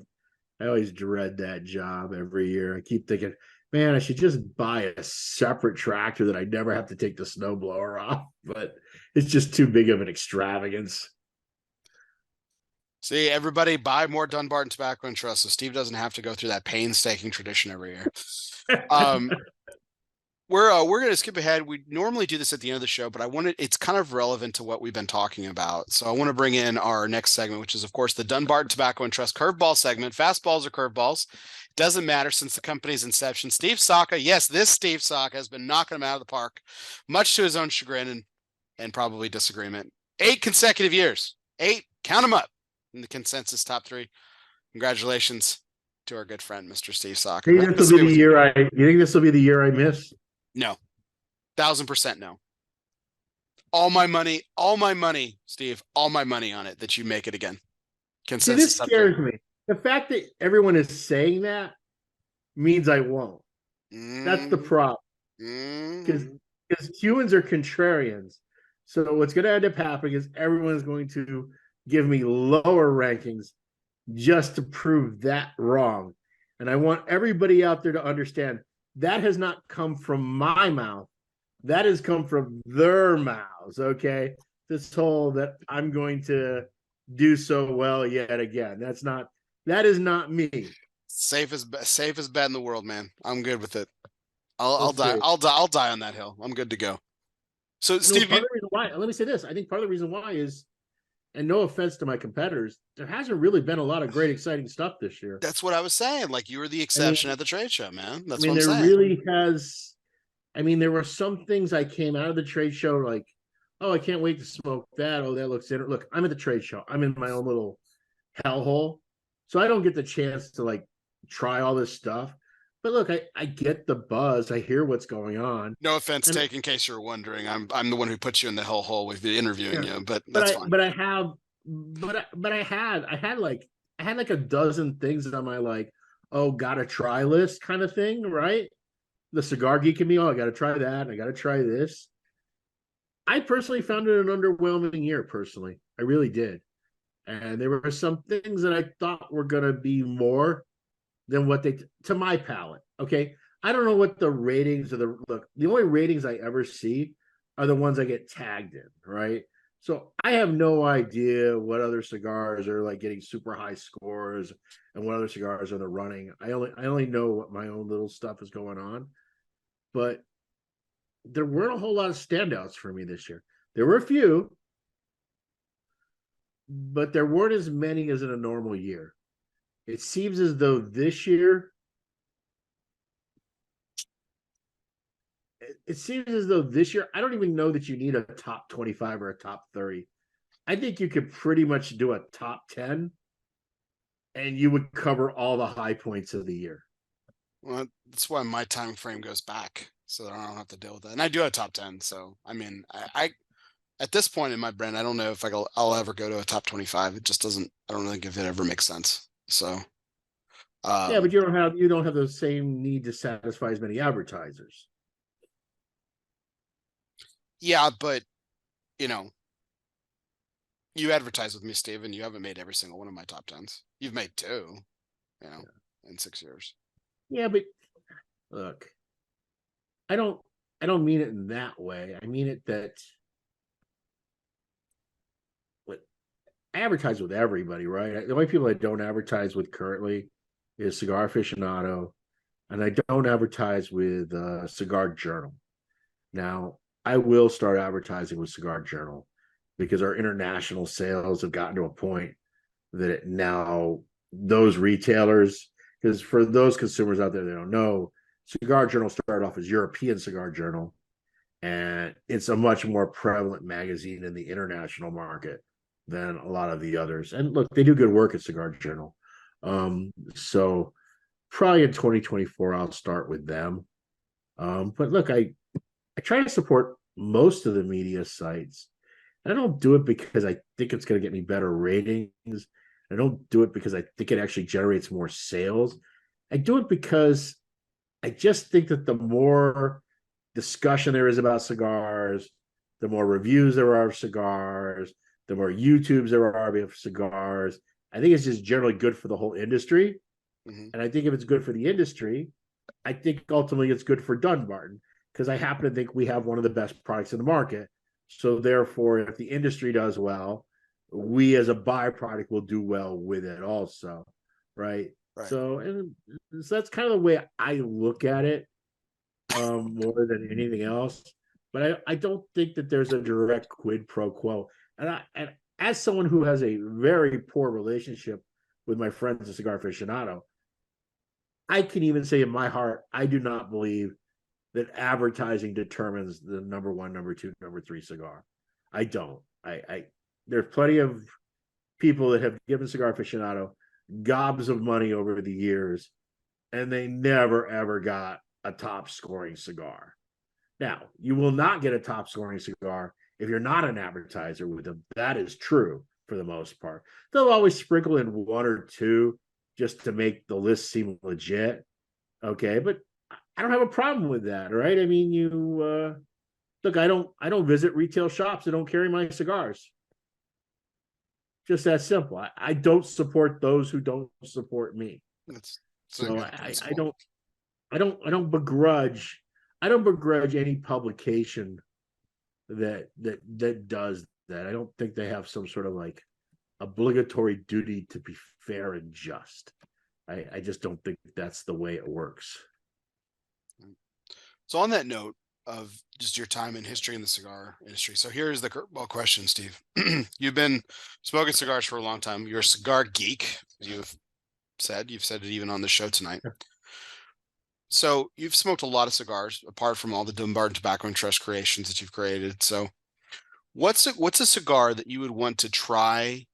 I always dread that job every year. I keep thinking, man, I should just buy a separate tractor that I never have to take the snowblower off. But it's just too big of an extravagance. see, everybody buy more Dunbarton Tobacco and Trust, so Steve doesn't have to go through that painstaking tradition every year. Um, we're gonna skip ahead. We normally do this at the end of the show, but it's kind of relevant to what we've been talking about. So I want to bring in our next segment, which is of course the Dunbarton Tobacco and Trust curveball segment. Fastballs or curveballs, doesn't matter since the company's inception. Steve Saka, yes, this Steve Saka has been knocking them out of the park, much to his own chagrin and probably disagreement. 8 consecutive years. 8, count them up in the consensus top 3. Congratulations to our good friend, Mr. Steve Saka. You think this will be the year you think this will be the year I miss? No, 1,000% no. All my money, Steve, all my money on it that you make it again. See, this scares me. The fact that everyone is saying that means I won't. That's the problem. Because humans are contrarians. So what's going to end up happening is everyone's going to give me lower rankings just to prove that wrong. And I want everybody out there to understand that has not come from my mouth. That has come from their mouths. Okay. This whole that I'm going to do so well yet again. That is not me. Safest bet in the world, man. I'm good with it. I'll die. I'll die on that hill. I'm good to go. So Steve, part of the reason why, let me say this. I think part of the reason why is, and no offense to my competitors, there hasn't really been a lot of great, exciting stuff this year. That's what I was saying. Like, you were the exception at the trade show, man. That's what I'm there saying. Really has. There were some things I came out of the trade show like, oh, I can't wait to smoke that. Oh, that looks interesting. Look, I'm at the trade show. I'm in my own little hellhole, so I don't get the chance to like try all this stuff. But look, I get the buzz. I hear what's going on. No offense taken, in case you're wondering. I'm the one who puts you in the hellhole with the interviewing you, but that's fine. But I had like a dozen things on my like, oh, gotta try list kind of thing, right? The cigar geek in me, oh, I gotta try that, and I gotta try this. I personally found it an underwhelming year, personally. I really did. And there were some things that I thought were gonna be more than what to my palate. Okay. I don't know what the ratings are. The only ratings I ever see are the ones I get tagged in, right? So I have no idea what other cigars are like getting super high scores and what other cigars are the running. I only know what my own little stuff is going on. But there weren't a whole lot of standouts for me this year. There were a few, but there weren't as many as in a normal year. It seems as though this year, I don't even know that you need a top 25 or a top 30. I think you could pretty much do a top 10 and you would cover all the high points of the year. Well, that's why my time frame goes back. so that I don't have to deal with that. And I do have top 10. So I mean, I at this point in my brand, I don't know if I'll ever go to a top 25. It just doesn't. I don't think if it ever makes sense. So Yeah, but um, you don't have the same need to satisfy as many advertisers. yeah, but you know, you advertise with me, Steven. You haven't made every single one of my top 10s. You've made two, in 6 years. Yeah, but look, I don't I don't mean it in that way. I mean it that what I advertise with everybody, right? The only people I don't advertise with currently is Cigar Aficionado, and I don't advertise with Cigar Journal. Now, I will start advertising with Cigar Journal because our international sales have gotten to a point that now those retailers, because for those consumers out there that don't know, Cigar Journal started off as European Cigar Journal, and it's a much more prevalent magazine in the international market than a lot of the others. And look, they do good work at Cigar Journal. So probably in 2024, I'll start with them. But look, I try to support most of the media sites. I don't do it because I think it's going to get me better ratings. I don't do it because I think it actually generates more sales. I do it because I just think that the more discussion there is about cigars, the more reviews there are of cigars, the more YouTubes there are of cigars. I think it's just generally good for the whole industry. Mm-hmm. And I think if it's good for the industry, I think ultimately it's good for Dunbarton because I happen to think we have one of the best products in the market. So therefore, if the industry does well, we as a byproduct will do well with it also, right? Right. So that's kind of the way I look at it, more than anything else. But I don't think that there's a direct quid pro quo. And as someone who has a very poor relationship with my friends, the cigar aficionado, I can even say in my heart, I do not believe that advertising determines the number one, number two, number three cigar. I don't. I there's plenty of people that have given cigar aficionado gobs of money over the years, and they never ever got a top scoring cigar. Now, you will not get a top scoring cigar if you're not an advertiser with them. That is true for the most part. They'll always sprinkle in one or two just to make the list seem legit. Okay, but I don't have a problem with that, right? I mean, look, I don't visit retail shops. I don't carry my cigars. Just that simple. I don't support those who don't support me. It's a So good principle. I don't begrudge any publication that does that. I don't think they have some sort of like obligatory duty to be fair and just. I just don't think that's the way it works. So on that note of just your time in history in the cigar industry, so here's the curveball question, Steve. You've been smoking cigars for a long time. You're a cigar geek. You've said it even on the show tonight. So you've smoked a lot of cigars, apart from all the Dunbarton Tobacco and Trust creations that you've created. So what's a cigar that you would want to try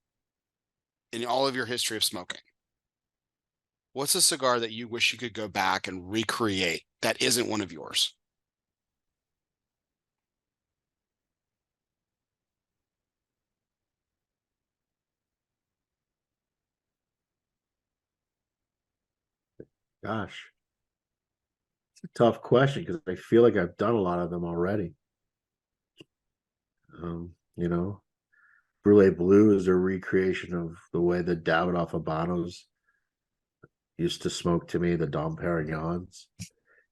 in all of your history of smoking? What's a cigar that you wish you could go back and recreate that isn't one of yours? Gosh, it's a tough question because I feel like I've done a lot of them already. You know, Brulee Blue is a recreation of the way the Davidoff Habanos used to smoke to me, the Dom Perignons.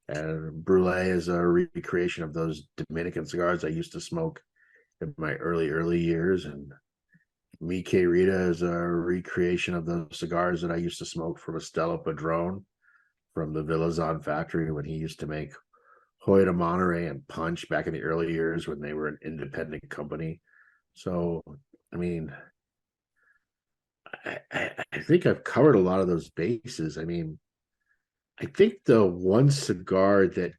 And Brulee is a recreation of those Dominican cigars I used to smoke in my early years. And Mi Querida is a recreation of those cigars that I used to smoke from Estela Padron from the Villazon factory when he used to make Hoy de Monterey and Punch back in the early years when they were an independent company. So, I mean, I think I've covered a lot of those bases. I mean, I think the one cigar that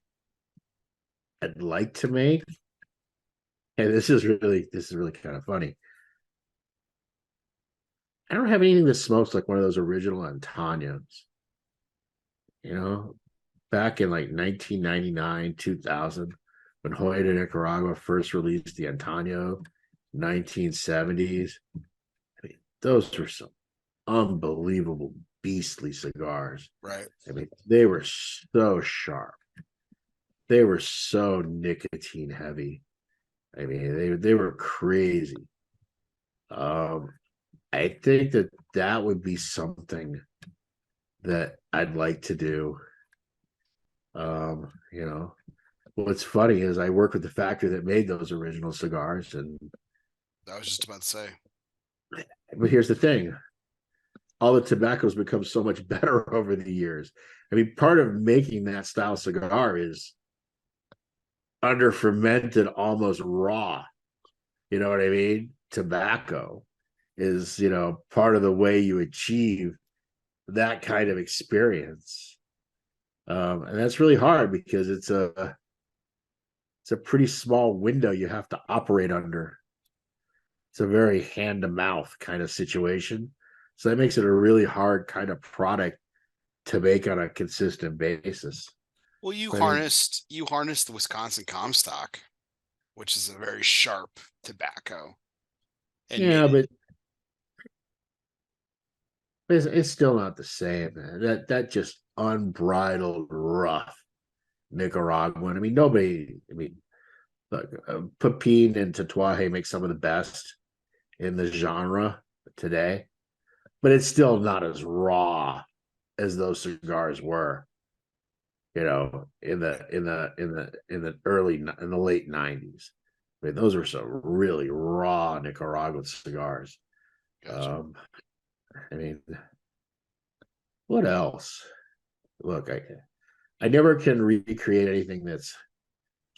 I'd like to make, and this is really kind of funny. I don't have anything that smokes like one of those original Antaños, you know, back in like 1999, 2000, when Hoyt in Nicaragua first released the Antonio, 1970s. I mean, those were some unbelievable, beastly cigars. Right. I mean, they were so sharp. They were so nicotine heavy. I mean, they were crazy. I think that would be something that I'd like to do. You know, what's funny is I work with the factory that made those original cigars, and I was just about to say. but here's the thing: all the tobacco's become so much better over the years. I mean, part of making that style cigar is under fermented, almost raw. You know what I mean? Tobacco is, part of the way you achieve that kind of experience. And that's really hard because it's a pretty small window you have to operate under. It's a very hand to mouth kind of situation. So that makes it a really hard kind of product to make on a consistent basis. Well, you I mean, harnessed the Wisconsin Comstock, which is a very sharp tobacco, and made yeah, it. but it's still not the same, man. That just unbridled rough Nicaraguan. I mean, nobody. I mean, look, Pepin and Tatuaje make some of the best in the genre today, but it's still not as raw as those cigars were. In the late '90s. I mean, those were some really raw Nicaraguan cigars. Gotcha. I mean, what else? Look, I never can recreate anything that's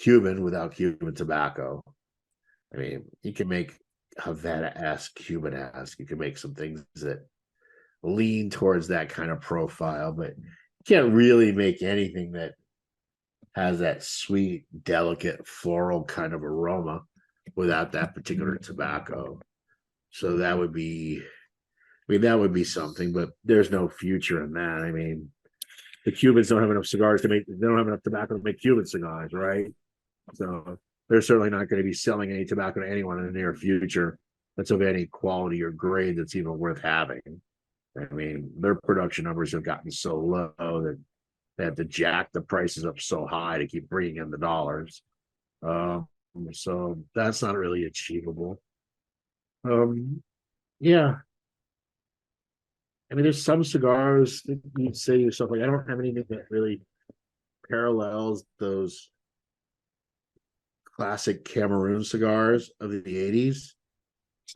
Cuban without Cuban tobacco. I mean, you can make Havana-esque, Cuban-esque. You can make some things that lean towards that kind of profile, but you can't really make anything that has that sweet, delicate, floral kind of aroma without that particular tobacco. So that would be, that would be something, but there's no future in that. I mean, the Cubans don't have enough cigars to make, they don't have enough tobacco to make Cuban cigars, right? So they're certainly not going to be selling any tobacco to anyone in the near future that's of any quality or grade that's even worth having. I mean, their production numbers have gotten so low that they have to jack the prices up so high to keep bringing in the dollars. So that's not really achievable. Yeah. I mean, there's some cigars that you say to yourself, like, I don't have anything that really parallels those classic Cameroon cigars of the 80s.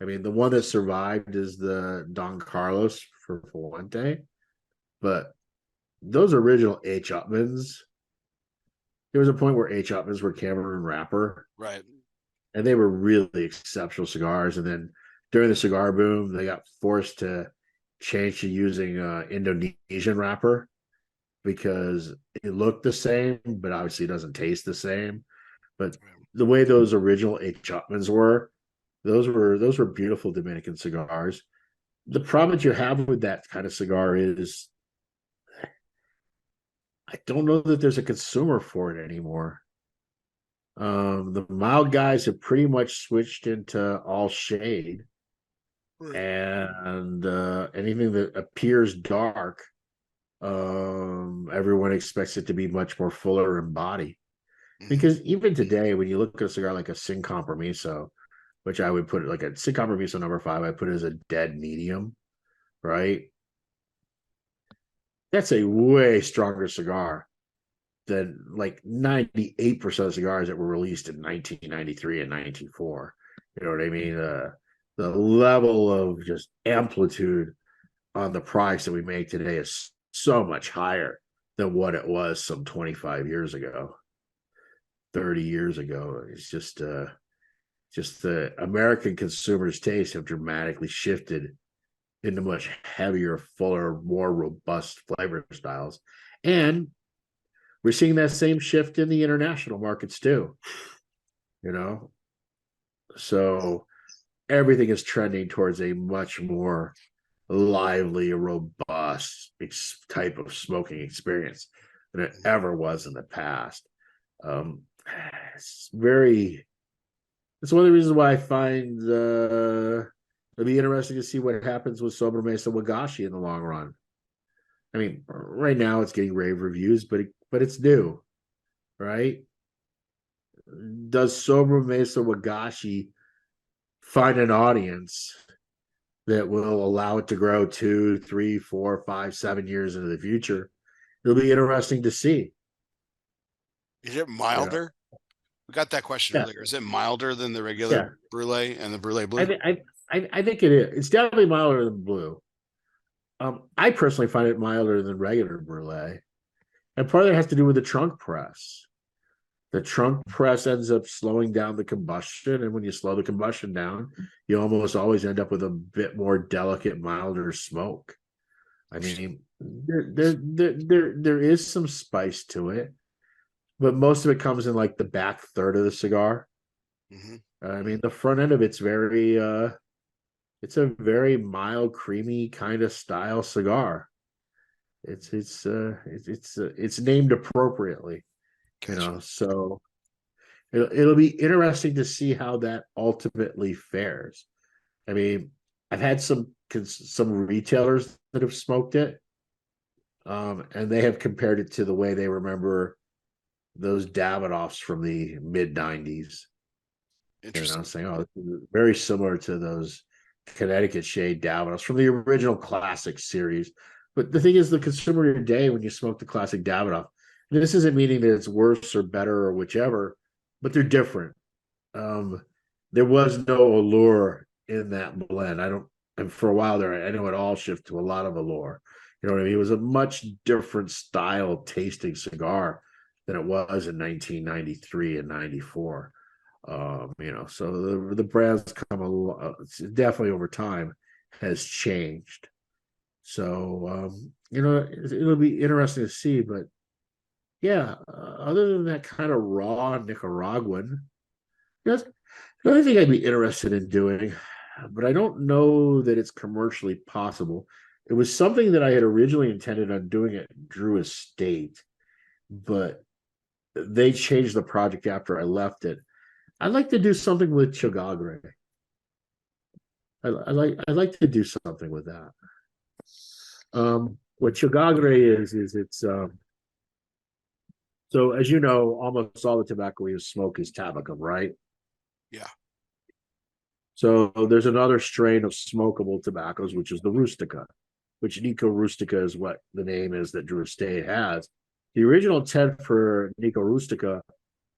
I mean, the one that survived is the Don Carlos for Fuente, but those original H. Upmans, there was a point where H. Upmans were Cameroon wrapper, Right. and they were really exceptional cigars. And then during the cigar boom, they got forced to change to using Indonesian wrapper because it looked the same, but obviously it doesn't taste the same. But the way those original H. Upmans were, those were beautiful Dominican cigars. The problem that you have with that kind of cigar is I don't know that there's a consumer for it anymore. The mild guys have pretty much switched into all shade, Right. and anything that appears dark, everyone expects it to be much more fuller in body. Because even today, when you look at a cigar like a Sin Compromiso, which I would put like a Sin Compromiso number 5, I put it as a dead medium, right? That's a way stronger cigar than like 98% of cigars that were released in 1993 and 1994. You know what I mean? The level of just amplitude on the products that we make today is so much higher than what it was some 25 years ago, 30 years ago. It's just the American consumers' tastes have dramatically shifted into much heavier, fuller, more robust flavor styles. And we're seeing that same shift in the international markets too, you know? So everything is trending towards a much more lively, robust type of smoking experience. than it ever was in the past. It's very. It's one of the reasons why I find it'll be interesting to see what happens with Sobremesa Wagashi in the long run. I mean, right now it's getting rave reviews, but it's new, right? Does Sobremesa Wagashi find an audience that will allow it to grow 2, 3, 4, 5, 7 years into the future? It'll be interesting to see. Is it milder? We got that question earlier. Is it milder than the regular brulee and the brulee blue? I think it is. It's definitely milder than blue. I personally find it milder than regular brulee, and part of it has to do with the trunk press. The trunk press ends up slowing down the combustion, and when you slow the combustion down, you almost always end up with a bit more delicate, milder smoke. I mean, there is some spice to it, but most of it comes in like the back third of the cigar. I mean, the front end of it's very it's a very mild, creamy kind of style cigar. It's named appropriately, so it'll be interesting to see how that ultimately fares. I mean, I've had some retailers that have smoked it, and they have compared it to the way they remember those Davidoffs from the mid 90s. Interesting. Saying, oh, this is very similar to those Connecticut shade Davidoffs from the original classic series. But the thing is, the consumer today, when you smoke the classic Davidoff, this isn't meaning that it's worse or better or whichever, but they're different. There was no allure in that blend. And for a while there, I know it all shifted to a lot of allure. You know what I mean? It was a much different style tasting cigar than it was in 1993 and 94. So the brand's come a lot, definitely over time has changed. So, it'll be interesting to see, but yeah, other than that kind of raw Nicaraguan, yes, another thing I'd be interested in doing, but I don't know that it's commercially possible. It was something that I had originally intended on doing at Drew Estate, but they changed the project after I left it. I'd like to do something with Chigagre. I'd like to do something with that. What Chigagre is it's so as you know, almost all the tobacco we smoke is tabacum, right? Yeah. So there's another strain of smokable tobaccos, which is the Rustica, which Nico Rustica is what the name is that Drew Estate has. The original intent for Nico Rustica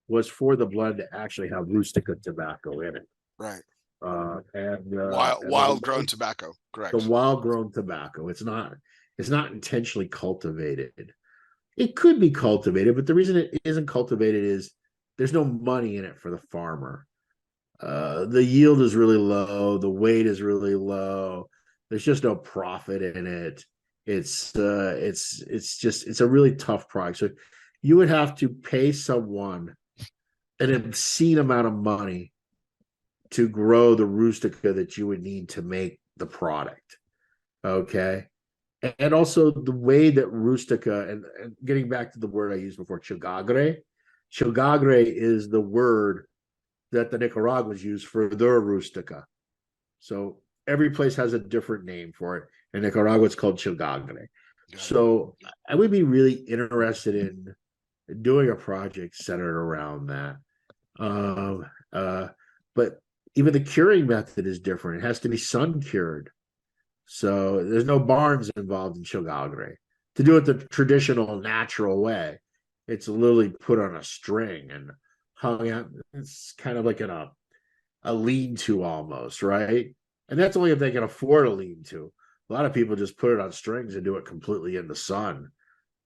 was for the blend to actually have Rustica tobacco in it. Right. Wild grown tobacco, correct. The wild grown tobacco. It's not intentionally cultivated. It could be cultivated, but the reason it isn't cultivated is there's no money in it for the farmer. The yield is really low, the weight is really low. There's just no profit in it. It's a really tough product. So you would have to pay someone an obscene amount of money to grow the Rustica that you would need to make the product. Okay. And also the way that Rustica, and getting back to the word I used before, Chigagre is the word that the Nicaraguans use for their Rustica. So every place has a different name for it. In Nicaragua, it's called Chigagre. So I would be really interested in doing a project centered around that. But even the curing method is different. It has to be sun cured. So there's no barns involved in Chigagre. To do it the traditional, natural way, it's literally put on a string and hung out. It's kind of like in a lean-to almost, right? And that's only if they can afford a lean-to. A lot of people just put it on strings and do it completely in the sun.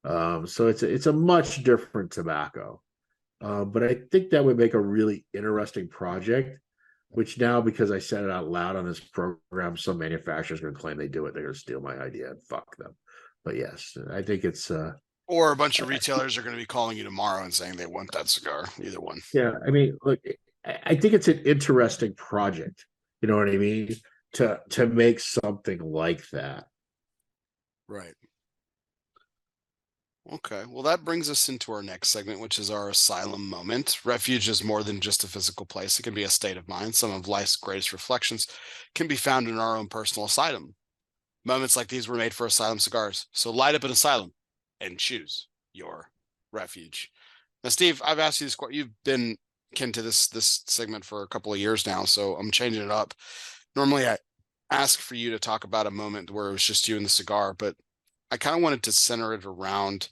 So it's a much different tobacco. But I think that would make a really interesting project, which now, because I said it out loud on this program, some manufacturers are going to claim they do it. They're going to steal my idea and fuck them. But yes, I think it's... or a bunch of retailers are going to be calling you tomorrow and saying they want that cigar, either one. Yeah, I mean, look, I think it's an interesting project. You know what I mean? To make something like that. Right. Okay, well, that brings us into our next segment, which is our asylum moment. Refuge is more than just a physical place, it can be a state of mind. Some of life's greatest reflections can be found in our own personal asylum. Moments like these were made for asylum cigars. So light up an asylum and choose your refuge. Now, Steve, I've asked you this question. You've been kin to this segment for a couple of years now, so I'm changing it up. Normally, I ask for you to talk about a moment where it was just you and the cigar, but I kind of wanted to center it around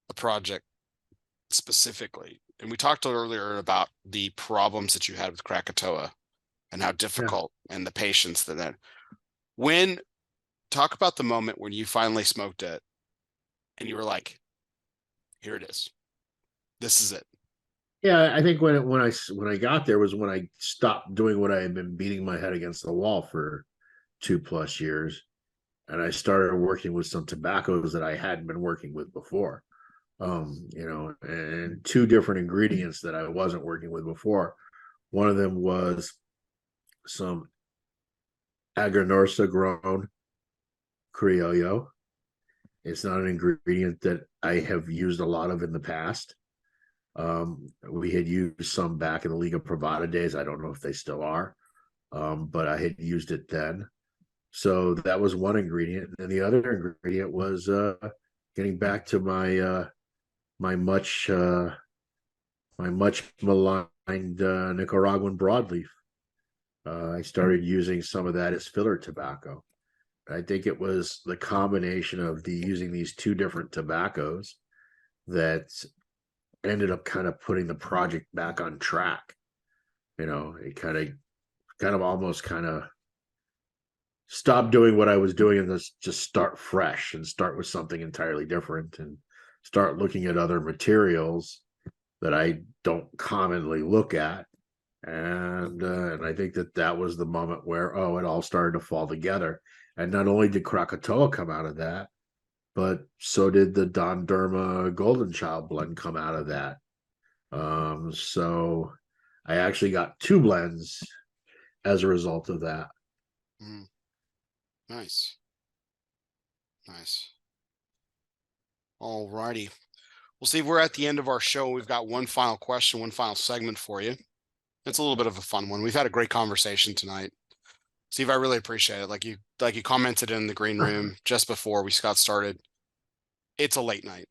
a project specifically. And we talked earlier about the problems that you had with Krakatoa and how Yeah. difficult and the patience that when talk about the moment when you finally smoked it and you were like, here it is. This is it. Yeah, I think when I got there was when I stopped doing what I had been beating my head against the wall for 2+ years, and I started working with some tobaccos that I hadn't been working with before. And two different ingredients that I wasn't working with before. One of them was some Aganorsa grown Criollo. It's not an ingredient that I have used a lot of in the past. We had used some back in the Liga Privada days. I don't know if they still are, but I had used it then. So that was one ingredient. And the other ingredient was getting back to my much maligned Nicaraguan broadleaf. I started using some of that as filler tobacco. I think it was the combination of using these two different tobaccos that ended up kind of putting the project back on track. It kind of almost kind of stop doing what I was doing and just start fresh and start with something entirely different and start looking at other materials that I don't commonly look at. And I think that was the moment where, it all started to fall together. And not only did Krakatoa come out of that, but so did the Don Derma Golden Child blend come out of that. So I actually got two blends as a result of that. Mm, nice. Nice. All righty. Well, Steve, we're at the end of our show. We've got one final question, one final segment for you. It's a little bit of a fun one. We've had a great conversation tonight. Steve, I really appreciate it. Like you commented in the green room just before we got started. It's a late night.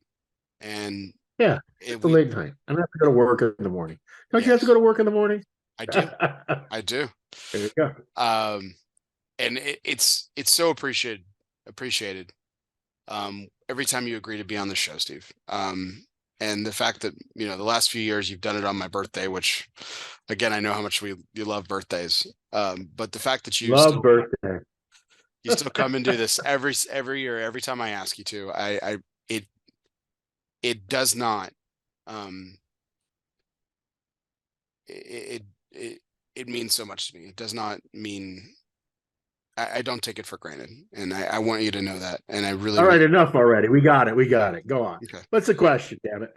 And Yeah, it's a late night. I don't have to go to work in the morning. Don't you have to go yes, to work in the morning? I do. There I do. you go. And it's so appreciated. Every time you agree to be on the show, Steve. And the fact that, the last few years you've done it on my birthday, which again, I know how much you love birthdays. But the fact that Love birthday. you still come and do this every year, every time I ask you to, it does not, it, it, it means so much to me. It does not mean, I don't take it for granted. And I want you to know that. And I really, All right, really, enough already. We got it. Go on. okay. What's the question, damn it?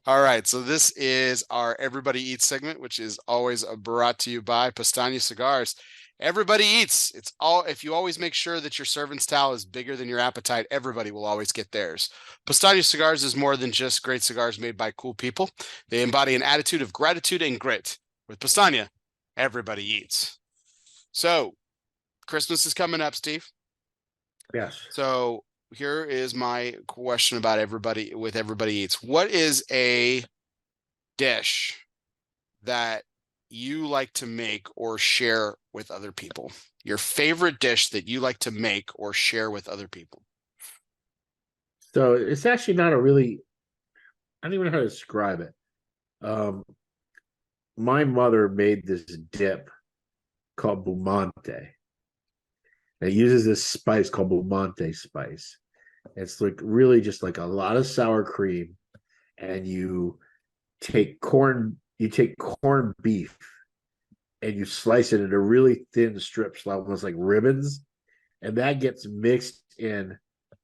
All right, so this is our Everybody Eats segment, which is always brought to you by Pastania Cigars. Everybody eats. It's all, if you always make sure that your servant's towel is bigger than your appetite, everybody will always get theirs. Pastania Cigars is more than just great cigars made by cool people. They embody an attitude of gratitude and grit. With Pastania, everybody eats. So, Christmas is coming up, Steve. Yes. So, here is my question about everybody eats. What is a dish that you like to make or share with other people? Your favorite dish that you like to make or share with other people? So it's actually not a really, I don't even know how to describe it. My mother made this dip called bumante. It uses this spice called bumante spice. It's like really just like a lot of sour cream, and you take corned beef and you slice it into really thin strips, almost like ribbons, and that gets mixed in,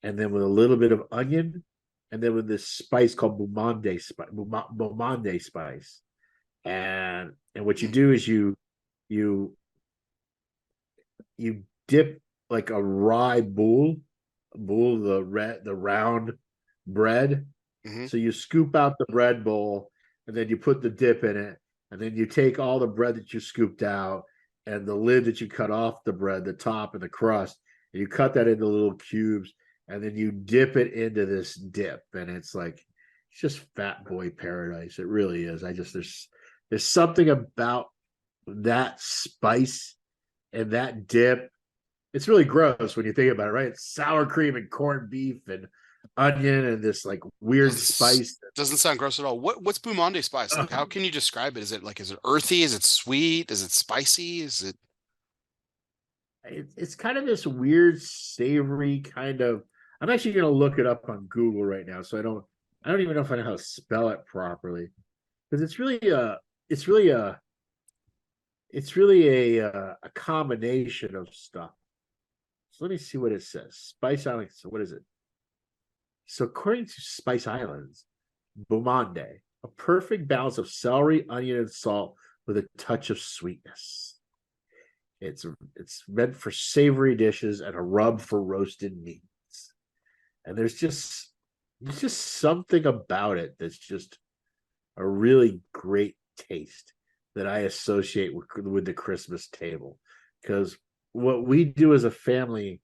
and then with a little bit of onion, and then with this spice called bumande spice, and what you do is you dip like a rye bull, the round bread. Mm-hmm. So you scoop out the bread bowl, and then you put the dip in it, and then you take all the bread that you scooped out and the lid that you cut off the bread, the top and the crust, and you cut that into little cubes, and then you dip it into this dip, and it's just fat boy paradise. It really is. There's something about that spice and that dip. It's really gross when you think about it, right? It's sour cream and corned beef and onion and this like weird spice. Doesn't sound gross at all. What's Boumonde spice like? How can you describe it? Is it earthy? Is it sweet? Is it spicy? Is it? It's kind of this weird savory kind of. I'm actually going to look it up on Google right now, so I don't even know if I know how to spell it properly, because it's really a combination of stuff. So let me see what it says. Spice Island. So what is it? So according to Spice Islands, Boumonde, a perfect balance of celery, onion, and salt with a touch of sweetness. It's meant for savory dishes and a rub for roasted meats. And there's just something about it that's just a really great taste that I associate with the Christmas table. Because what we do as a family,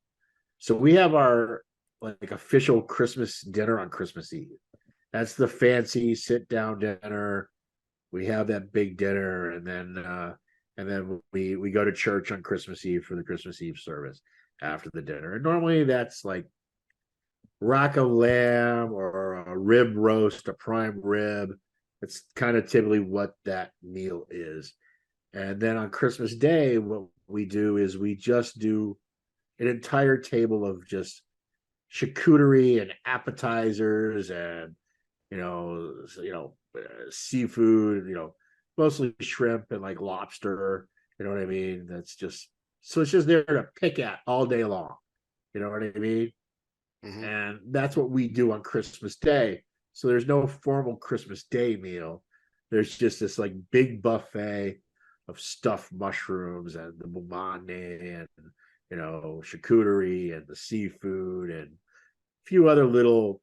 so we have our like official Christmas dinner on Christmas Eve. That's the fancy sit down dinner. We have that big dinner, and then we go to church on Christmas Eve for the Christmas Eve service after the dinner. And normally that's like rack of lamb or a rib roast, a prime rib. It's kind of typically what that meal is. And then on Christmas Day, what we do is we just do an entire table of just charcuterie and appetizers and seafood, mostly shrimp and like lobster. You know what I mean? That's just so it's just there to pick at all day long. You know what I mean? Mm-hmm. And that's what we do on Christmas Day. So there's no formal Christmas Day meal. There's just this like big buffet of stuffed mushrooms and the boumonde and charcuterie and the seafood and a few other little.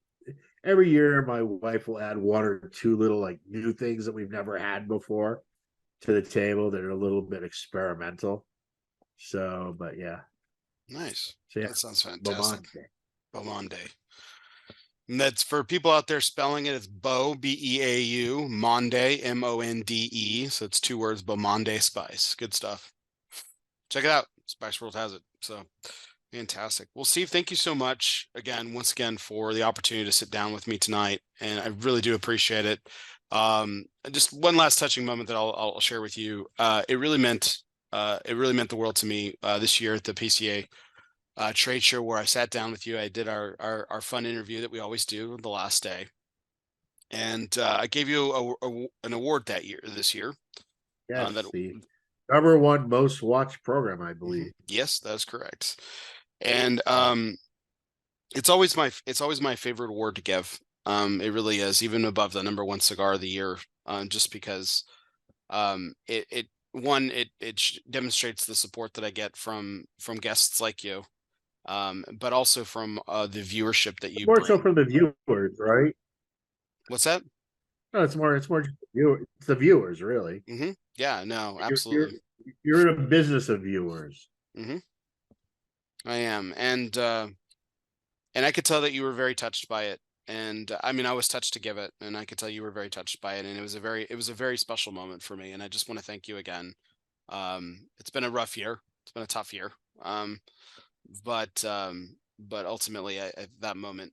Every year my wife will add one or two little like new things that we've never had before to the table that are a little bit experimental. So, but yeah. Nice. So yeah, That sounds fantastic. Boumonde. Boumonde. And that's for people out there spelling it. It's Beau, Monde, Monde. So it's two words, Boumonde spice. Good stuff. Check it out. Spice World has it. So fantastic. Well, Steve, thank you so much once again for the opportunity to sit down with me tonight. And I really do appreciate it. Just one last touching moment that I'll share with you. It really meant the world to me this year at the PCA trade show where I sat down with you. I did our fun interview that we always do the last day. And I gave you an award this year. Yes, the number one most watched program, I believe. Yes, that's correct. And it's always my favorite award to give. It really is, even above the number one cigar of the year, just because it demonstrates the support that I get from guests like you, but also from the viewership that you more bring. so from the viewers, right? What's that? No, it's more just it's the viewers, really. Mm-hmm. Yeah, no, absolutely. You're in a business of viewers. Mm-hmm. I am, and I could tell that you were very touched by it. And I mean, I was touched to give it, and I could tell you were very touched by it, and it was a very special moment for me. And I just want to thank you again. It's been a rough year. It's been a tough year. But ultimately, that moment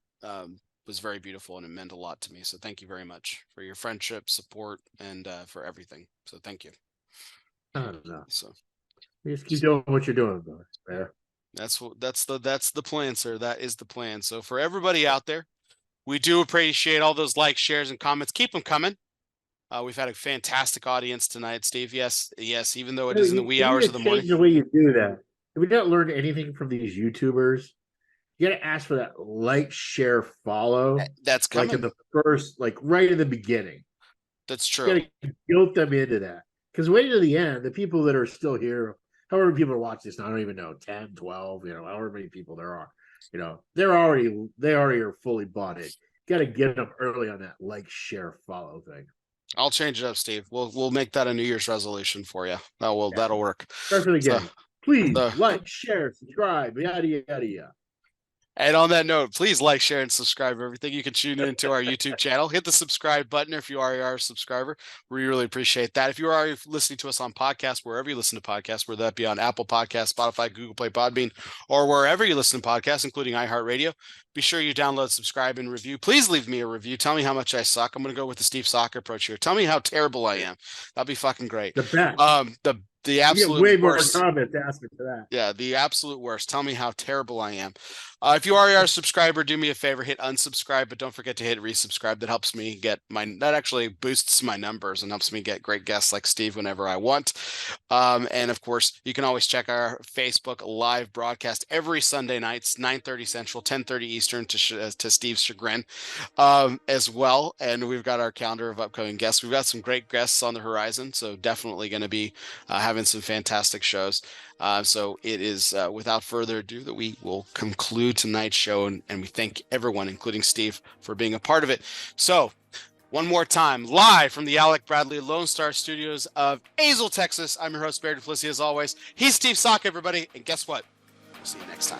was very beautiful, and it meant a lot to me. So thank you very much for your friendship, support, and for everything. So thank you. No. So you just keep doing what you're doing, brother. Yeah. That's the plan, sir. That is the plan. So for everybody out there, we do appreciate all those likes, shares, and comments. Keep them coming. We've had a fantastic audience tonight, Steve. Yes. Even though it is in the wee hours of the morning. Change the way you do that. If we don't learn anything from these YouTubers, you got to ask for that like, share, follow. That's coming. Like in the first, like right in the beginning. That's true. You got to guilt them into that. Because wait to the end, the people that are still here, however many people are watching this, I don't even know, 10, 12, however many people there are, they already are fully bought in. Got to get up early on that like, share, follow thing. I'll change it up, Steve. We'll make that a New Year's resolution for you. That'll work. Start from the beginning. Please so, like, share, subscribe, yada yada yada. And on that note, please like, share, and subscribe everything. You can tune into our YouTube channel. Hit the subscribe button if you are a subscriber. We really appreciate that. If you are listening to us on podcasts, wherever you listen to podcasts, whether that be on Apple Podcasts, Spotify, Google Play, Podbean, or wherever you listen to podcasts, including iHeartRadio, be sure you download, subscribe, and review. Please leave me a review. Tell me how much I suck. I'm going to go with the Steve Saka approach here. Tell me how terrible I am. That'd be fucking great. The best. The absolute way worst. More comments asking for that. Yeah, the absolute worst. Tell me how terrible I am. If you are a subscriber, do me a favor, hit unsubscribe, but don't forget to hit resubscribe. That helps me that actually boosts my numbers and helps me get great guests like Steve whenever I want. And of course, you can always check our Facebook live broadcast every Sunday nights, 9:30 Central, 10:30 Eastern to Steve's chagrin as well. And we've got our calendar of upcoming guests. We've got some great guests on the horizon, so definitely going to be having some fantastic shows. So it is without further ado that we will conclude tonight's show, and we thank everyone, including Steve, for being a part of it. So one more time, live from the Alec Bradley Lone Star Studios of Azle, Texas, I'm your host, Barry Duplessis, as always. He's Steve Saka, everybody, and guess what? We'll see you next time.